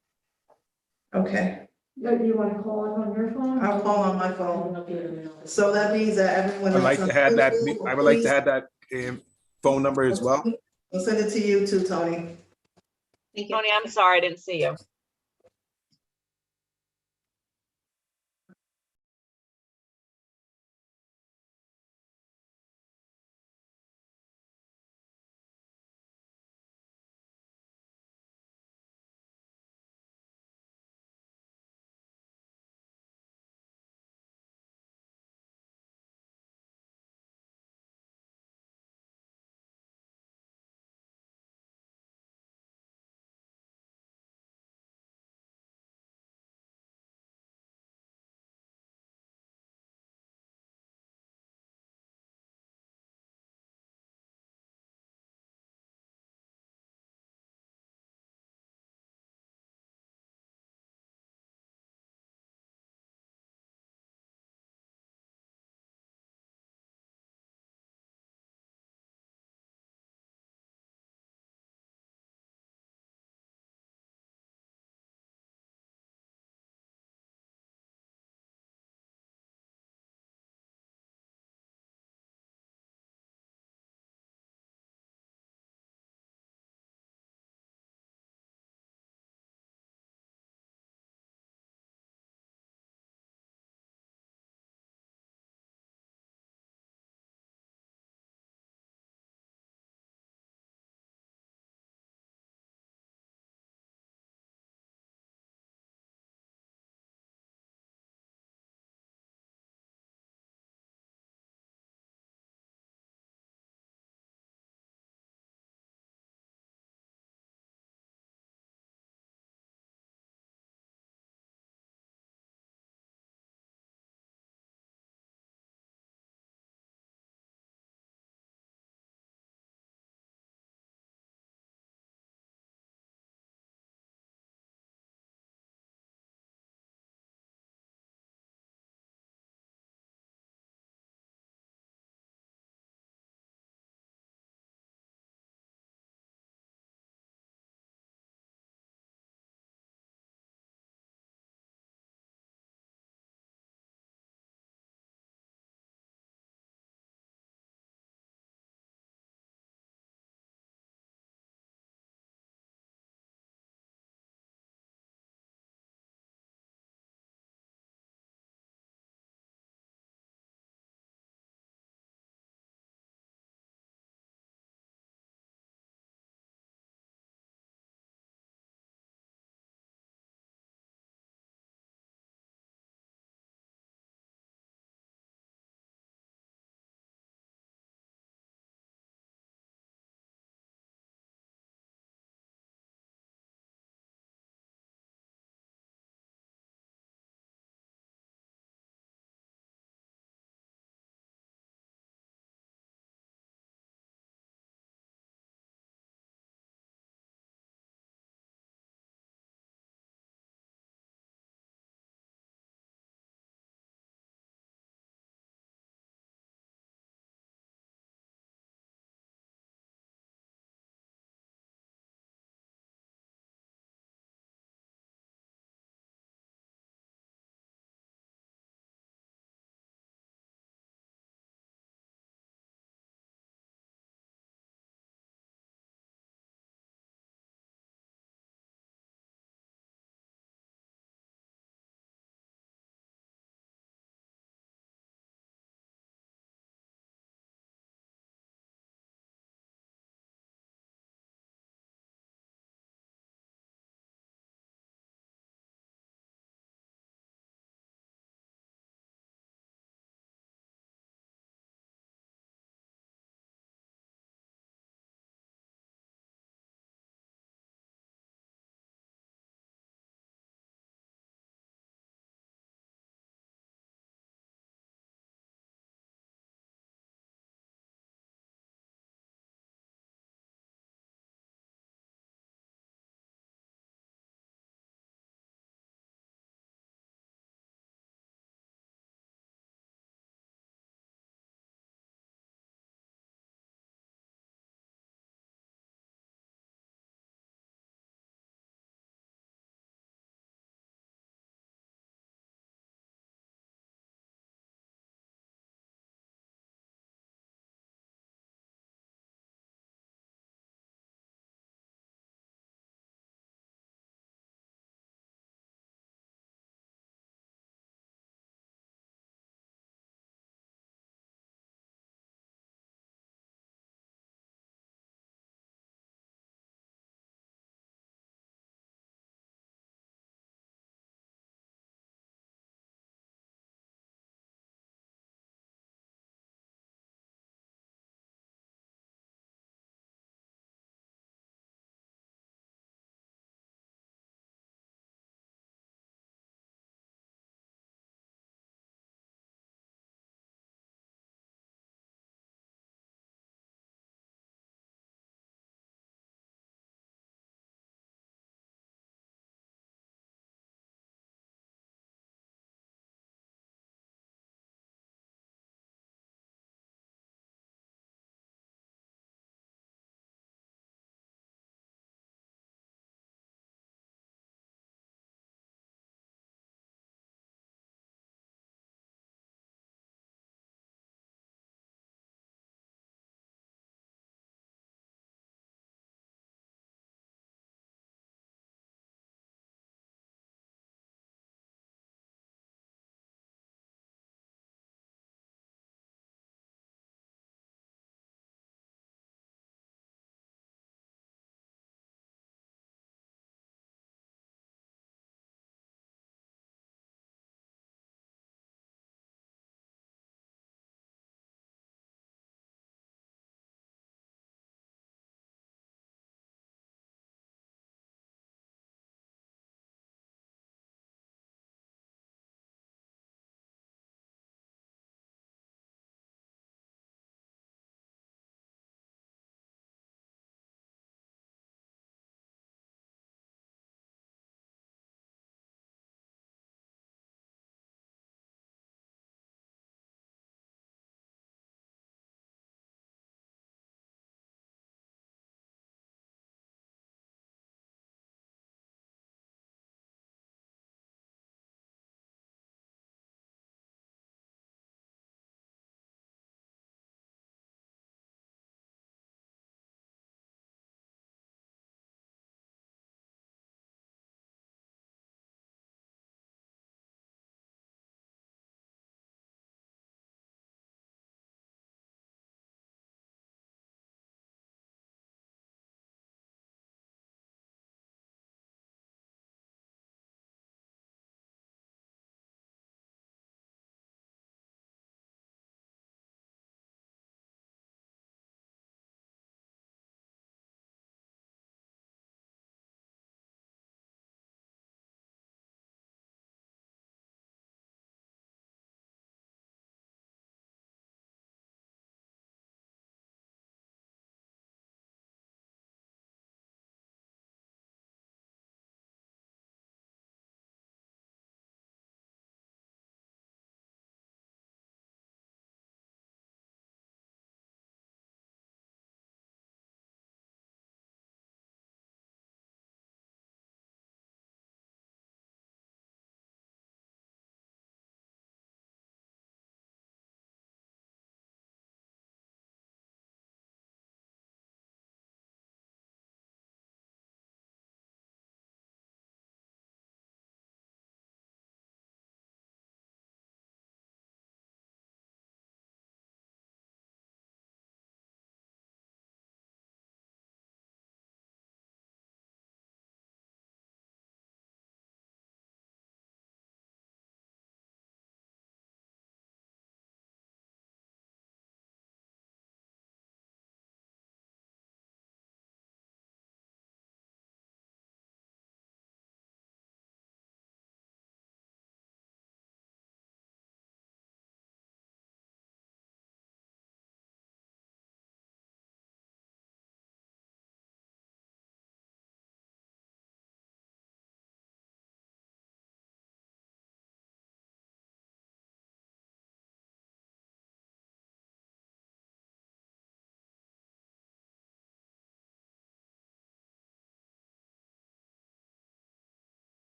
Okay, You want to call it on your phone? I'll call on my phone. So that means that everyone. I'd like to have that. I would like to have that phone number as well. I'll send it to you too, Tony. Tony, I'm sorry, I didn't see you.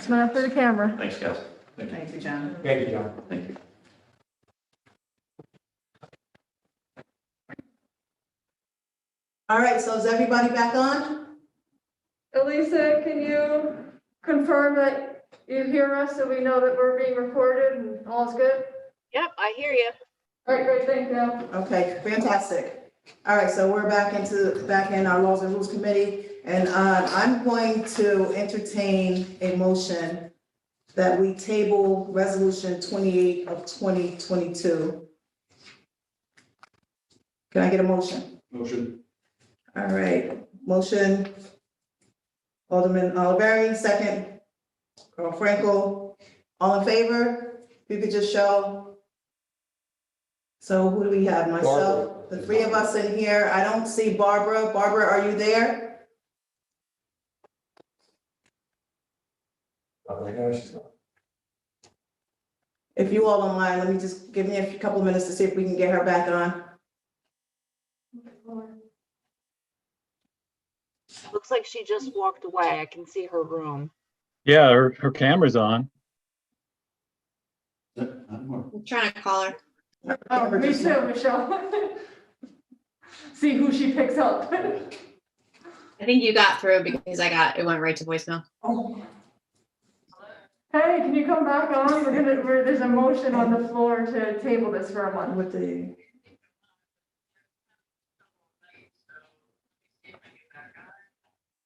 Smile for the camera. Thanks, guys. Thank you, John. Thank you, John. Thank you. All right, so is everybody back on? Elisa, can you confirm that you hear us so we know that we're being recorded and all's good? Yep, I hear you. All right, great, thank you. Okay, fantastic. All right, so we're back in our Laws and Rules Committee, and I'm going to entertain a motion that we table Resolution 28 of 2022. Can I get a motion? Motion. All right, motion. Alderman Oliveri, second. Earl Frankel, all in favor? If you could just show. So who do we have? Myself, the three of us in here. I don't see Barbara. Barbara, are you there? Right now, she's not. If you all don't mind, let me just give me a couple of minutes to see if we can get her back on. Looks like she just walked away. I can see her room. Yeah, her camera's on. I'm trying to call her. Oh, me too, Michelle. See who she picks up. I think you got through because it went right to voicemail. Hey, can you come back on? There's a motion on the floor to table this for a month. With the.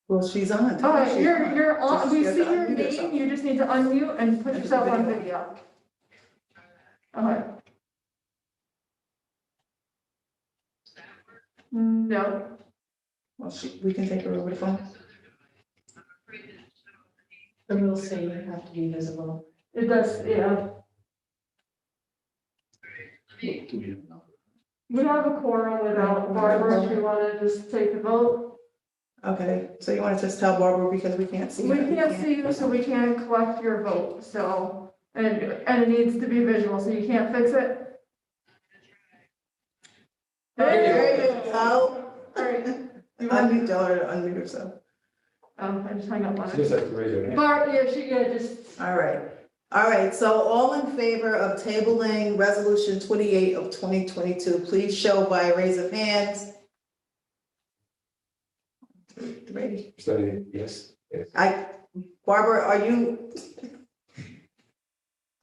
Well, she's on. All right, you're on, we Just see have to your unmute name, yourself. you just need to unmute and put yourself on video. All right. No, Well, we can take her over the phone. The rules say you have to be visible. it does, yeah. We have a quorum without Barbara, if you want to just take the vote. Okay, so you want to just tell Barbara because we can't see her? We can't see you, so we can't collect your vote, so, and it needs to be visual, so you can't fix it? There you go. All right. You want, Unmute, tell her to unmute herself. I just hung up on She just it. has to raise her hand. Barb, just. All right, so all in favor of tabling Resolution 28 of 2022, please show by a raise of hands. Ready? Study, yes. Yes. Barbara, are you?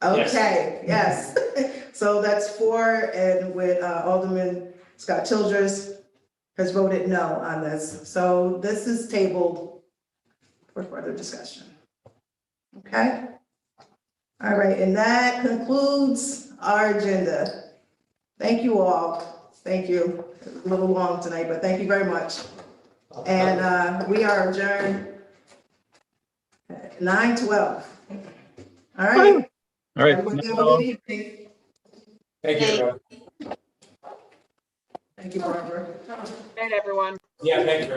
Okay, yes. So that's 4, and with Alderman Scott Childress has voted no on this. So this is tabled for further discussion. Okay? All right, and that concludes our agenda. Thank you all. Thank you. It was a little long tonight, but thank you very much. And we are adjourned at 9:12. All right. All right. Everybody have a good evening. Thank you, everyone. Thank you, Barbara. Good night, everyone. Yeah, thank you very much.